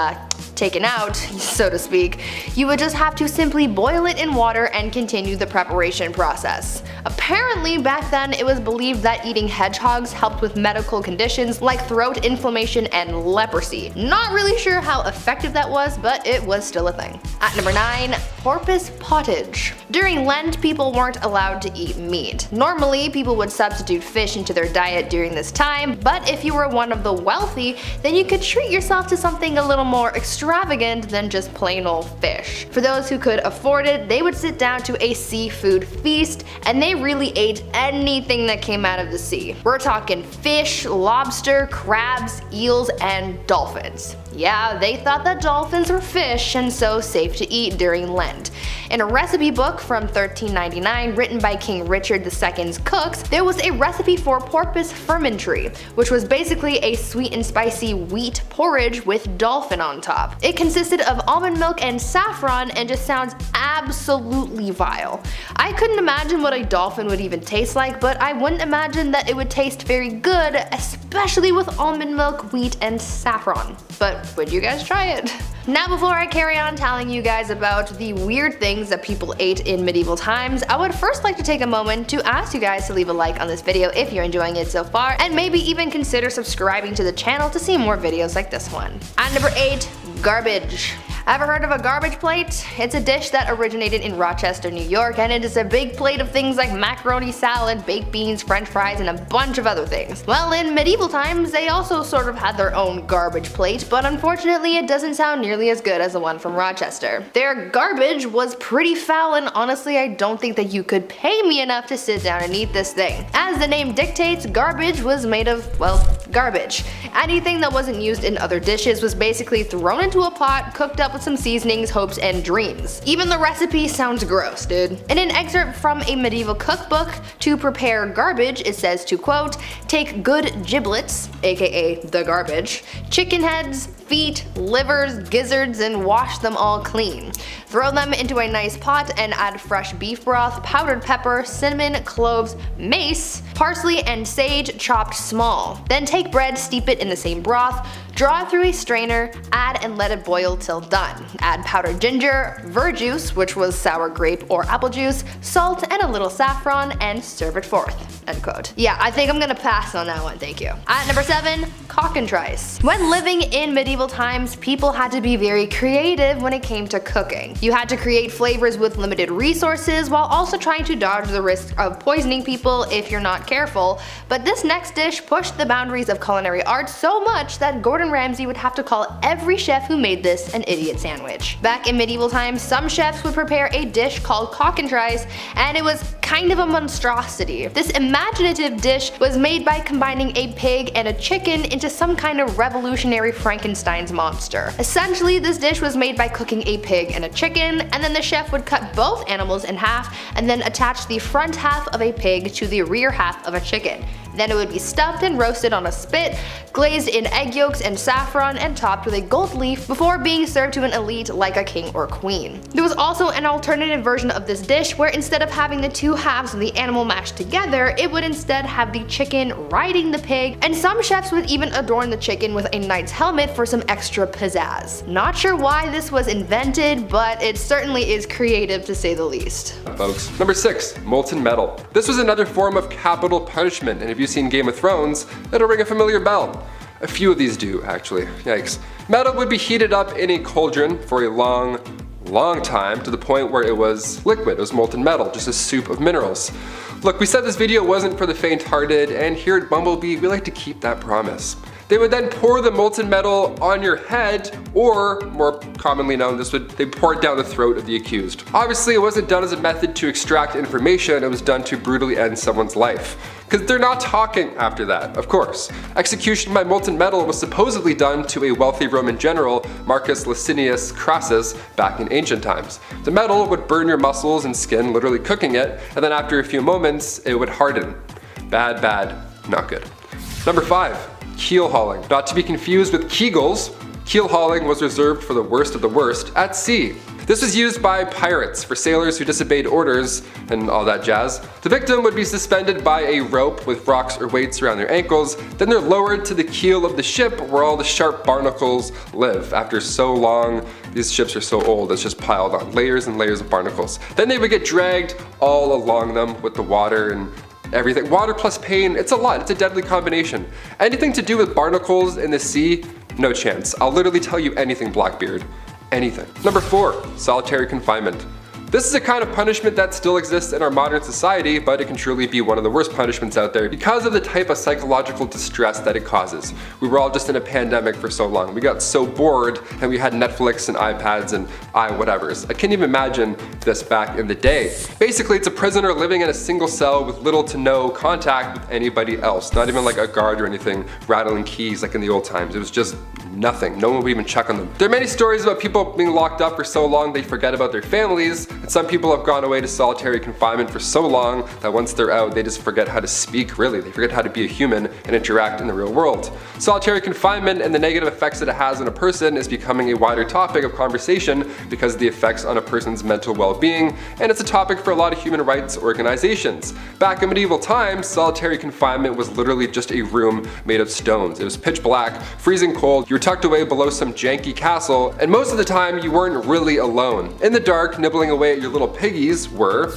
taken out, so to speak, you would just have to simply boil it in water and continue the preparation process. Apparently, back then it was believed that eating hedgehogs helped with medical conditions like throat inflammation and leprosy. Not really sure how effective that was, but it was still a thing. At number 9, porpoise pottage. During Lent, people weren't allowed to eat meat. Normally, people would substitute fish into their diet during this time, but if you were one of the wealthy, then you could treat yourself to something a little more extravagant than just plain old fish. For those who could afford it, they would sit down to a seafood feast, and they really ate anything that came out of the sea. We're talking fish, lobster, crabs, eels, and dolphins. Yeah, they thought that dolphins were fish and so safe to eat during Lent. In a recipe book from 1399 written by King Richard II's cooks, there was a recipe for porpoise fermentry, which was basically a sweet and spicy wheat porridge with dolphin on top. It consisted of almond milk and saffron and just sounds absolutely vile. I couldn't imagine what a dolphin would even taste like, but I wouldn't imagine that it would taste very good, especially with almond milk, wheat, and saffron. But would you guys try it? Now, before I carry on telling you guys about the weird things that people ate in medieval times, I would first like to take a moment to ask you guys to leave a like on this video if you're enjoying it so far, and maybe even consider subscribing to the channel to see more videos like this one. At number 8, garbage. Ever heard of a garbage plate? It's a dish that originated in Rochester, New York, and it is a big plate of things like macaroni salad, baked beans, french fries, and a bunch of other things. Well, in medieval times, they also sort of had their own garbage plate, but unfortunately it doesn't sound nearly as good as the one from Rochester. Their garbage was pretty foul, and honestly I don't think that you could pay me enough to sit down and eat this thing. As the name dictates, garbage was made of, well, garbage. Anything that wasn't used in other dishes was basically thrown into a pot, cooked up with some seasonings, hopes, and dreams. Even the recipe sounds gross, dude. In an excerpt from a medieval cookbook, to prepare garbage, it says to quote, "Take good giblets, aka the garbage, chicken heads, feet, livers, gizzards, and wash them all clean. Throw them into a nice pot and add fresh beef broth, powdered pepper, cinnamon, cloves, mace, parsley, and sage chopped small. Then take bread, steep it in the same broth, draw it through a strainer, add and let it boil till done. Add powdered ginger, verjuice, which was sour grape or apple juice, salt, and a little saffron, and serve it forth." End quote. Yeah, I think I'm gonna pass on that one, thank you. At number 7, cockentrice. When living in medieval times, people had to be very creative when it came to cooking. You had to create flavors with limited resources while also trying to dodge the risk of poisoning people if you're not careful, but this next dish pushed the boundaries of culinary art so much that Gordon Ramsay would have to call every chef who made this an idiot sandwich. Back in medieval times, some chefs would prepare a dish called cockentrice, and it was kind of a monstrosity. This imaginative dish was made by combining a pig and a chicken into some kind of revolutionary Frankenstein's monster. Essentially, this dish was made by cooking a pig and a chicken, and then the chef would cut both animals in half and then attach the front half of a pig to the rear half of a chicken. Then it would be stuffed and roasted on a spit, glazed in egg yolks and saffron, and topped with a gold leaf before being served to an elite like a king or queen. There was also an alternative version of this dish where instead of having the two halves of the animal mashed together, it would instead have the chicken riding the pig, and some chefs would even adorn the chicken with a knight's helmet for some extra pizzazz. Not sure why this was invented, but it certainly is creative to say the least. Folks. Number 6, molten metal. This was another form of capital punishment, and if you've seen Game of Thrones, it'll ring a familiar bell. A few of these do, actually. Yikes. Metal would be heated up in a cauldron for a long time to the point where it was liquid. It was molten metal, just a soup of minerals. Look, we said this video wasn't for the faint-hearted, and here at Bumblebee, we like to keep that promise. They would then pour the molten metal on your head, or more commonly known, they pour it down the throat of the accused. Obviously, it wasn't done as a method to extract information, it was done to brutally end someone's life. Because they're not talking after that, of course. Execution by molten metal was supposedly done to a wealthy Roman general, Marcus Licinius Crassus, back in ancient times. The metal would burn your muscles and skin, literally cooking it, and then after a few moments, it would harden. Bad, not good. Number 5. Keel hauling. Not to be confused with Kegels, keel hauling was reserved for the worst of the worst at sea. This was used by pirates for sailors who disobeyed orders and all that jazz. The victim would be suspended by a rope with rocks or weights around their ankles, then they're lowered to the keel of the ship where all the sharp barnacles live. After so long, these ships are so old, it's just piled on, layers and layers of barnacles. Then they would get dragged all along them with the water and everything. Water plus pain, it's a lot, it's a deadly combination. Anything to do with barnacles in the sea, no chance. I'll literally tell you anything, Blackbeard. Anything. Number 4, solitary confinement. This is a kind of punishment that still exists in our modern society, but it can truly be one of the worst punishments out there because of the type of psychological distress that it causes. We were all just in a pandemic for so long. We got so bored and we had Netflix and iPads and whatevers. I can't even imagine this back in the day. Basically, it's a prisoner living in a single cell with little to no contact with anybody else. Not even like a guard or anything rattling keys like in the old times. It was just nothing. No one would even check on them. There are many stories about people being locked up for so long they forget about their families, and some people have gone away to solitary confinement for so long that once they're out, they just forget how to speak, really. They forget how to be a human and interact in the real world. Solitary confinement and the negative effects that it has on a person is becoming a wider topic of conversation because of the effects on a person's mental well-being, and it's a topic for a lot of human rights organizations. Back in medieval times, solitary confinement was literally just a room made of stones. It was pitch black, freezing cold, you were tucked away below some janky castle, and most of the time you weren't really alone. In the dark, nibbling away at your little piggies were,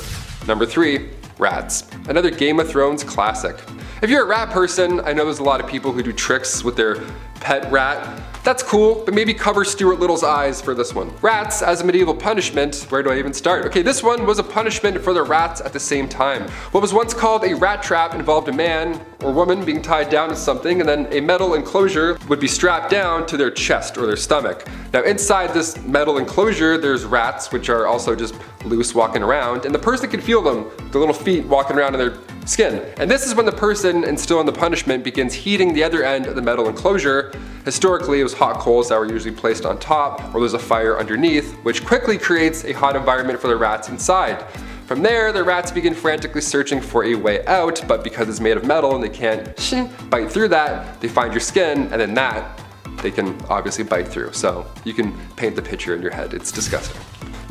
number 3, rats. Another Game of Thrones classic. If you're a rat person, I know there's a lot of people who do tricks with their pet rat. That's cool, but maybe cover Stuart Little's eyes for this one. Rats as a medieval punishment, where do I even start? Okay, this one was a punishment for the rats at the same time. What was once called a rat trap involved a man or woman being tied down to something, and then a metal enclosure would be strapped down to their chest or their stomach. Now inside this metal enclosure, there's rats, which are also just loose walking around, and the person can feel them, the little feet walking around in their skin. And this is when the person, and still in the punishment, begins heating the other end of the metal enclosure. Historically, it was hot coals that were usually placed on top, or there's a fire underneath, which quickly creates a hot environment for the rats inside. From there, the rats begin frantically searching for a way out, but because it's made of metal and they can't bite through that, they find your skin, and then that they can obviously bite through. So you can paint the picture in your head. It's disgusting.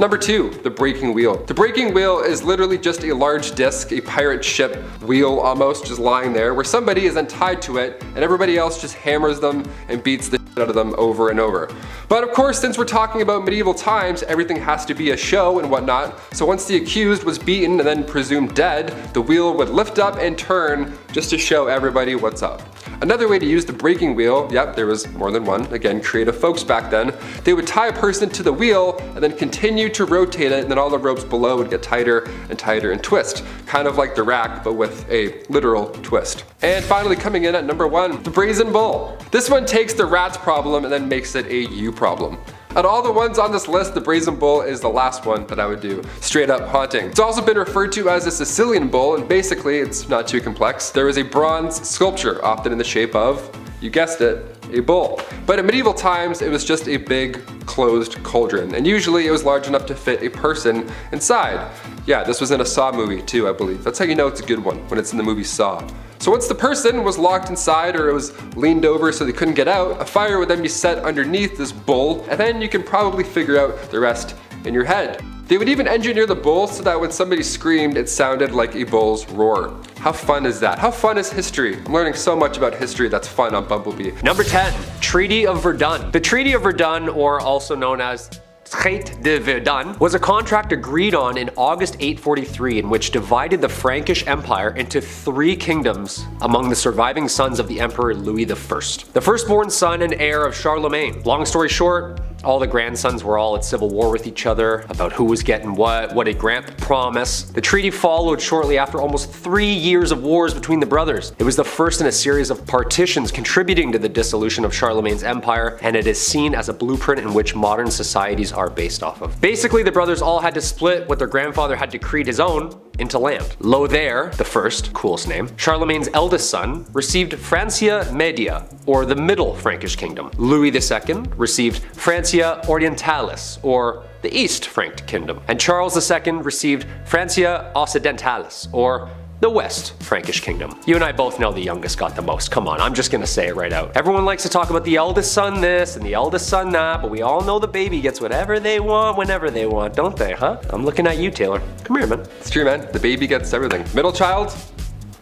Number 2, the breaking wheel. The breaking wheel is literally just a large disc, a pirate ship wheel almost, just lying there, where somebody is then tied to it and everybody else just hammers them and beats the shit out of them over and over. But of course, since we're talking about medieval times, everything has to be a show and whatnot, so once the accused was beaten and then presumed dead, the wheel would lift up and turn just to show everybody what's up. Another way to use the breaking wheel, yep, there was more than one, again, creative folks back then, they would tie a person to the wheel and then continue to rotate it, and then all the ropes below would get tighter and tighter and twist. Kind of like the rack, but with a literal twist. And finally coming in at number 1, the brazen bull. This one takes the rat's problem and then makes it a you problem. Out of all the ones on this list, the brazen bull is the last one that I would do straight up haunting. It's also been referred to as a Sicilian bull, and basically it's not too complex. There is a bronze sculpture, often in the shape of, you guessed it, a bull. But in medieval times, it was just a big closed cauldron, and usually it was large enough to fit a person inside. Yeah, this was in a Saw movie too, I believe. That's how you know it's a good one, when it's in the movie Saw. So once the person was locked inside or it was leaned over so they couldn't get out, a fire would then be set underneath this bull, and then you can probably figure out the rest in your head. They would even engineer the bull so that when somebody screamed, it sounded like a bull's roar. How fun is that? How fun is history? I'm learning so much about history that's fun on Bumblebee. Number 10, Treaty of Verdun. The Treaty of Verdun, or also known as Traité de Verdun, was a contract agreed on in August 843 in which divided the Frankish Empire into 3 kingdoms among the surviving sons of the Emperor Louis I, the firstborn son and heir of Charlemagne. Long story short, all the grandsons were all at civil war with each other about who was getting what did Grant promise. The treaty followed shortly after almost 3 years of wars between the brothers. It was the first in a series of partitions contributing to the dissolution of Charlemagne's empire, and it is seen as a blueprint in which modern societies are based off of. Basically, the brothers all had to split what their grandfather had decreed his own into land. Lothair the First, coolest name, Charlemagne's eldest son, received Francia Media, or the Middle Frankish Kingdom. Louis II received Francia Orientalis, or the East Frank Kingdom. And Charles II received Francia Occidentalis, or The West Frankish Kingdom. You and I both know the youngest got the most. Come on, I'm just gonna say it right out. Everyone likes to talk about the eldest son this and the eldest son that, but we all know the baby gets whatever they want whenever they want, don't they, huh? I'm looking at you, Taylor. Come here, man. It's true, man. The baby gets everything. Middle child?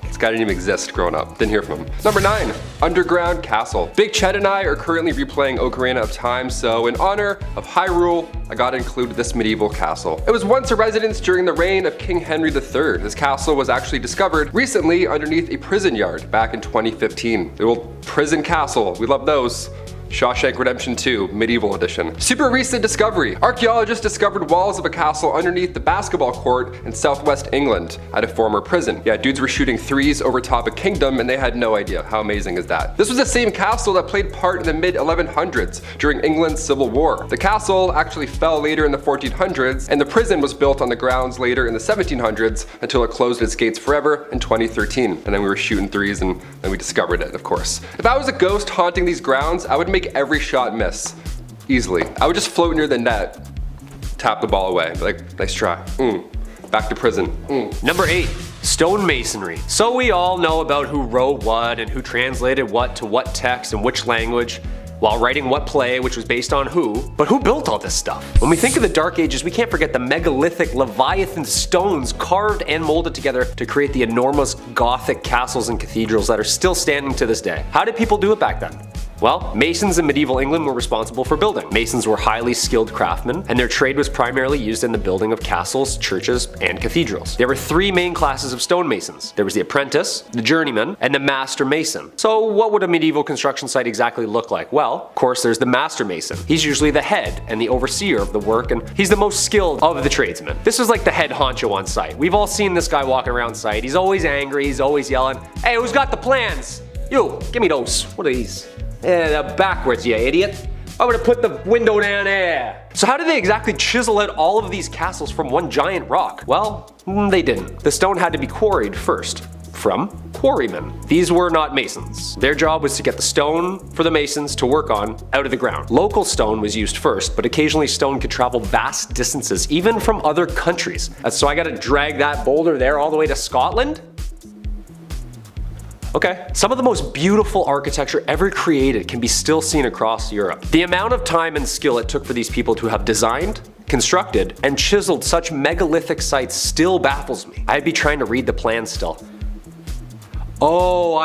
This guy didn't even exist growing up. Didn't hear from him. Number 9, Underground Castle. Big Chet and I are currently replaying Ocarina of Time, so in honor of Hyrule, I gotta include this medieval castle. It was once a residence during the reign of King Henry III. This castle was actually discovered recently underneath a prison yard back in 2015. The old prison castle, we love those. Shawshank Redemption 2, Medieval Edition. Super recent discovery. Archaeologists discovered walls of a castle underneath the basketball court in southwest England at a former prison. Yeah, dudes were shooting threes over top a kingdom and they had no idea. How amazing is that? This was the same castle that played part in the mid-1100s during England's Civil War. The castle actually fell later in the 1400s and the prison was built on the grounds later in the 1700s until it closed its gates forever in 2013. And then we were shooting threes and then we discovered it, of course. If I was a ghost haunting these grounds, I would make every shot miss. Easily. I would just float near the net, tap the ball away. Like, nice try. Back to prison. Number 8, stonemasonry. So we all know about who wrote what and who translated what to what text and which language while writing what play, which was based on who. But who built all this stuff? When we think of the Dark Ages, we can't forget the megalithic Leviathan stones carved and molded together to create the enormous Gothic castles and cathedrals that are still standing to this day. How did people do it back then? Well, masons in medieval England were responsible for building. Masons were highly skilled craftsmen, and their trade was primarily used in the building of castles, churches, and cathedrals. There were 3 main classes of stonemasons. There was the apprentice, the journeyman, and the master mason. So what would a medieval construction site exactly look like? Well, of course there's the master mason. He's usually the head and the overseer of the work, and he's the most skilled of the tradesmen. This is like the head honcho on site. We've all seen this guy walking around site. He's always angry, he's always yelling, "Hey, who's got the plans? You, give me those. What are these? Backwards, you idiot. I would have put the window down there." So how did they exactly chisel out all of these castles from one giant rock? Well, they didn't. The stone had to be quarried first from quarrymen. These were not masons. Their job was to get the stone for the masons to work on out of the ground. Local stone was used first, but occasionally stone could travel vast distances, even from other countries. So I gotta drag that boulder there all the way to Scotland? Okay. Some of the most beautiful architecture ever created can be still seen across Europe. The amount of time and skill it took for these people to have designed, constructed, and chiseled such megalithic sites still baffles me. I'd be trying to read the plan still. Oh,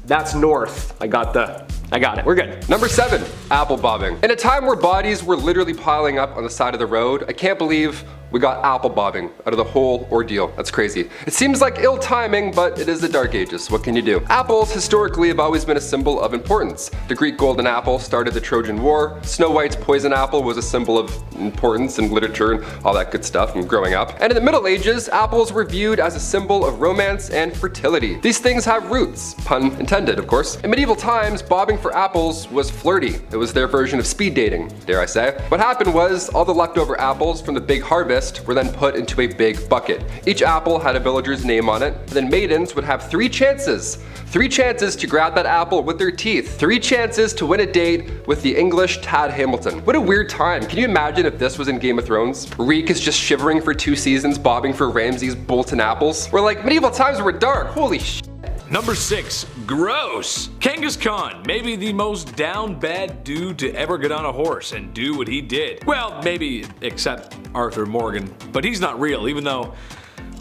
that's north. I got it. We're good. Number 7, apple bobbing. In a time where bodies were literally piling up on the side of the road, I can't believe we got apple bobbing out of the whole ordeal. That's crazy. It seems like ill timing, but it is the Dark Ages. What can you do? Apples historically have always been a symbol of importance. The Greek golden apple started the Trojan War. Snow White's poison apple was a symbol of importance in literature and all that good stuff from growing up. And in the Middle Ages, apples were viewed as a symbol of romance and fertility. These things have roots, pun intended, of course. In medieval times, bobbing for apples was flirty. It was their version of speed dating, dare I say. What happened was all the leftover apples from the big harvest were then put into a big bucket. Each apple had a villager's name on it, and then maidens would have 3 chances. 3 chances to grab that apple with their teeth. 3 chances to win a date with the English Tad Hamilton. What a weird time. Can you imagine if this was in Game of Thrones? Reek is just shivering for 2 seasons, bobbing for Ramsay's Bolton apples. We're like, medieval times were dark. Holy shit. Number 6, gross. Genghis Khan, maybe the most down bad dude to ever get on a horse and do what he did. Well, maybe except Arthur Morgan, but he's not real, even though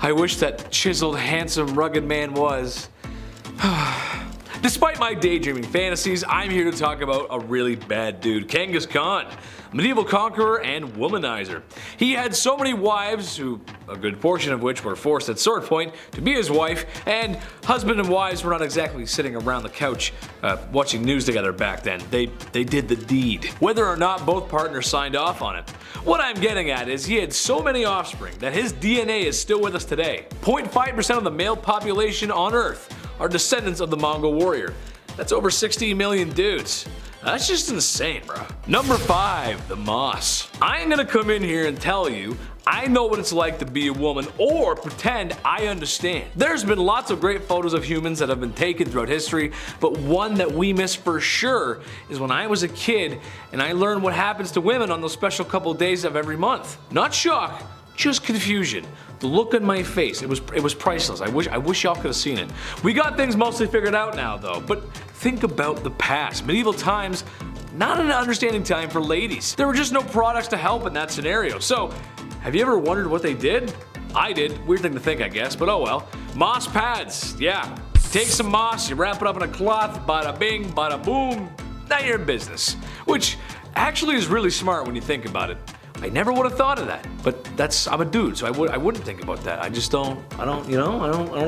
I wish that chiseled, handsome, rugged man was. Despite my daydreaming fantasies, I'm here to talk about a really bad dude, Genghis Khan, medieval conqueror and womanizer. He had so many wives, who a good portion of which were forced at sword point to be his wife, and husband and wives were not exactly sitting around the couch watching news together back then. They did the deed, whether or not both partners signed off on it. What I'm getting at is he had so many offspring that his DNA is still with us today. 0.5% of the male population on Earth are descendants of the Mongol warrior. That's over 60 million dudes. That's just insane, bro. Number 5, the moss. I ain't gonna come in here and tell you I know what it's like to be a woman or pretend I understand. There's been lots of great photos of humans that have been taken throughout history, but one that we miss for sure is when I was a kid and I learned what happens to women on those special couple days of every month. Not shock, just confusion. The look on my face, it was priceless. I wish y'all could have seen it. We got things mostly figured out now though, but think about the past. Medieval times, not an understanding time for ladies. There were just no products to help in that scenario. So, have you ever wondered what they did? I did. Weird thing to think, I guess, but oh well. Moss pads, yeah. Take some moss, you wrap it up in a cloth, bada bing, bada boom. Now you're in business. Which actually is really smart when you think about it. I never would have thought of that, but I'm a dude, so I wouldn't think about that. I just don't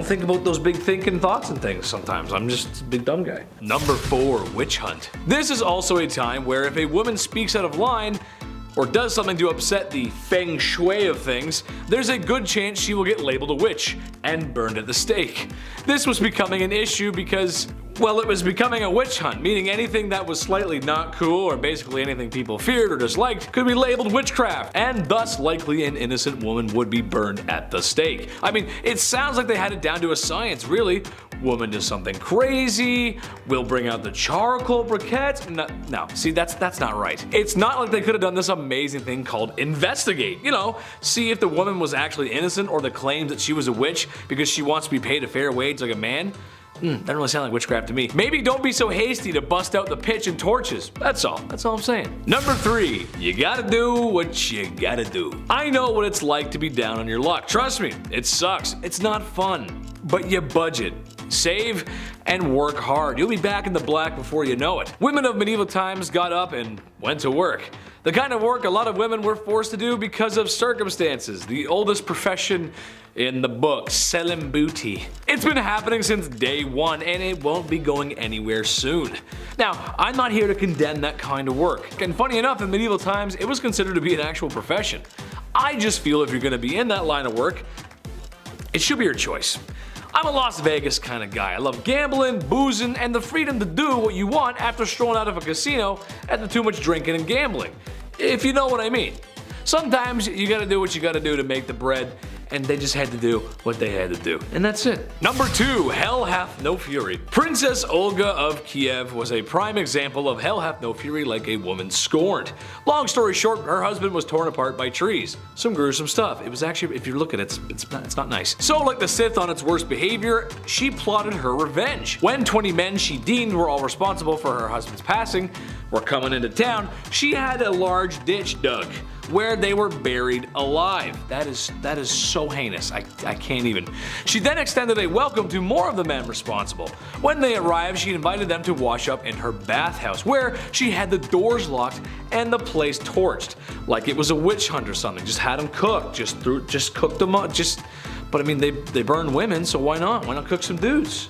think about those big thinking thoughts and things sometimes. I'm just a big dumb guy. Number 4, witch hunt. This is also a time where if a woman speaks out of line, or does something to upset the feng shui of things, there's a good chance she will get labeled a witch and burned at the stake. This was becoming an issue because, well, it was becoming a witch hunt, meaning anything that was slightly not cool or basically anything people feared or disliked could be labeled witchcraft, and thus likely an innocent woman would be burned at the stake. I mean, it sounds like they had it down to a science, really. Woman does something crazy, we'll bring out the charcoal briquettes. No, see, that's not right. It's not like they could have done this amazing thing called investigate. You know, see if the woman was actually innocent or the claims that she was a witch because she wants to be paid a fair wage like a man. Doesn't really sound like witchcraft to me. Maybe don't be so hasty to bust out the pitch and torches. That's all I'm saying. Number 3, you gotta do what you gotta do. I know what it's like to be down on your luck. Trust me, it sucks. It's not fun. But you budget, save, and work hard. You'll be back in the black before you know it. Women of medieval times got up and went to work. The kind of work a lot of women were forced to do because of circumstances. The oldest profession in the book, selling booty. It's been happening since day one and it won't be going anywhere soon. Now, I'm not here to condemn that kind of work. And funny enough, in medieval times, it was considered to be an actual profession. I just feel if you're gonna be in that line of work, it should be your choice. I'm a Las Vegas kind of guy. I love gambling, boozing, and the freedom to do what you want after strolling out of a casino after too much drinking and gambling. If you know what I mean. Sometimes you gotta do what you gotta do to make the bread, and they just had to do what they had to do. And that's it. Number 2, Hell Hath No Fury. Princess Olga of Kiev was a prime example of hell hath no fury like a woman scorned. Long story short, her husband was torn apart by trees. Some gruesome stuff. It was actually, if you look at it, it's not nice. So like the Sith on its worst behavior, she plotted her revenge. When 20 men she deemed were all responsible for her husband's passing were coming into town, she had a large ditch dug where they were buried alive. That is so heinous. I can't even. She then extended a welcome to more of the men responsible. When they arrived, she invited them to wash up in her bathhouse, where she had the doors locked and the place torched, like it was a witch hunt or something. Just had them cooked. Just cooked them up. But I mean, they burn women, so why not? Why not cook some dudes?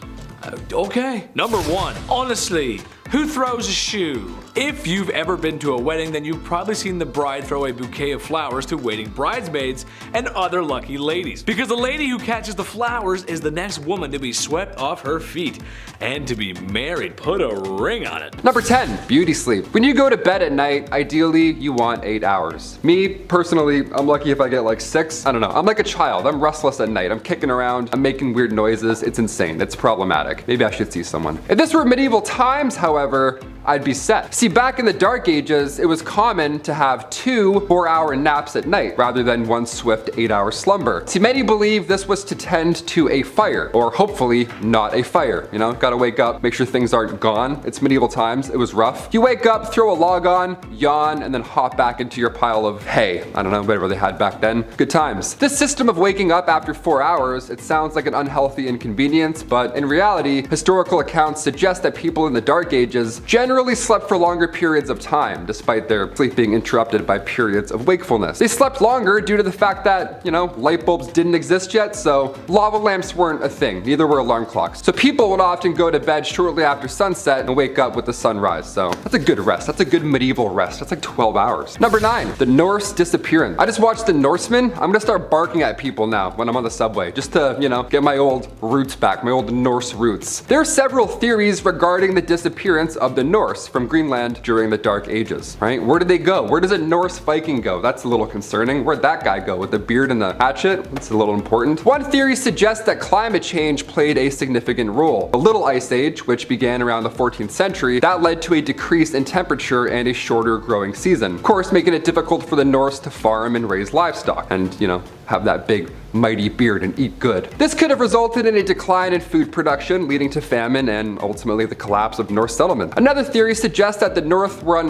Okay. Number 1. Honestly, who throws a shoe? If you've ever been to a wedding, then you've probably seen the bride throw a bouquet of flowers to waiting bridesmaids and other lucky ladies. Because the lady who catches the flowers is the next woman to be swept off her feet and to be married. Put a ring on it. Number 10, beauty sleep. When you go to bed at night, ideally you want 8 hours. Me, personally, I'm lucky if I get like 6. I don't know, I'm like a child. I'm restless at night. I'm kicking around, I'm making weird noises. It's insane, it's problematic. Maybe I should see someone. If this were medieval times, however, I'd be set. See, back in the Dark Ages, it was common to have 2 4-hour naps at night rather than one swift 8-hour slumber. See, many believe this was to tend to a fire, or hopefully not a fire. You know, gotta wake up, make sure things aren't gone. It's medieval times, it was rough. You wake up, throw a log on, yawn, and then hop back into your pile of hay. I don't know, whatever they had back then. Good times. This system of waking up after 4 hours, it sounds like an unhealthy inconvenience, but in reality, historical accounts suggest that people in the Dark Ages generally slept for longer periods of time, despite their sleep being interrupted by periods of wakefulness. They slept longer due to the fact that, you know, light bulbs didn't exist yet, so lava lamps weren't a thing, neither were alarm clocks. So people would often go to bed shortly after sunset and wake up with the sunrise, so that's a good rest. That's a good medieval rest. That's like 12 hours. Number 9, the Norse disappearance. I just watched The Norseman. I'm gonna start barking at people now when I'm on the subway, just to, you know, get my old roots back, my old Norse roots. There are several theories regarding the disappearance of the Norse, Norse from Greenland during the Dark Ages, right? Where did they go? Where does a Norse Viking go? That's a little concerning. Where'd that guy go with the beard and the hatchet? That's a little important. One theory suggests that climate change played a significant role. The Little Ice Age, which began around the 14th century, that led to a decrease in temperature and a shorter growing season. Of course, making it difficult for the Norse to farm and raise livestock and, you know, have that big mighty beard and eat good. This could have resulted in a decline in food production, leading to famine and ultimately the collapse of Norse settlement. Another theory suggests that the North were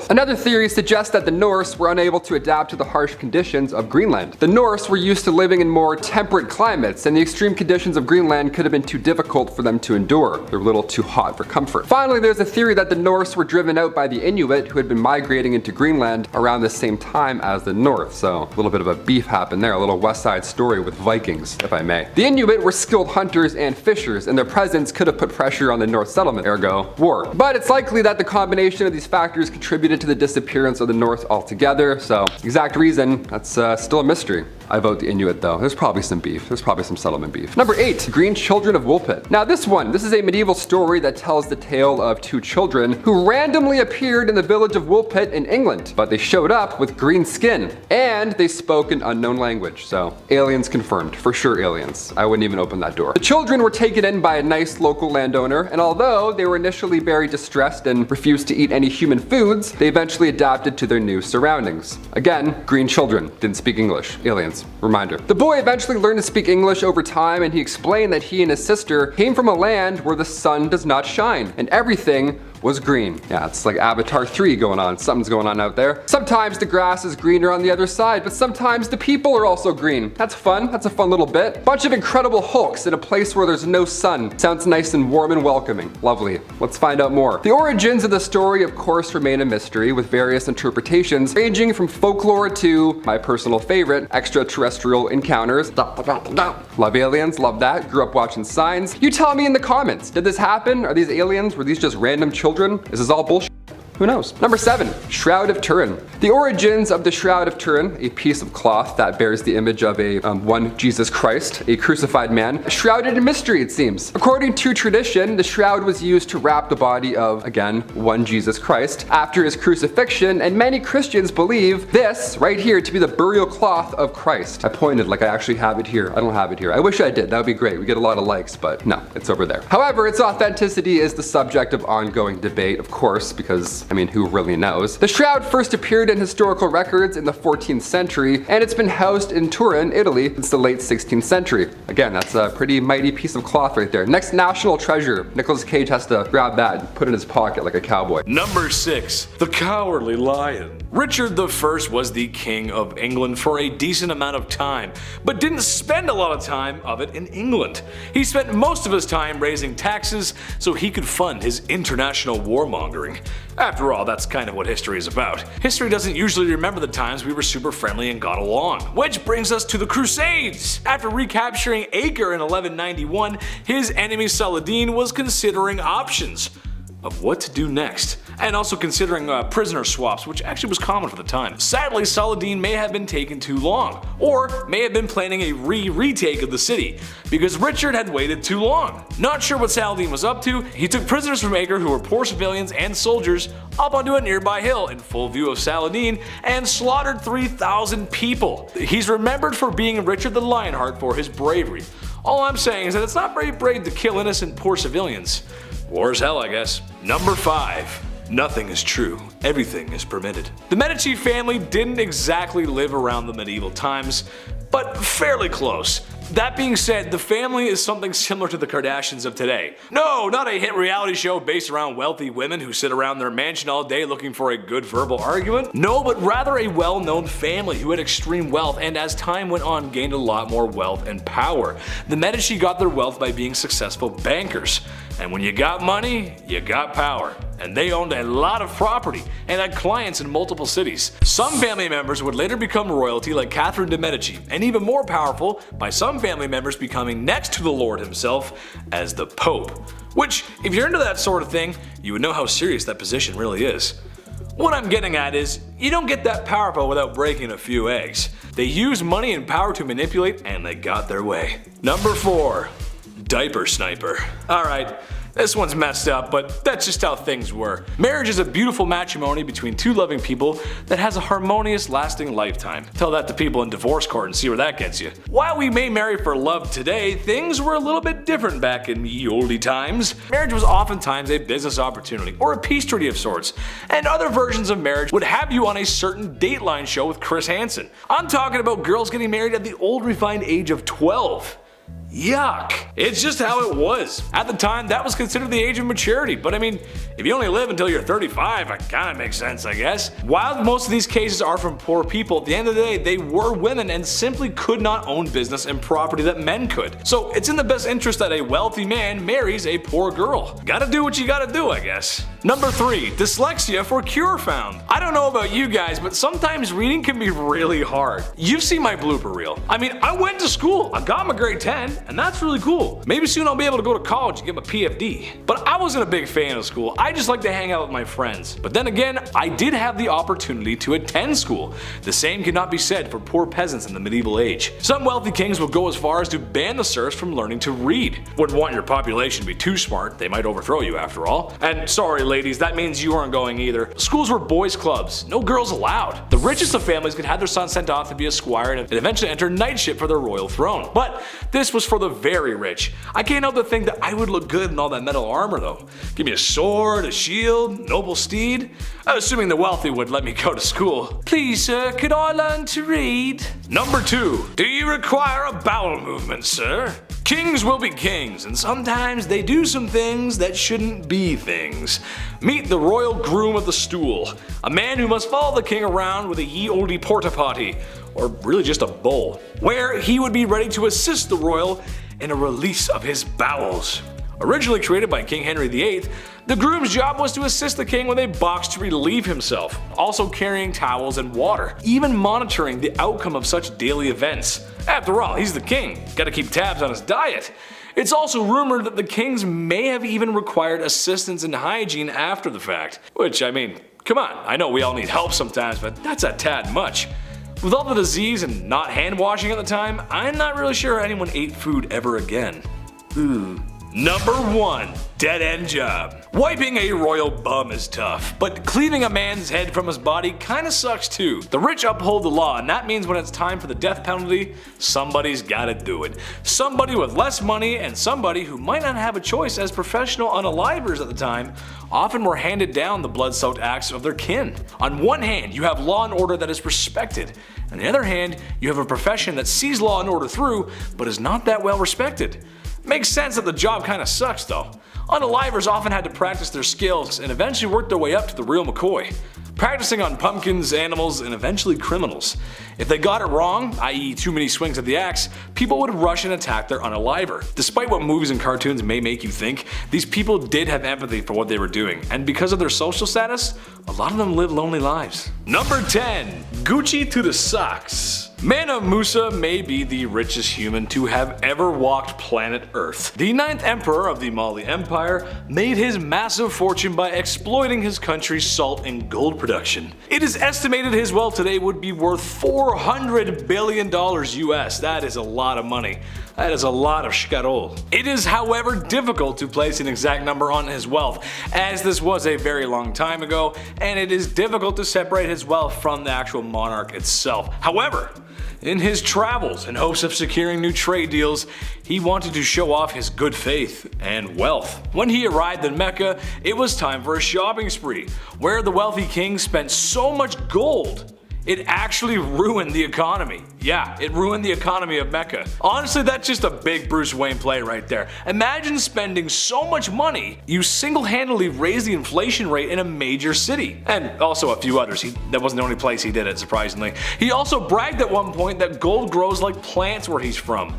Another theory suggests that the Norse were unable to adapt to the harsh conditions of Greenland. The Norse were used to living in more temperate climates, and the extreme conditions of Greenland could have been too difficult for them to endure. They're a little too hot for comfort. Finally, there's a theory that the Norse were driven out by the Inuit, who had been migrating into Greenland around the same time as the North. So a little bit of a beef happened there, a little West Side Story with Vikings, if I may. The Inuit were skilled hunters and fishers, and their presence could have put pressure on the North settlement, ergo war. But it's likely that the combination of these factors contributed to the disappearance of the North altogether, so exact reason, that's still a mystery. I vote the Inuit though. There's probably some beef. There's probably some settlement beef. Number 8, Green Children of Woolpit. Now this is a medieval story that tells the tale of 2 children who randomly appeared in the village of Woolpit in England, but they showed up with green skin and they spoke an unknown language. So aliens confirmed, for sure aliens. I wouldn't even open that door. The children were taken in by a nice local landowner, and although they were initially very distressed and refused to eat any human foods, they eventually adapted to their new surroundings. Again, green children, didn't speak English, aliens. Reminder. The boy eventually learned to speak English over time, and he explained that he and his sister came from a land where the sun does not shine and everything was green. Yeah, it's like Avatar 3 going on. Something's going on out there. Sometimes the grass is greener on the other side, but sometimes the people are also green. That's fun. That's a fun little bit. Bunch of incredible hulks in a place where there's no sun. Sounds nice and warm and welcoming. Lovely. Let's find out more. The origins of the story, of course, remain a mystery, with various interpretations ranging from folklore to my personal favorite, extraterrestrial encounters. Love aliens, love that. Grew up watching Signs. You tell me in the comments, did this happen? Are these aliens? Were these just random children? Is this all bullshit? Who knows? Number 7, Shroud of Turin. The origins of the Shroud of Turin, a piece of cloth that bears the image of one Jesus Christ, a crucified man, shrouded in mystery it seems. According to tradition, the shroud was used to wrap the body of, again, one Jesus Christ after his crucifixion, and many Christians believe this right here to be the burial cloth of Christ. I pointed like I actually have it here. I don't have it here. I wish I did. That would be great. We get a lot of likes, but no, it's over there. However, its authenticity is the subject of ongoing debate, of course, because I mean, who really knows? The shroud first appeared in historical records in the 14th century, and it's been housed in Turin, Italy since the late 16th century. Again, that's a pretty mighty piece of cloth right there. Next national treasure. Nicolas Cage has to grab that and put it in his pocket like a cowboy. Number 6, the Cowardly Lion. Richard I was the King of England for a decent amount of time, but didn't spend a lot of time of it in England. He spent most of his time raising taxes so he could fund his international warmongering. After all, that's kind of what history is about. History doesn't usually remember the times we were super friendly and got along. Which brings us to the Crusades! After recapturing Acre in 1191, his enemy Saladin was considering options of what to do next, and also considering prisoner swaps, which actually was common for the time. Sadly, Saladin may have been taking too long, or may have been planning a retake of the city, because Richard had waited too long. Not sure what Saladin was up to, he took prisoners from Acre who were poor civilians and soldiers up onto a nearby hill in full view of Saladin and slaughtered 3,000 people. He's remembered for being Richard the Lionheart for his bravery. All I'm saying is that it's not very brave to kill innocent poor civilians. War is hell, I guess. Number 5. Nothing is true. Everything is permitted. The Medici family didn't exactly live around the medieval times, but fairly close. That being said, the family is something similar to the Kardashians of today. No, not a hit reality show based around wealthy women who sit around their mansion all day looking for a good verbal argument. No, but rather a well-known family who had extreme wealth and as time went on gained a lot more wealth and power. The Medici got their wealth by being successful bankers. And when you got money, you got power. And they owned a lot of property and had clients in multiple cities. Some family members would later become royalty like Catherine de' Medici, and even more powerful by some family members becoming next to the Lord himself as the Pope. Which, if you're into that sort of thing, you would know how serious that position really is. What I'm getting at is, you don't get that powerful without breaking a few eggs. They used money and power to manipulate, and they got their way. Number 4. Diaper Sniper. Alright, This one's messed up, but that's just how things were. Marriage is a beautiful matrimony between two loving people that has a harmonious, lasting lifetime. Tell that to people in divorce court and see where that gets you. While we may marry for love today, things were a little bit different back in ye olde times. Marriage was oftentimes a business opportunity or a peace treaty of sorts, and other versions of marriage would have you on a certain Dateline show with Chris Hansen. I'm talking about girls getting married at the old refined age of 12. Yuck. It's just how it was. At the time, that was considered the age of maturity, but I mean, if you only live until you're 35, it kinda makes sense, I guess. While most of these cases are from poor people, at the end of the day, they were women and simply could not own business and property that men could. So it's in the best interest that a wealthy man marries a poor girl. Gotta do what you gotta do, I guess. Number 3, dyslexia for cure found. I don't know about you guys, but sometimes reading can be really hard. You've seen my blooper reel. I mean, I went to school, I got my grade 10, and that's really cool. Maybe soon I'll be able to go to college and get my PFD. But I wasn't a big fan of school, I just like to hang out with my friends. But then again, I did have the opportunity to attend school. The same cannot be said for poor peasants in the medieval age. Some wealthy kings would go as far as to ban the serfs from learning to read. Wouldn't want your population to be too smart, they might overthrow you after all. And sorry ladies, that means you aren't going either. Schools were boys clubs, no girls allowed. The richest of families could have their son sent off to be a squire and eventually enter knightship for their royal throne. But this was for the very rich. I can't help but think that I would look good in all that metal armor though. Give me a sword, a shield, noble steed. Assuming the wealthy would let me go to school. Please sir, could I learn to read? Number 2. Do you require a bowel movement, sir? Kings will be kings, and sometimes they do some things that shouldn't be things. Meet the royal groom of the stool, a man who must follow the king around with a ye olde porta potty, or really just a bowl, where he would be ready to assist the royal in a release of his bowels. Originally created by King Henry VIII, the groom's job was to assist the king with a box to relieve himself, also carrying towels and water, even monitoring the outcome of such daily events. After all, he's the king, gotta keep tabs on his diet. It's also rumored that the kings may have even required assistance in hygiene after the fact. Which, I mean, come on, I know we all need help sometimes, but that's a tad much. With all the disease and not hand washing at the time, I'm not really sure anyone ate food ever again. Number 1. Dead-end job. Wiping a royal bum is tough, but cleaving a man's head from his body kinda sucks too. The rich uphold the law, and that means when it's time for the death penalty, somebody's gotta do it. Somebody with less money and somebody who might not have a choice, as professional unalivers at the time often were handed down the blood-soaked acts of their kin. On one hand, you have law and order that is respected. On the other hand, you have a profession that sees law and order through, but is not that well respected. Makes sense that the job kinda sucks though. Unalivers often had to practice their skills and eventually work their way up to the real McCoy, practicing on pumpkins, animals, and eventually criminals. If they got it wrong, i.e. too many swings of the axe, people would rush and attack their unaliver. Despite what movies and cartoons may make you think, these people did have empathy for what they were doing, and because of their social status, a lot of them lived lonely lives. Number 10. Gucci to the socks. Manna Musa may be the richest human to have ever walked planet Earth. The 9th emperor of the Mali Empire made his massive fortune by exploiting his country's salt and gold production. It is estimated his wealth today would be worth $400 billion US. That is a lot of money. That is a lot of shkarol. It is however difficult to place an exact number on his wealth, as this was a very long time ago, and it is difficult to separate his wealth from the actual monarch itself. However, in his travels, in hopes of securing new trade deals, he wanted to show off his good faith and wealth. When he arrived in Mecca, it was time for a shopping spree, where the wealthy king spent so much gold, it actually ruined the economy. Yeah, it ruined the economy of Mecca. Honestly, that's just a big Bruce Wayne play right there. Imagine spending so much money, you single-handedly raised the inflation rate in a major city. And also a few others. That wasn't the only place he did it, surprisingly. He also bragged at one point that gold grows like plants where he's from.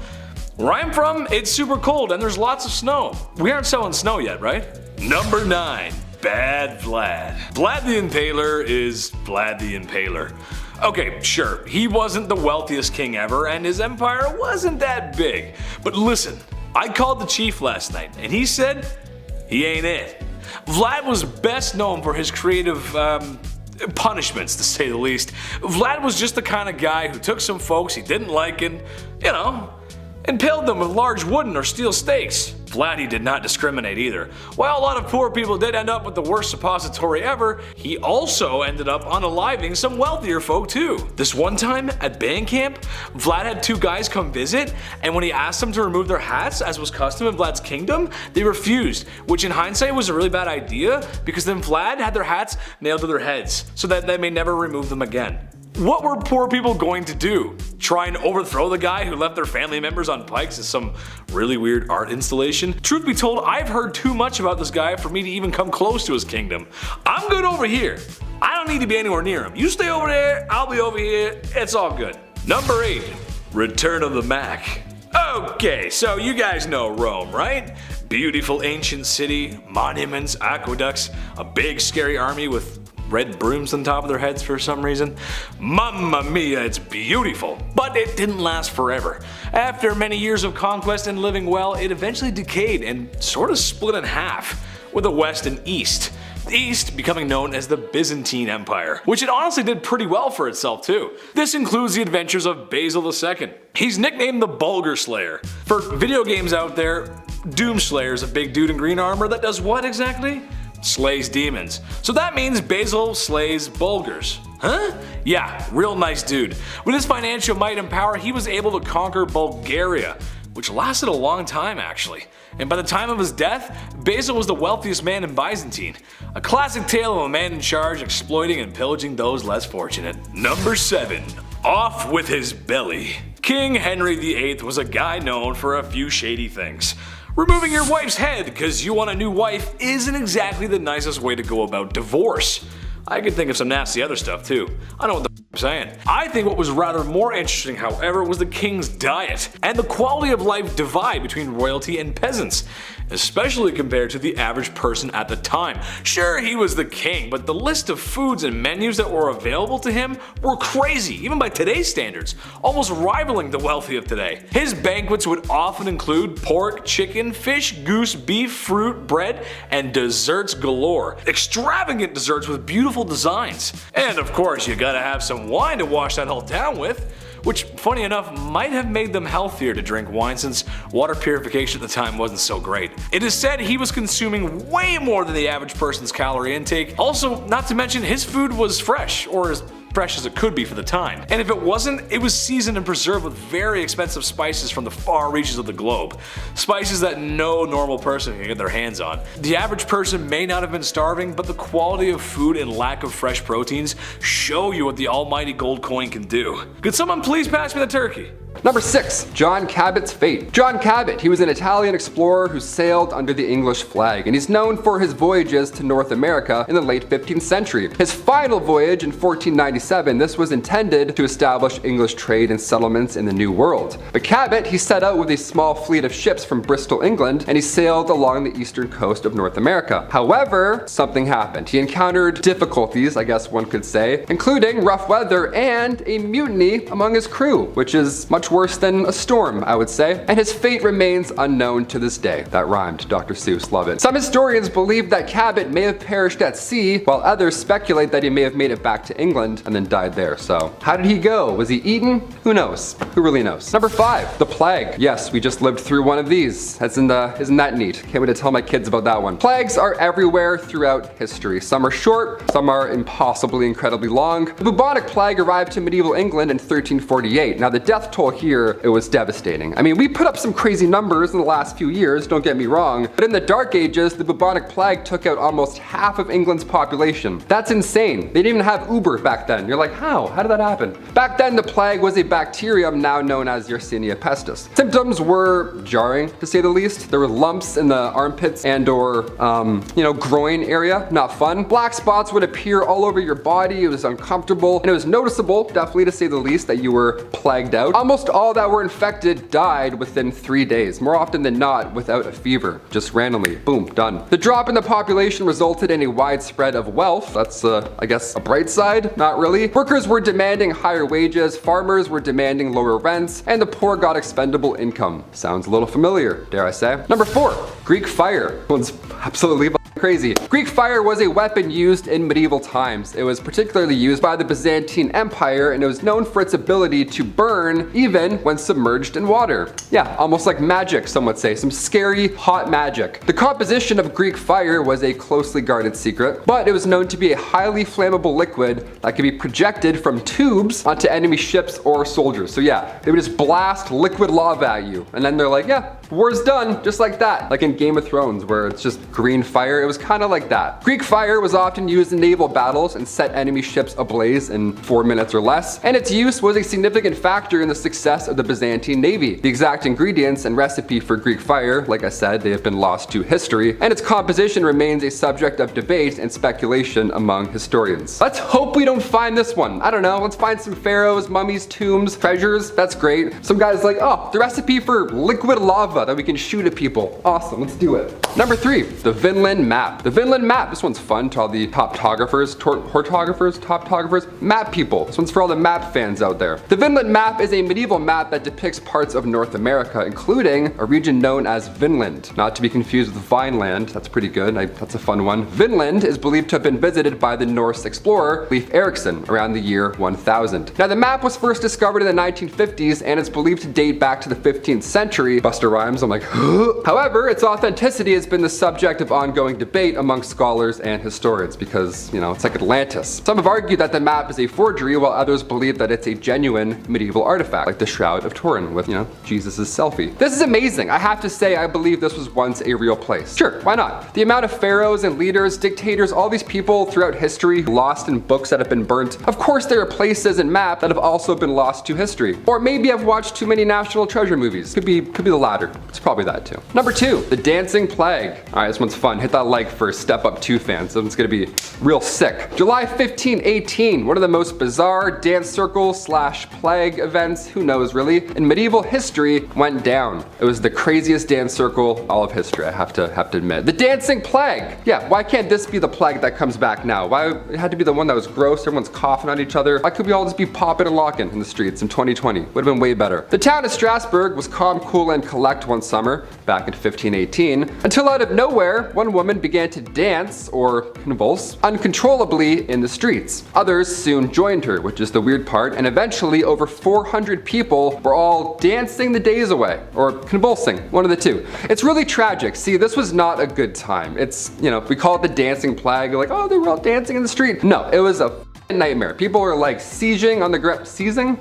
Where I'm from, it's super cold and there's lots of snow. We aren't selling snow yet, right? Number 9. Bad Vlad. Vlad the Impaler is Vlad the Impaler. Okay, sure, he wasn't the wealthiest king ever and his empire wasn't that big. But listen, I called the chief last night and he said he ain't it. Vlad was best known for his creative punishments, to say the least. Vlad was just the kind of guy who took some folks he didn't like and, you know, impaled them with large wooden or steel stakes. Vlad did not discriminate either. While a lot of poor people did end up with the worst suppository ever, he also ended up unaliving some wealthier folk too. This one time at band camp, Vlad had 2 guys come visit, and when he asked them to remove their hats, as was custom in Vlad's kingdom, they refused, which in hindsight was a really bad idea because then Vlad had their hats nailed to their heads so that they may never remove them again. What were poor people going to do? Try and overthrow the guy who left their family members on pikes as some really weird art installation? Truth be told, I've heard too much about this guy for me to even come close to his kingdom. I'm good over here. I don't need to be anywhere near him. You stay over there, I'll be over here, it's all good. Number 8. Return of the Mac. Okay, so you guys know Rome, right? Beautiful ancient city, monuments, aqueducts, a big scary army with red brooms on top of their heads for some reason. Mamma mia, it's beautiful. But it didn't last forever. After many years of conquest and living well, it eventually decayed and sort of split in half, with the west and east. The east becoming known as the Byzantine Empire, which it honestly did pretty well for itself too. This includes the adventures of Basil II. He's nicknamed the Bulgar Slayer. For video games out there, Doomslayer is a big dude in green armor that does what exactly? Slays demons. So that means Basil slays Bulgars. Huh? Yeah, real nice dude. With his financial might and power, he was able to conquer Bulgaria, which lasted a long time actually. And by the time of his death, Basil was the wealthiest man in Byzantine. A classic tale of a man in charge exploiting and pillaging those less fortunate. Number 7. Off with his belly. King Henry VIII was a guy known for a few shady things. Removing your wife's head because you want a new wife isn't exactly the nicest way to go about divorce. I could think of some nasty other stuff too. I know what the I'm saying. I think what was rather more interesting, however, was the king's diet and the quality of life divide between royalty and peasants, especially compared to the average person at the time. Sure, he was the king, but the list of foods and menus that were available to him were crazy, even by today's standards, almost rivaling the wealthy of today. His banquets would often include pork, chicken, fish, goose, beef, fruit, bread, and desserts galore. Extravagant desserts with beautiful designs. And of course, you gotta have some wine to wash that all down with, which funny enough might have made them healthier to drink wine since water purification at the time wasn't so great. It is said he was consuming way more than the average person's calorie intake. Also, not to mention his food was fresh, or as fresh as it could be for the time. And if it wasn't, it was seasoned and preserved with very expensive spices from the far reaches of the globe. Spices that no normal person can get their hands on. The average person may not have been starving, but the quality of food and lack of fresh proteins show you what the almighty gold coin can do. Could someone please pass me the turkey? Number 6. John Cabot's fate. John Cabot, he was an Italian explorer who sailed under the English flag, and he's known for his voyages to North America in the late 15th century. His final voyage in 1497, this was intended to establish English trade and settlements in the New World. But Cabot, he set out with a small fleet of ships from Bristol, England, and he sailed along the eastern coast of North America. However, something happened. He encountered difficulties, I guess one could say, including rough weather and a mutiny among his crew, which is much worse than a storm, I would say, and his fate remains unknown to this day. That rhymed, Dr. Seuss, love it. Some historians believe that Cabot may have perished at sea, while others speculate that he may have made it back to England and then died there. So, how did he go? Was he eaten? Who knows? Who really knows? Number 5, the plague. Yes, we just lived through one of these. Isn't that neat? Can't wait to tell my kids about that one. Plagues are everywhere throughout history. Some are short, some are impossibly incredibly long. The bubonic plague arrived to medieval England in 1348. Now the death toll here, it was devastating. I mean, we put up some crazy numbers in the last few years, don't get me wrong, but in the Dark Ages, the bubonic plague took out almost half of England's population. That's insane. They didn't even have Uber back then. You're like, how? How did that happen? Back then, the plague was a bacterium now known as Yersinia pestis. Symptoms were jarring, to say the least. There were lumps in the armpits and or, groin area. Not fun. Black spots would appear all over your body. It was uncomfortable, and it was noticeable, definitely to say the least, that you were plagued out. Almost all that were infected died within 3 days, more often than not without a fever, just randomly, boom, done. The drop in the population resulted in a widespread of wealth. That's, I guess, a bright side, not really. Workers were demanding higher wages, farmers were demanding lower rents, and the poor got expendable income. Sounds a little familiar, dare I say. Number 4, Greek fire. One's absolutely Crazy. Greek fire was a weapon used in medieval times. It was particularly used by the Byzantine Empire, and it was known for its ability to burn even when submerged in water. Yeah, almost like magic, some would say. Some scary, hot magic. The composition of Greek fire was a closely guarded secret, but it was known to be a highly flammable liquid that could be projected from tubes onto enemy ships or soldiers. So yeah, they would just blast liquid lava at you, and then they're like, yeah, war's done, just like that. Like in Game of Thrones, where it's just green fire. It was kind of like that. Greek fire was often used in naval battles and set enemy ships ablaze in 4 minutes or less, and its use was a significant factor in the success of the Byzantine navy. The exact ingredients and recipe for Greek fire, like I said, they have been lost to history, and its composition remains a subject of debate and speculation among historians. Let's hope we don't find this one. I don't know, let's find some pharaohs, mummies, tombs, treasures. That's great. Some guy's like, oh, the recipe for liquid lava that we can shoot at people. Awesome, let's do it. Number 3, the Vinland map. The Vinland map, this one's fun to all the toptographers, map people. This one's for all the map fans out there. The Vinland map is a medieval map that depicts parts of North America, including a region known as Vinland. Not to be confused with Vineland, that's pretty good, that's a fun one. Vinland is believed to have been visited by the Norse explorer Leif Erikson around the year 1000. Now the map was first discovered in the 1950s and it's believed to date back to the 15th century. Buster Rhymes, I'm like, however, its authenticity has been the subject of ongoing debate among scholars and historians because, you know, it's like Atlantis. Some have argued that the map is a forgery while others believe that it's a genuine medieval artifact, like the Shroud of Turin with, you know, Jesus' selfie. This is amazing. I have to say I believe this was once a real place. Sure, why not? The amount of pharaohs and leaders, dictators, all these people throughout history lost in books that have been burnt. Of course there are places and maps that have also been lost to history. Or maybe I've watched too many National Treasure movies. Could be the latter. It's probably that too. Number 2, the Dancing Plague. All right, this one's fun. Hit that like for Step Up 2 fans. This one's gonna be real sick. July 1518, one of the most bizarre dance circle / plague events, who knows really, in medieval history went down. It was the craziest dance circle all of history, I have to admit. The Dancing Plague. Yeah, why can't this be the plague that comes back now? Why it had to be the one that was gross, everyone's coughing on each other? Why could we all just be popping and locking in the streets in 2020? Would have been way better. The town of Strasbourg was calm, cool, and collect one summer, back in 1518, until out of nowhere, one woman began to dance, or convulse, uncontrollably in the streets. Others soon joined her, which is the weird part, and eventually over 400 people were all dancing the days away, or convulsing, one of the two. It's really tragic. See, this was not a good time. It's, you know, we call it the Dancing Plague, like, oh, they were all dancing in the street. No, it was a nightmare. People were like seizing on the ground. Seizing?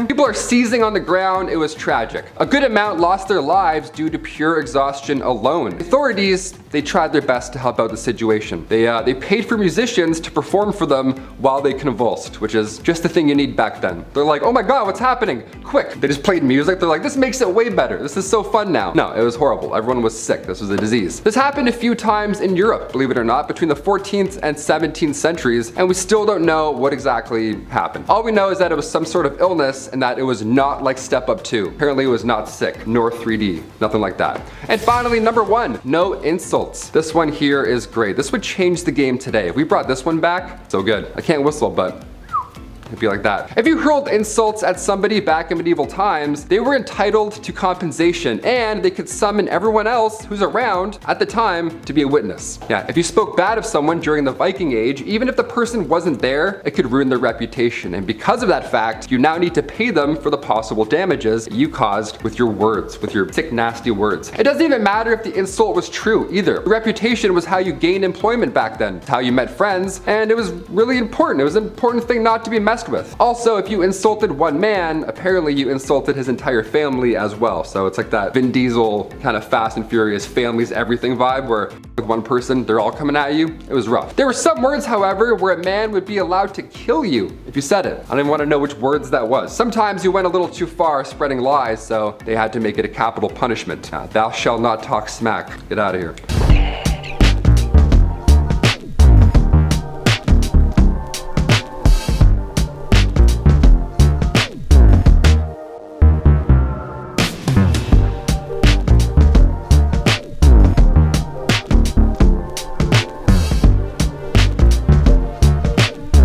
People are seizing on the ground. It was tragic. A good amount lost their lives due to pure exhaustion alone. Authorities, they tried their best to help out the situation. They paid for musicians to perform for them while they convulsed, which is just the thing you need back then. They're like, oh my god, what's happening? Quick. They just played music. They're like, this makes it way better. This is so fun now. No, it was horrible. Everyone was sick. This was a disease. This happened a few times in Europe, believe it or not, between the 14th and 17th centuries, and we still don't know what exactly happened. All we know is that it was some sort of illness and that it was not like Step Up 2. Apparently it was not sick, nor 3D, nothing like that. And finally, number 1, no insults. This one here is great. This would change the game today. If we brought this one back, so good. I can't whistle, but it'd be like that. If you hurled insults at somebody back in medieval times, they were entitled to compensation and they could summon everyone else who's around at the time to be a witness. Yeah, if you spoke bad of someone during the Viking Age, even if the person wasn't there, it could ruin their reputation. And because of that fact, you now need to pay them for the possible damages you caused with your words, with your sick, nasty words. It doesn't even matter if the insult was true either. The reputation was how you gained employment back then. It's how you met friends, and it was really important. It was an important thing not to be messed with. Also, if you insulted one man, apparently you insulted his entire family as well. So it's like that Vin Diesel kind of Fast and Furious family's everything vibe where with one person, they're all coming at you. It was rough. There were some words, however, where a man would be allowed to kill you if you said it. I don't even want to know which words that was. Sometimes you went a little too far spreading lies, so they had to make it a capital punishment. Thou shalt not talk smack. Get out of here.